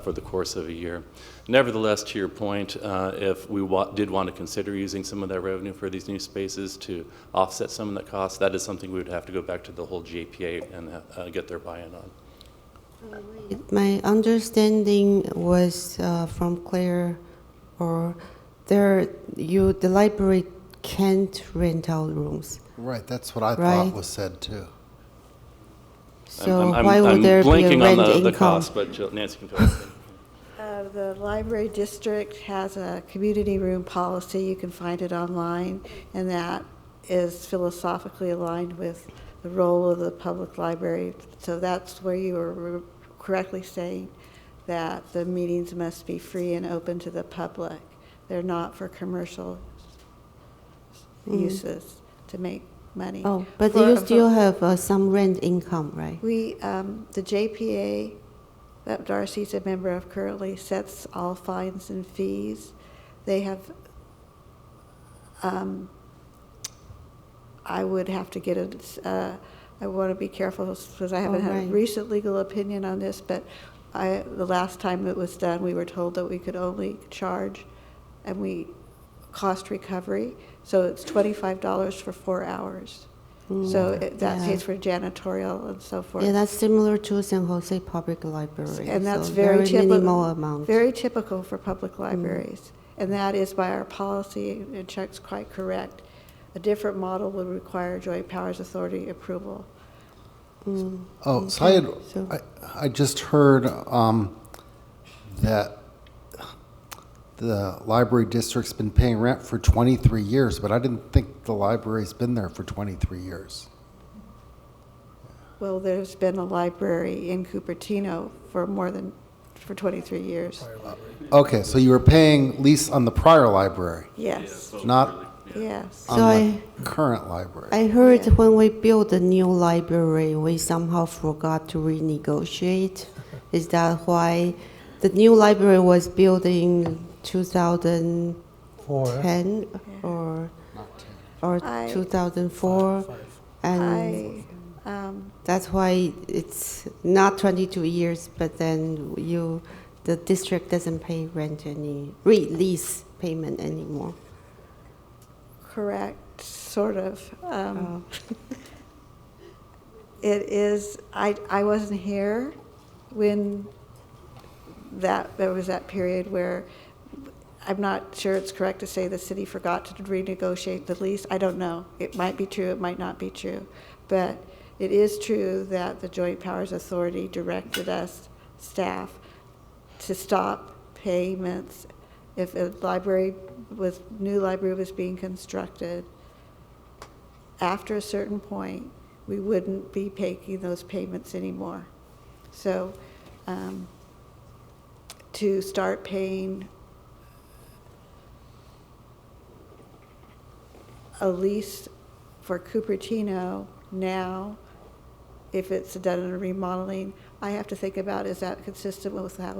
for the course of a year. Nevertheless, to your point, if we did want to consider using some of that revenue for these new spaces to offset some of that cost, that is something we would have to go back to the whole GPA and get their buy-in on. My understanding was from Claire, the library can't rent out rooms. Right, that's what I thought was said too. So why would there be a rent income? I'm blanking on the cost, but Nancy can tell us. The library district has a community room policy. You can find it online, and that is philosophically aligned with the role of the public library. So that's where you were correctly saying that the meetings must be free and open to the public. They're not for commercial uses to make money. Oh, but you still have some rent income, right? We, the JPA that Darcy's a member of currently sets all fines and fees. They have, I would have to get I want to be careful because I haven't had a recent legal opinion on this, but the last time it was done, we were told that we could only charge cost recovery. So it's $25 for 4 hours. So that pays for janitorial and so forth. Yeah, that's similar to San Jose Public Library. And that's so very minimal amount. Very typical for public libraries. And that is by our policy, and Chuck's quite correct. A different model would require Joint Powers Authority approval. Oh, so I just heard that the library district's been paying rent for 23 years, but I didn't think the library's been there for 23 years. Well, there's been a library in Cupertino for 23 years. Okay, so you were paying lease on the prior library, Yes, not yes. on the current library. I heard when we built the new library, we somehow forgot to renegotiate. Is that why the new library was built in 2010 or 2004? And that's why it's not 22 years, but then the district doesn't pay lease payment anymore. Correct, sort of. It is, I wasn't here when there was that period where, I'm not sure it's correct to say the city forgot to renegotiate the lease. I don't know. It might be true, it might not be true. But it is true that the Joint Powers Authority directed us, staff, to stop payments if a new library was being constructed. After a certain point, we wouldn't be making those payments anymore. So to start paying a lease for Cupertino now, if it's done in a remodeling, I have to think about, is that consistent with how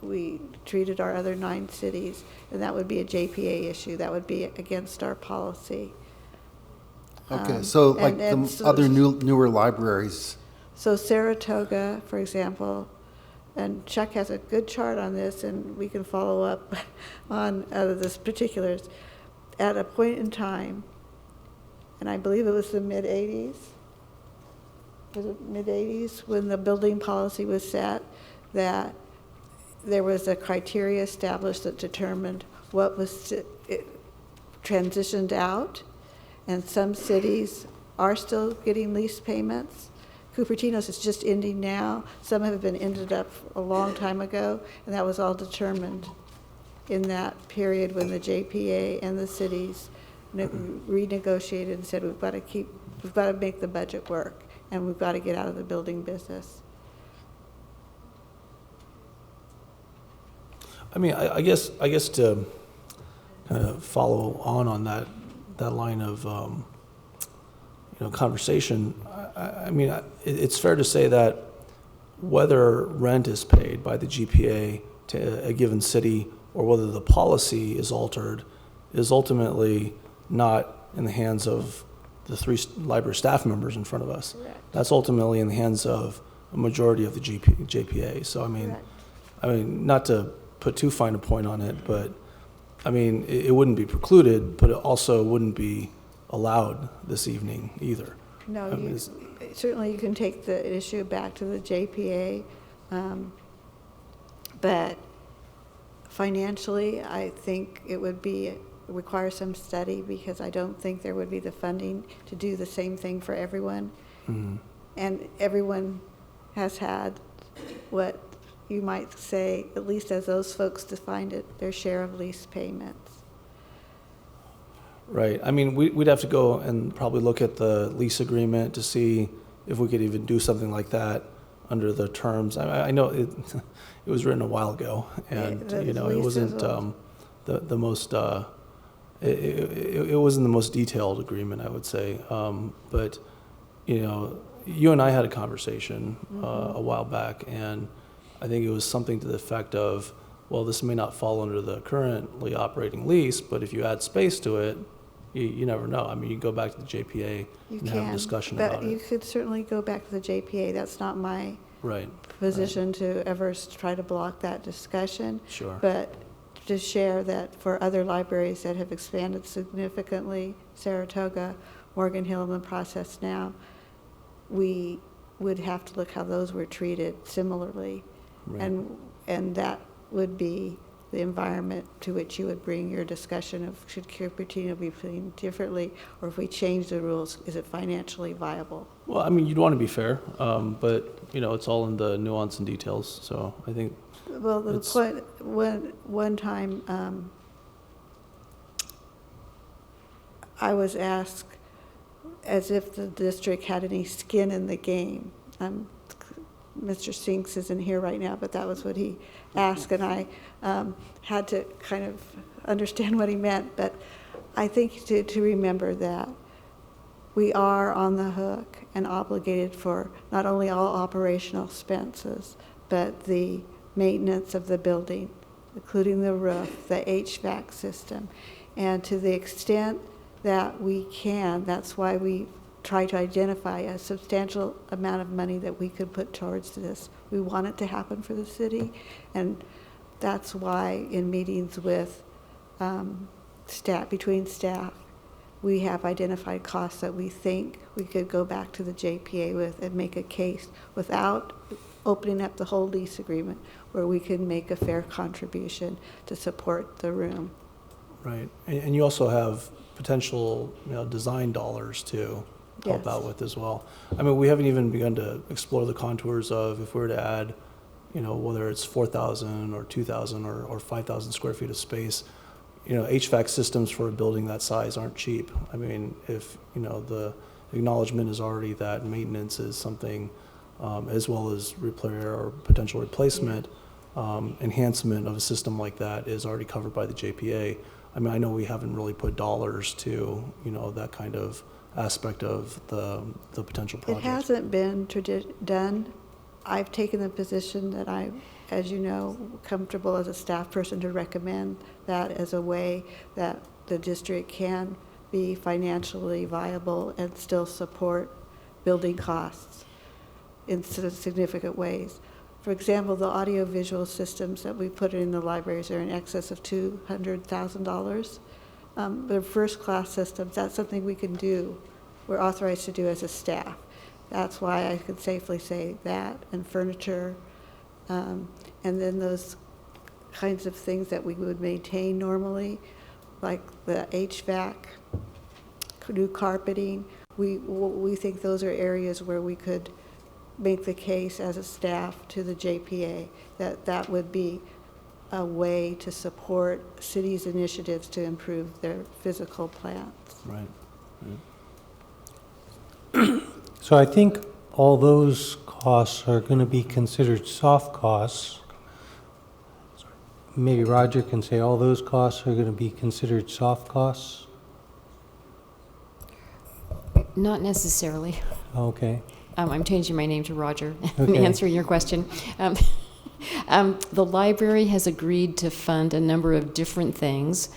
we treated our other 9 cities? And that would be a JPA issue. That would be against our policy. Okay, so like other newer libraries. So Saratoga, for example, and Chuck has a good chart on this, and we can follow up on this particulars. At a point in time, and I believe it was the mid-'80s, was it mid-'80s, when the building policy was set, that there was a criteria established that determined what was transitioned out, and some cities are still getting lease payments. Cupertino's is just ending now. Some have been ended up a long time ago, and that was all determined in that period when the JPA and the cities renegotiated and said we've got to make the budget work, and we've got to get out of the building business. I mean, I guess to kind of follow on that line of conversation. I mean, it's fair to say that whether rent is paid by the GPA to a given city or whether the policy is altered is ultimately not in the hands of the 3 library staff members in front of us. Correct. That's ultimately in the hands of a majority of the JPA. So I mean, not to put too fine a point on it, but I mean, it wouldn't be precluded, but it also wouldn't be allowed this evening either. No, I mean, certainly you can take the issue back to the JPA, but financially, I think it would require some study, because I don't think there would be the funding to do the same thing for everyone. Mm-hmm. And everyone has had what you might say, at least as those folks defined it, their share of lease payments. Right. I mean, we'd have to go and probably look at the lease agreement to see if we could even do something like that under the terms. I know it was written a while ago, and it wasn't the most. It wasn't the most detailed agreement, I would say. But you and I had a conversation a while back, and I think it was something to the effect of, well, this may not fall under the currently operating lease, but if you add space to it, you never know. I mean, you go back to the JPA and have a discussion about it. But you could certainly go back to the JPA. That's not my position to ever try to block that discussion. Sure. But to share that for other libraries that have expanded significantly, Saratoga, Morgan Hill in the process now, we would have to look how those were treated similarly. Right. And that would be the environment to which you would bring your discussion of should Cupertino be played differently, or if we change the rules, is it financially viable? Well, I mean, you'd want to be fair, but it's all in the nuance and details. So I think Well, the It's- point, one time, I was asked as if the district had any skin in the game. Mr. Sinks isn't here right now, but that was what he asked, and I had to kind of understand what he meant. But I think to remember that we are on the hook and obligated for not only all operational expenses, but the maintenance of the building, including the roof, the HVAC system. And to the extent that we can, that's why we try to identify a substantial amount of money that we could put towards this. We want it to happen for the city, and that's why in meetings with staff, between staff, we have identified costs that we think we could go back to the JPA with and make a case without opening up the whole lease agreement, where we can make a fair contribution to support the room. Right, and you also have potential, design dollars to help Yes. out with as well. I mean, we haven't even begun to explore the contours of if we were to add, whether it's 4,000 or 2,000 or 5,000 square feet of space. HVAC systems for a building that size aren't cheap. I mean, if, the acknowledgement is already that maintenance is something, as well as repair or potential replacement, enhancement of a system like that is already covered by the JPA. I mean, I know we haven't really put dollars to, that kind of aspect of the potential project. It hasn't been done. I've taken the position that I'm, as you know, comfortable as a staff person to recommend that as a way that the district can be financially viable and still support building costs in significant ways. For example, the audiovisual systems that we put in the libraries are in excess of $200,000. They're first-class systems. That's something we can do. We're authorized to do as a staff. That's why I could safely say that, and furniture, and then those kinds of things that we would maintain normally, like the HVAC, new carpeting. We think those are areas where we could make the case as a staff to the JPA that would be a way to support cities' initiatives to improve their physical plants. Right. So I think all those costs are going to be considered soft costs. Maybe Roger can say all those costs are going to be considered soft costs? Not necessarily. Okay. I'm changing my name to Roger Okay. in answering your question. The library has agreed to fund a number of different things.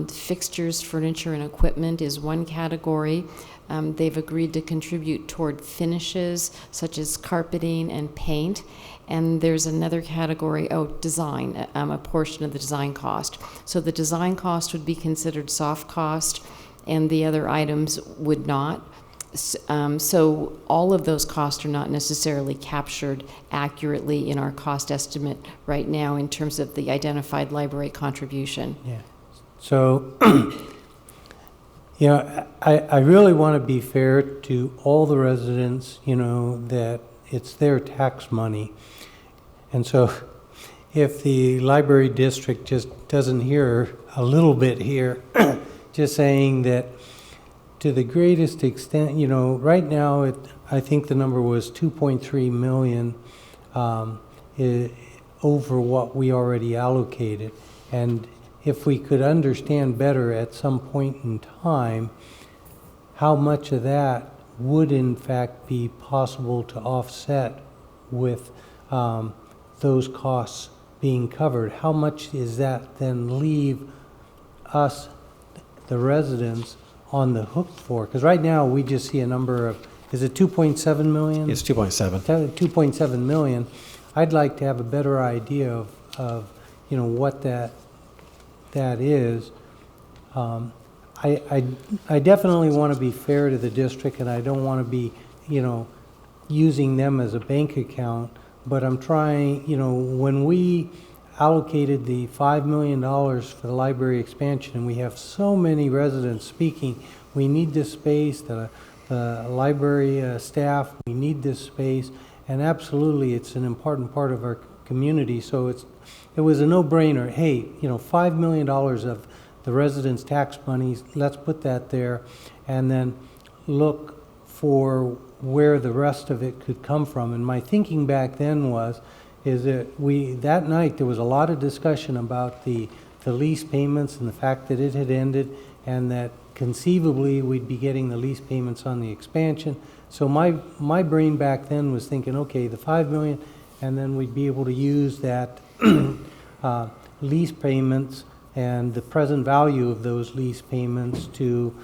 Fixtures, furniture, and equipment is one category. They've agreed to contribute toward finishes, such as carpeting and paint. And there's another category, design, a portion of the design cost. So the design cost would be considered soft cost, and the other items would not. So all of those costs are not necessarily captured accurately in our cost estimate right now in terms of the identified library contribution. Yeah. So, I really want to be fair to all the residents, that it's their tax money. And so if the library district just doesn't hear a little bit here, just saying that to the greatest extent, right now, I think the number was 2.3 million over what we already allocated. And if we could understand better at some point in time how much of that would in fact be possible to offset with those costs being covered, how much is that then leave us, the residents, on the hook for? Because right now we just see a number of, is it 2.7 million? It's 2.7. 2.7 million. I'd like to have a better idea of what that is. I definitely want to be fair to the district, and I don't want to be using them as a bank account, but I'm trying, when we allocated the $5 million for the library expansion, and we have so many residents speaking, we need this space, the library staff, we need this space, and absolutely it's an important part of our community. So it was a no-brainer. Hey, $5 million of the residents' tax monies, let's put that there, and then look for where the rest of it could come from. And my thinking back then is that that night there was a lot of discussion about the lease payments and the fact that it had ended, and that conceivably we'd be getting the lease payments on the expansion. So my brain back then was thinking, okay, the $5 million, and then we'd be able to use that lease payments and the present value of those lease payments to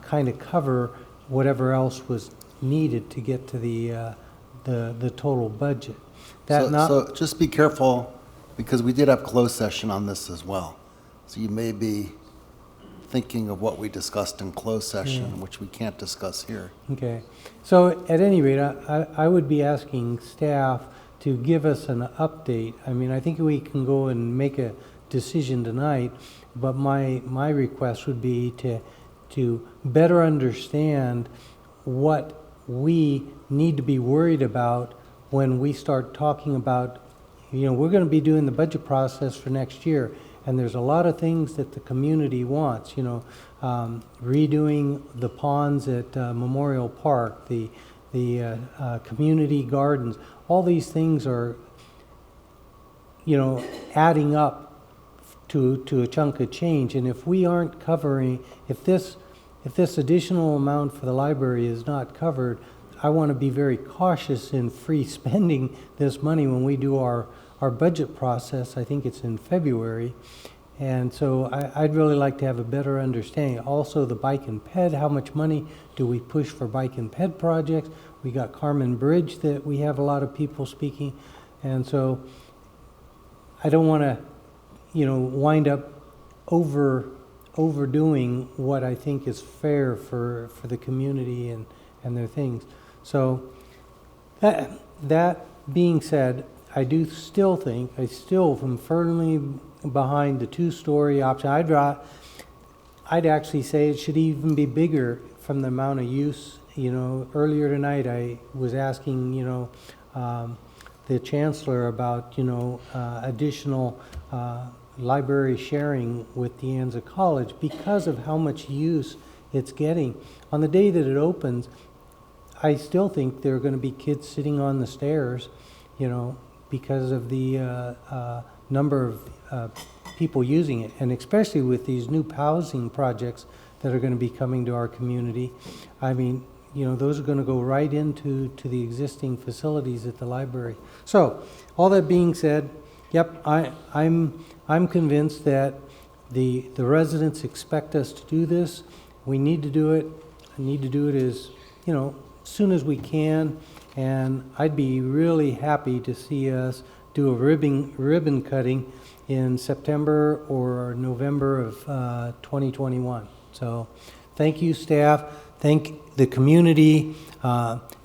kind of cover whatever else was needed to get to the total budget. So just be careful, because we did have closed session on this as well. So you may be thinking of what we discussed in closed session, which we can't discuss here. Okay. So at any rate, I would be asking staff to give us an update. I mean, I think we can go and make a decision tonight, but my request would be to better understand what we need to be worried about when we start talking about, we're going to be doing the budget process for next year, and there's a lot of things that the community wants, redoing the ponds at Memorial Park, the community gardens. All these things are, adding up to a chunk of change. And if we aren't covering, if this additional amount for the library is not covered, I want to be very cautious in free spending this money when we do our budget process. I think it's in February. And so I'd really like to have a better understanding. Also, the bike and ped, how much money do we push for bike and ped projects? We got Carmen Bridge that we have a lot of people speaking. And so I don't want to, wind up overdoing what I think is fair for the community and their things. So that being said, I still am firmly behind the two-story option. I'd actually say it should even be bigger from the amount of use. Earlier tonight I was asking, the chancellor about, additional library sharing with De Anza College because of how much use it's getting. On the day that it opens, I still think there are going to be kids sitting on the stairs, because of the number of people using it, and especially with these new housing projects that are going to be coming to our community. I mean, those are going to go right into the existing facilities at the library. So, all that being said, yep, I'm convinced that the residents expect us to do this. We need to do it. I need to do it as soon as we can, and I'd be really happy to see us do a ribbon cutting in September or November of 2021. So thank you, staff. Thank the community.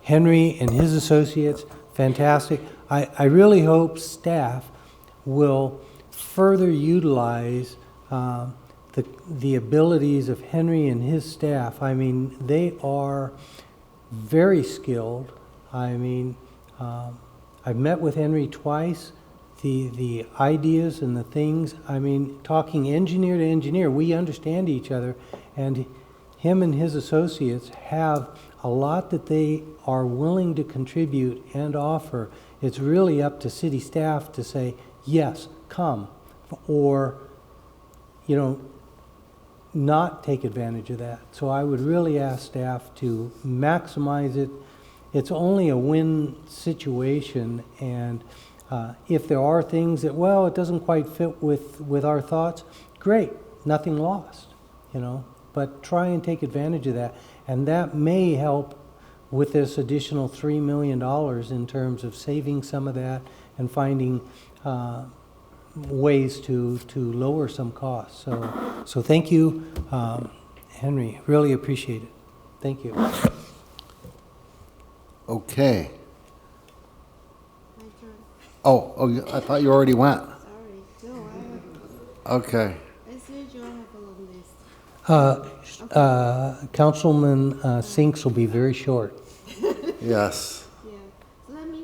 Henry and his associates, fantastic. I really hope staff will further utilize the abilities of Henry and his staff. I mean, they are very skilled. I mean, I've met with Henry twice. The ideas and the things, I mean, talking engineer to engineer, we understand each other, and him and his associates have a lot that they are willing to contribute and offer. It's really up to city staff to say, yes, come, or, not take advantage of that. So I would really ask staff to maximize it. It's only a win situation, and if there are things that, it doesn't quite fit with our thoughts, great, nothing lost, but try and take advantage of that. And that may help with this additional $3 million in terms of saving some of that and finding ways to lower some costs. So thank you, Henry. Really appreciate it. Thank you. Okay. Oh, I thought you already went. Sorry. No, Okay. I said you have a long list. Councilman Sinks will be very short. Yes. Yeah. So let me.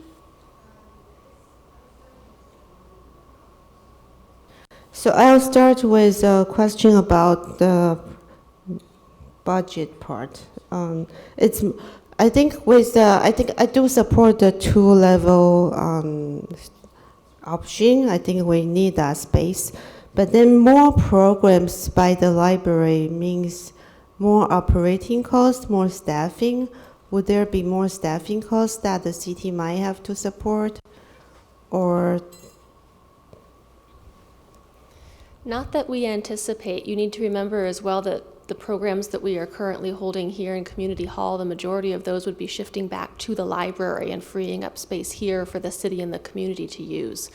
So I'll start with a question about the budget part. It's, I think with the, I think I do support the two-level option. I think we need that space. But then more programs by the library means more operating costs, more staffing. Would there be more staffing costs that the city might have to support? Or Not that we anticipate. You need to remember as well that the programs that we are currently holding here in Community Hall, the majority of those would be shifting back to the library and freeing up space here for the city and the community to use.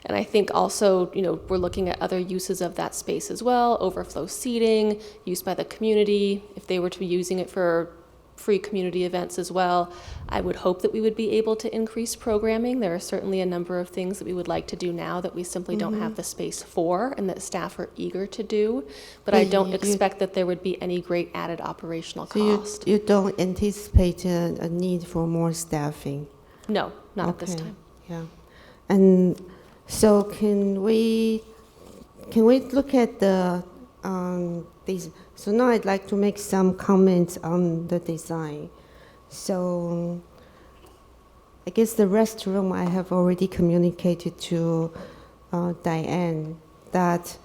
And I think also, we're looking at other uses of that space as well, overflow seating, use by the community, if they were to be using it for free community events as well. I would hope that we would be able to increase programming. There are certainly a number of things that we would like to do now that we simply don't have the space for and that staff are eager to do. But I don't expect that there would be any great added operational cost. You don't anticipate a need for more staffing? No, not at this time. Yeah. And so can we look at the these? So now I'd like to make some comments on the design. So I guess the restroom I have already communicated to Diane that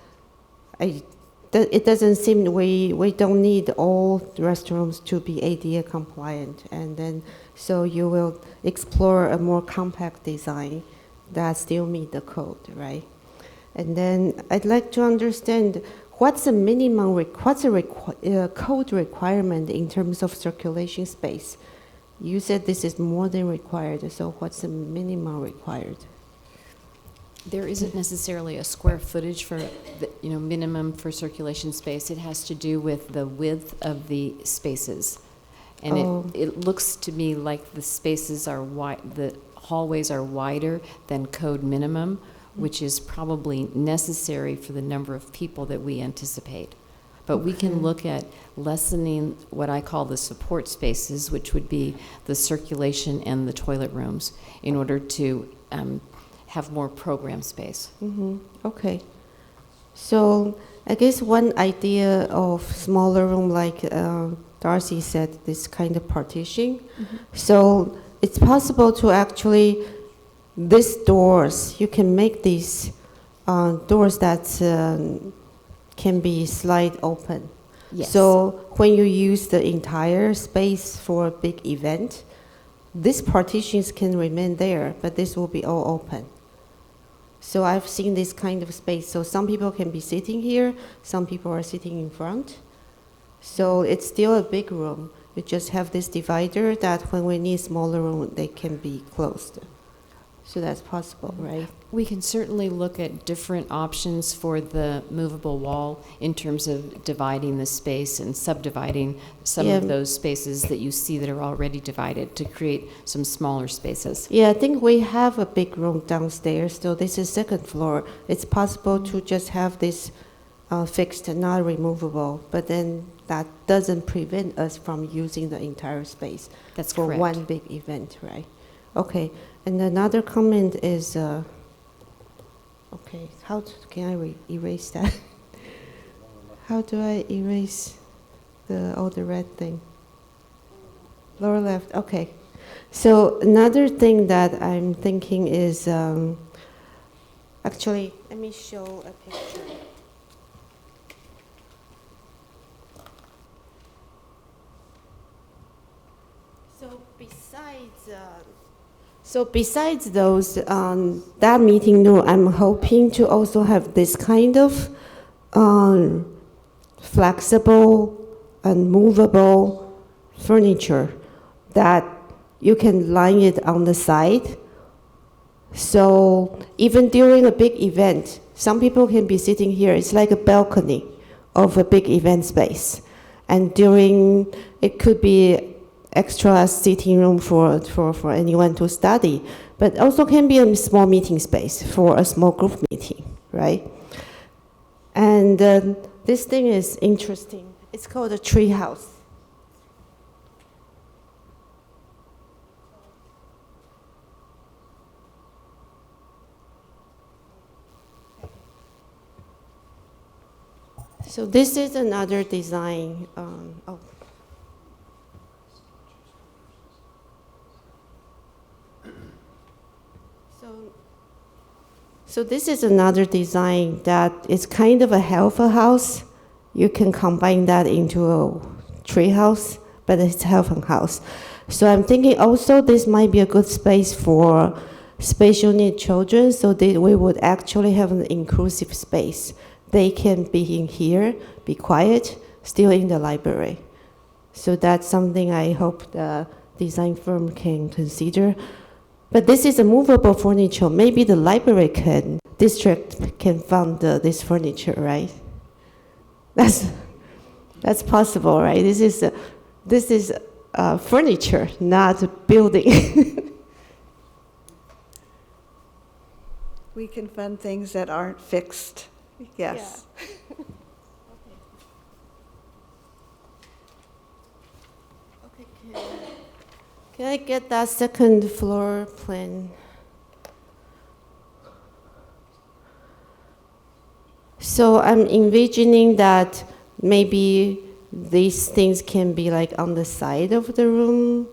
it doesn't seem we don't need all restrooms to be ADA compliant, and then so you will explore a more compact design that still meet the code, right? And then I'd like to understand what's the minimum, code requirement in terms of circulation space? You said this is more than required, so what's the minimum required? There isn't necessarily a square footage for the, minimum for circulation space. It has to do with the width of the spaces. And it looks to me like the spaces are wide, the hallways are wider than code minimum, which is probably necessary for the number of people that we anticipate. But we can look at lessening what I call the support spaces, which would be the circulation and the toilet rooms, in order to have more program space. Okay. So I guess one idea of smaller room, like Darcy said, this kind of partition. So it's possible to actually, these doors, you can make these doors that can be slide open. Yes. So when you use the entire space for a big event, these partitions can remain there, but this will be all open. So I've seen this kind of space. So some people can be sitting here, some people are sitting in front. So it's still a big room. You just have this divider that when we need smaller room, they can be closed. So that's possible, right? We can certainly look at different options for the movable wall in terms of dividing the space and subdividing some of those spaces that you see that are already divided to create some smaller spaces. Yeah, I think we have a big room downstairs, so this is second floor. It's possible to just have this fixed and not removable, but then that doesn't prevent us from using the entire space. That's for correct. one big event, right? Okay, and another comment is, okay, how can I erase that? How do I erase all the red thing? Lower left, okay. So another thing that I'm thinking is, actually, let me show a picture. So besides those, that meeting note, I'm hoping to also have this kind of flexible and movable furniture that you can line it on the side. So even during a big event, some people can be sitting here. It's like a balcony of a big event space. And it could be extra sitting room for anyone to study, but also can be a small meeting space for a small group meeting, right? And this thing is interesting. It's called a tree house. So this is another design. So this is another design that is kind of a helper house. You can combine that into a tree house, but it's helper house. So I'm thinking also this might be a good space for special need children, so that we would actually have an inclusive space. They can be in here, be quiet, still in the library. So that's something I hope the design firm can consider. But this is a movable furniture. Maybe the library district can fund this furniture, right? That's possible, right? This is furniture, not a building. We can fund things that aren't fixed. Yes. Yeah. Okay, can I get that second floor plan? So I'm envisioning that maybe these things can be like on the side of the room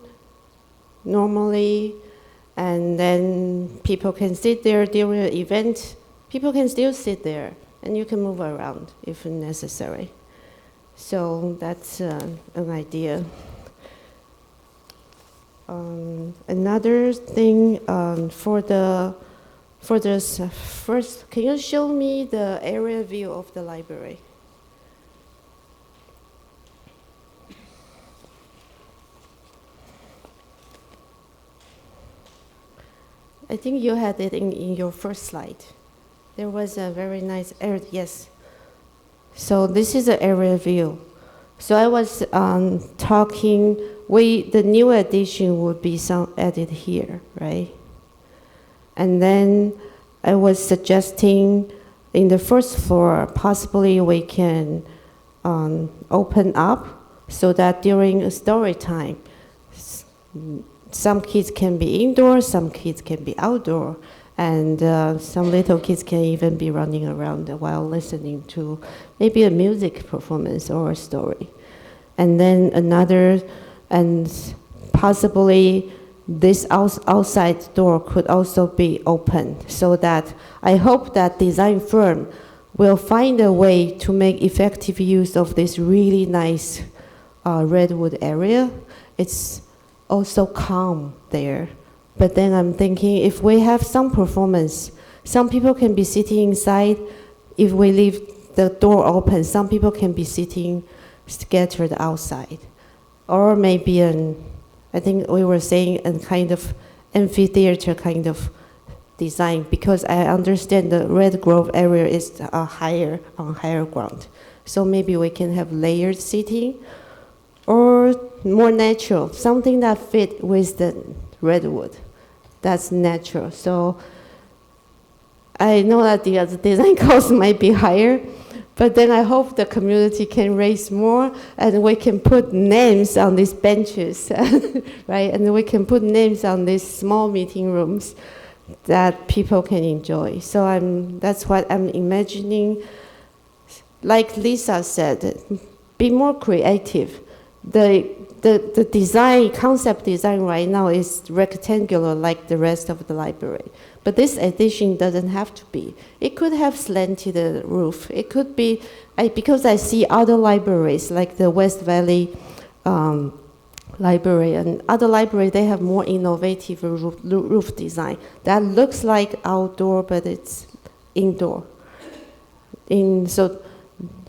normally, and then people can sit there during an event. People can still sit there, and you can move around if necessary. So that's an idea. Another thing for this first, can you show me the area view of the library? I think you had it in your first slide. There was a very nice area, yes. So this is the area view. So I was talking, the new addition would be some added here, right? And then I was suggesting in the first floor, possibly we can open up so that during story time, some kids can be indoor, some kids can be outdoor, and some little kids can even be running around while listening to maybe a music performance or a story. And then and possibly this outside door could also be opened, so that I hope that design firm will find a way to make effective use of this really nice redwood area. It's also calm there. But then I'm thinking, if we have some performance, some people can be sitting inside. If we leave the door open, some people can be sitting scattered outside. Or maybe I think we were saying a kind of amphitheater kind of design, because I understand the Red Grove area is on higher ground. So maybe we can have layered seating, or more natural, something that fit with the redwood. That's natural. So I know that the design cost might be higher, but then I hope the community can raise more, and we can put names on these benches, right? And we can put names on these small meeting rooms that people can enjoy. So that's what I'm imagining. Like Lisa said, be more creative. The design, concept design right now is rectangular like the rest of the library. But this addition doesn't have to be. It could have slanted roof. It could be, because I see other libraries like the West Valley Library and other libraries, they have more innovative roof design that looks like outdoor, but it's indoor. So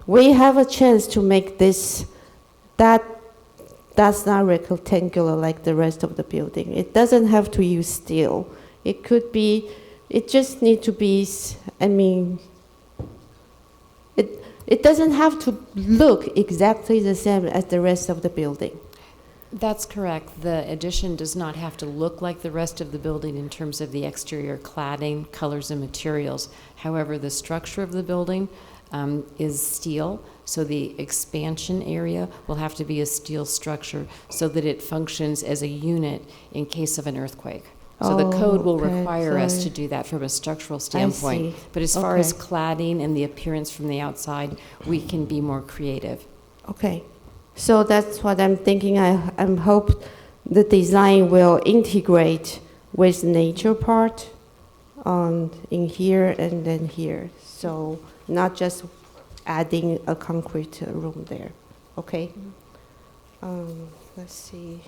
we have a chance to make this, that's not rectangular like the rest of the building. It doesn't have to use steel. It could be, it just need to be, it doesn't have to look exactly the same as the rest of the building. That's correct. The addition does not have to look like the rest of the building in terms of the exterior cladding, colors, and materials. However, the structure of the building is steel, so the expansion area will have to be a steel structure so that it functions as a unit in case of an earthquake. So the code will okay, require us so to do that from a structural standpoint. see. But as far as Okay. cladding and the appearance from the outside, we can be more creative. Okay, so that's what I'm thinking. I'm hope the design will integrate with nature part in here and then here. So not just adding a concrete room there. Okay. Let's see.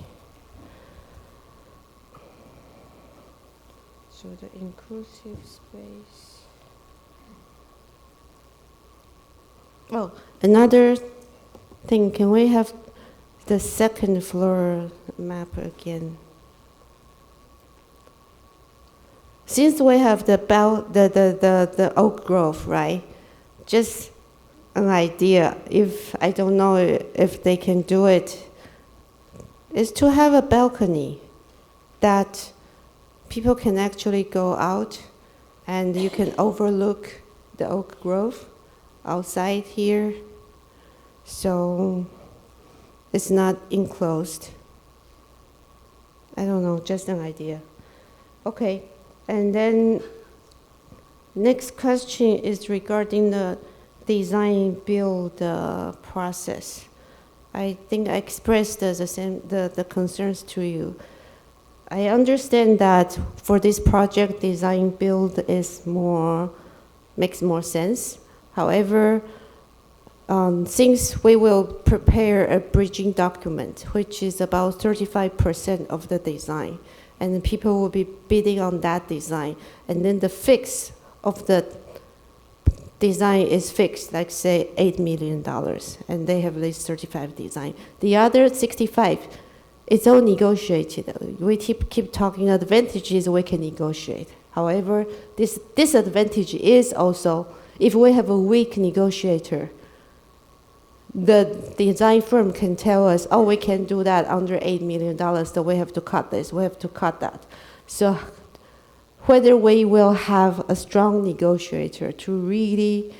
So the inclusive space. Oh, another thing, can we have the second floor map again? Since we have the oak grove, right? Just an idea, if I don't know if they can do it, is to have a balcony that people can actually go out and you can overlook the oak grove outside here. So it's not enclosed. I don't know, just an idea. Okay, and then next question is regarding the design build process. I think I expressed the concerns to you. I understand that for this project, design build makes more sense. However, since we will prepare a bridging document, which is about 35% of the design, and people will be bidding on that design, and then the fix of the design is fixed, like say $8 million, and they have this 35 design. The other 65, it's all negotiated. We keep talking advantages we can negotiate. However, this disadvantage is also, if we have a weak negotiator, the design firm can tell us, oh, we can do that under $8 million, so we have to cut this, we have to cut that. So whether we will have a strong negotiator to really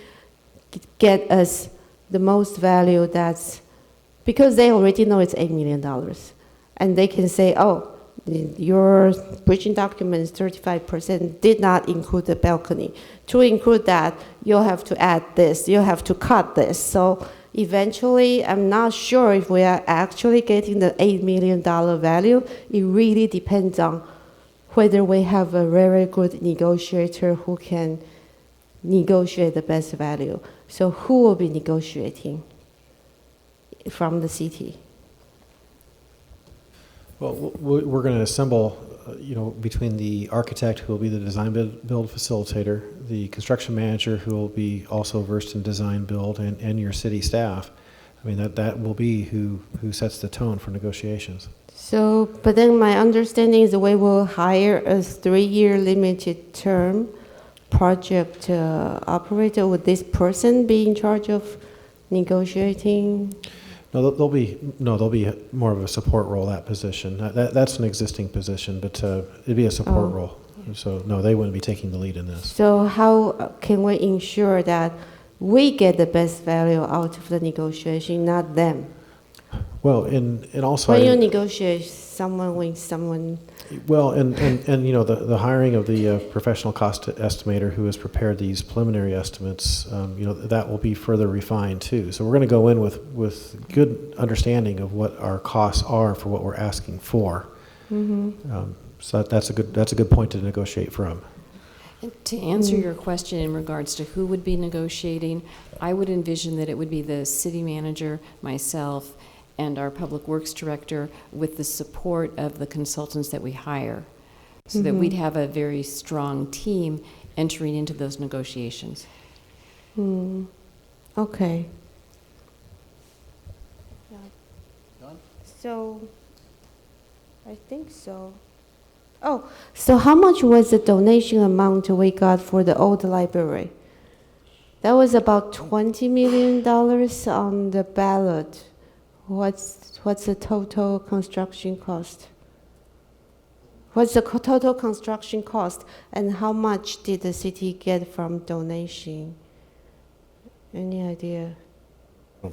get us the most value, that's because they already know it's $8 million. And they can say, oh, your bridging document is 35% did not include the balcony. To include that, you'll have to add this, you'll have to cut this. So eventually, I'm not sure if we are actually getting the $8 million value. It really depends on whether we have a very good negotiator who can negotiate the best value. So who will be negotiating from the city? Well, we're going to assemble, between the architect who will be the design build facilitator, the construction manager who will be also versed in design build, and your city staff. I mean, that will be who sets the tone for negotiations. So, but then my understanding is we will hire a 3-year limited term project operator. Would this person be in charge of negotiating? No, there'll be more of a support role, that position. That's an existing position, but it'd be a support role. So no, they wouldn't be taking the lead in this. So how can we ensure that we get the best value out of the negotiation, not them? Well, and also when you negotiate, someone wins, someone. Well, and the hiring of the professional cost estimator who has prepared these preliminary estimates, that will be further refined too. So we're going to go in with good understanding of what our costs are for what we're asking for. Mm-hmm. So that's a good point to negotiate from. And to answer your question in regards to who would be negotiating, I would envision that it would be the city manager, myself, and our public works director with the support of the consultants that we hire, so that we'd have a very strong team entering into those negotiations. Okay. So, I think so. Oh, so how much was the donation amount we got for the old library? That was about $20 million on the ballot. What's the total construction cost? What's the total construction cost, and how much did the city get from donation? Any idea? I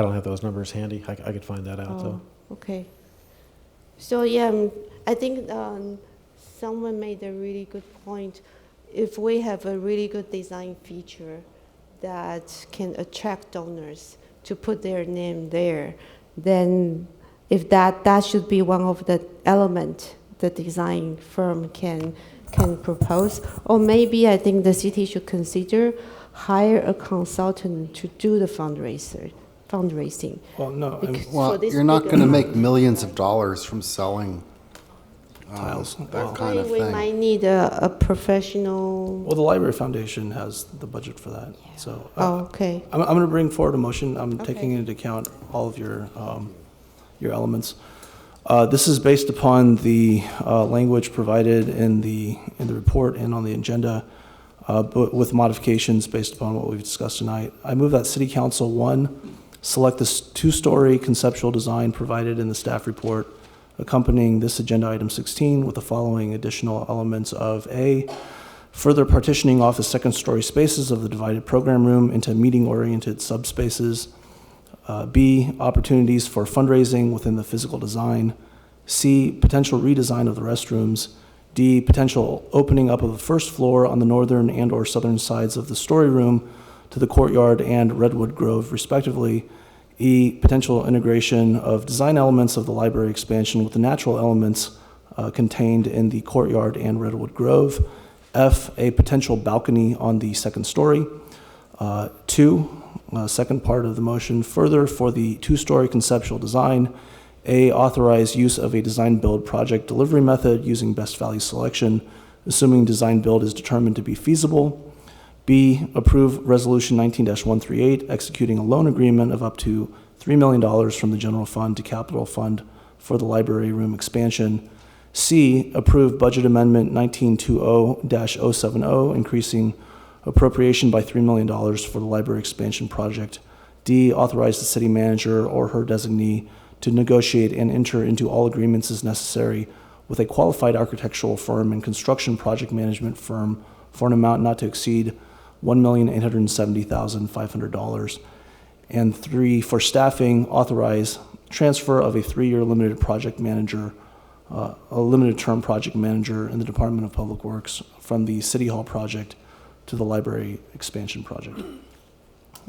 don't have those numbers handy. I could find that out though. Okay. So yeah, I think someone made a really good point. If we have a really good design feature that can attract donors to put their name there, then if that should be one of the elements the design firm can propose. Or maybe I think the city should consider hire a consultant to do the fundraising. Well, no, Well, you're not going to make millions of dollars from selling tiles. that kind of we thing. might need a professional. Well, the Library Foundation has the budget for that. So Okay. I'm going to bring forward a motion. I'm Okay. taking into account all of your elements. This is based upon the language provided in the report and on the agenda, but with modifications based upon what we've discussed tonight. I move that City Council, 1, select the two-story conceptual design provided in the staff report accompanying this agenda item 16 with the following additional elements of A, further partitioning off the second-story spaces of the divided program room into meeting-oriented subspaces. B, opportunities for fundraising within the physical design. C, potential redesign of the restrooms. D, potential opening up of the first floor on the northern and/or southern sides of the story room to the courtyard and Redwood Grove, respectively. E, potential integration of design elements of the library expansion with the natural elements contained in the courtyard and Redwood Grove. F, a potential balcony on the second story. 2, second part of the motion, further for the two-story conceptual design, A, authorize use of a design-build project delivery method using best value selection, assuming design-build is determined to be feasible. B, approve Resolution 19-138, executing a loan agreement of up to $3 million from the general fund to capital fund for the library room expansion. C, approve Budget Amendment 1920-070, increasing appropriation by $3 million for the library expansion project. D, authorize the city manager or her designee to negotiate and enter into all agreements as necessary with a qualified architectural firm and construction project management firm for an amount not to exceed $1,870,500. And 3, for staffing, authorize transfer of a 3-year limited project manager, a limited term project manager in the Department of Public Works from the City Hall project to the library expansion project.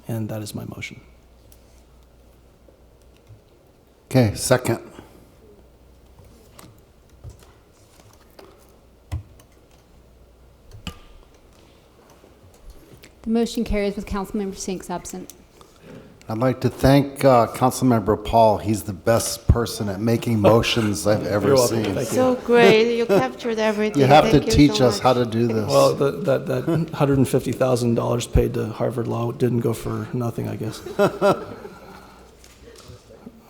And that is my motion. Okay, second. The motion carries with Councilmember Sinks absent. I'd like to thank Councilmember Paul. He's the best person at making motions I've ever You're welcome. seen. Thank you. So great, you captured everything. You have to Thank you teach so us much. how to do this. Well, that $150,000 paid to Harvard Law didn't go for nothing, I guess.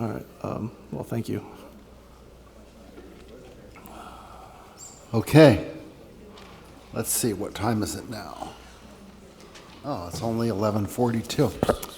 All right. Well, thank you. Okay. Let's see, what time is it now? Oh, it's only 11:42.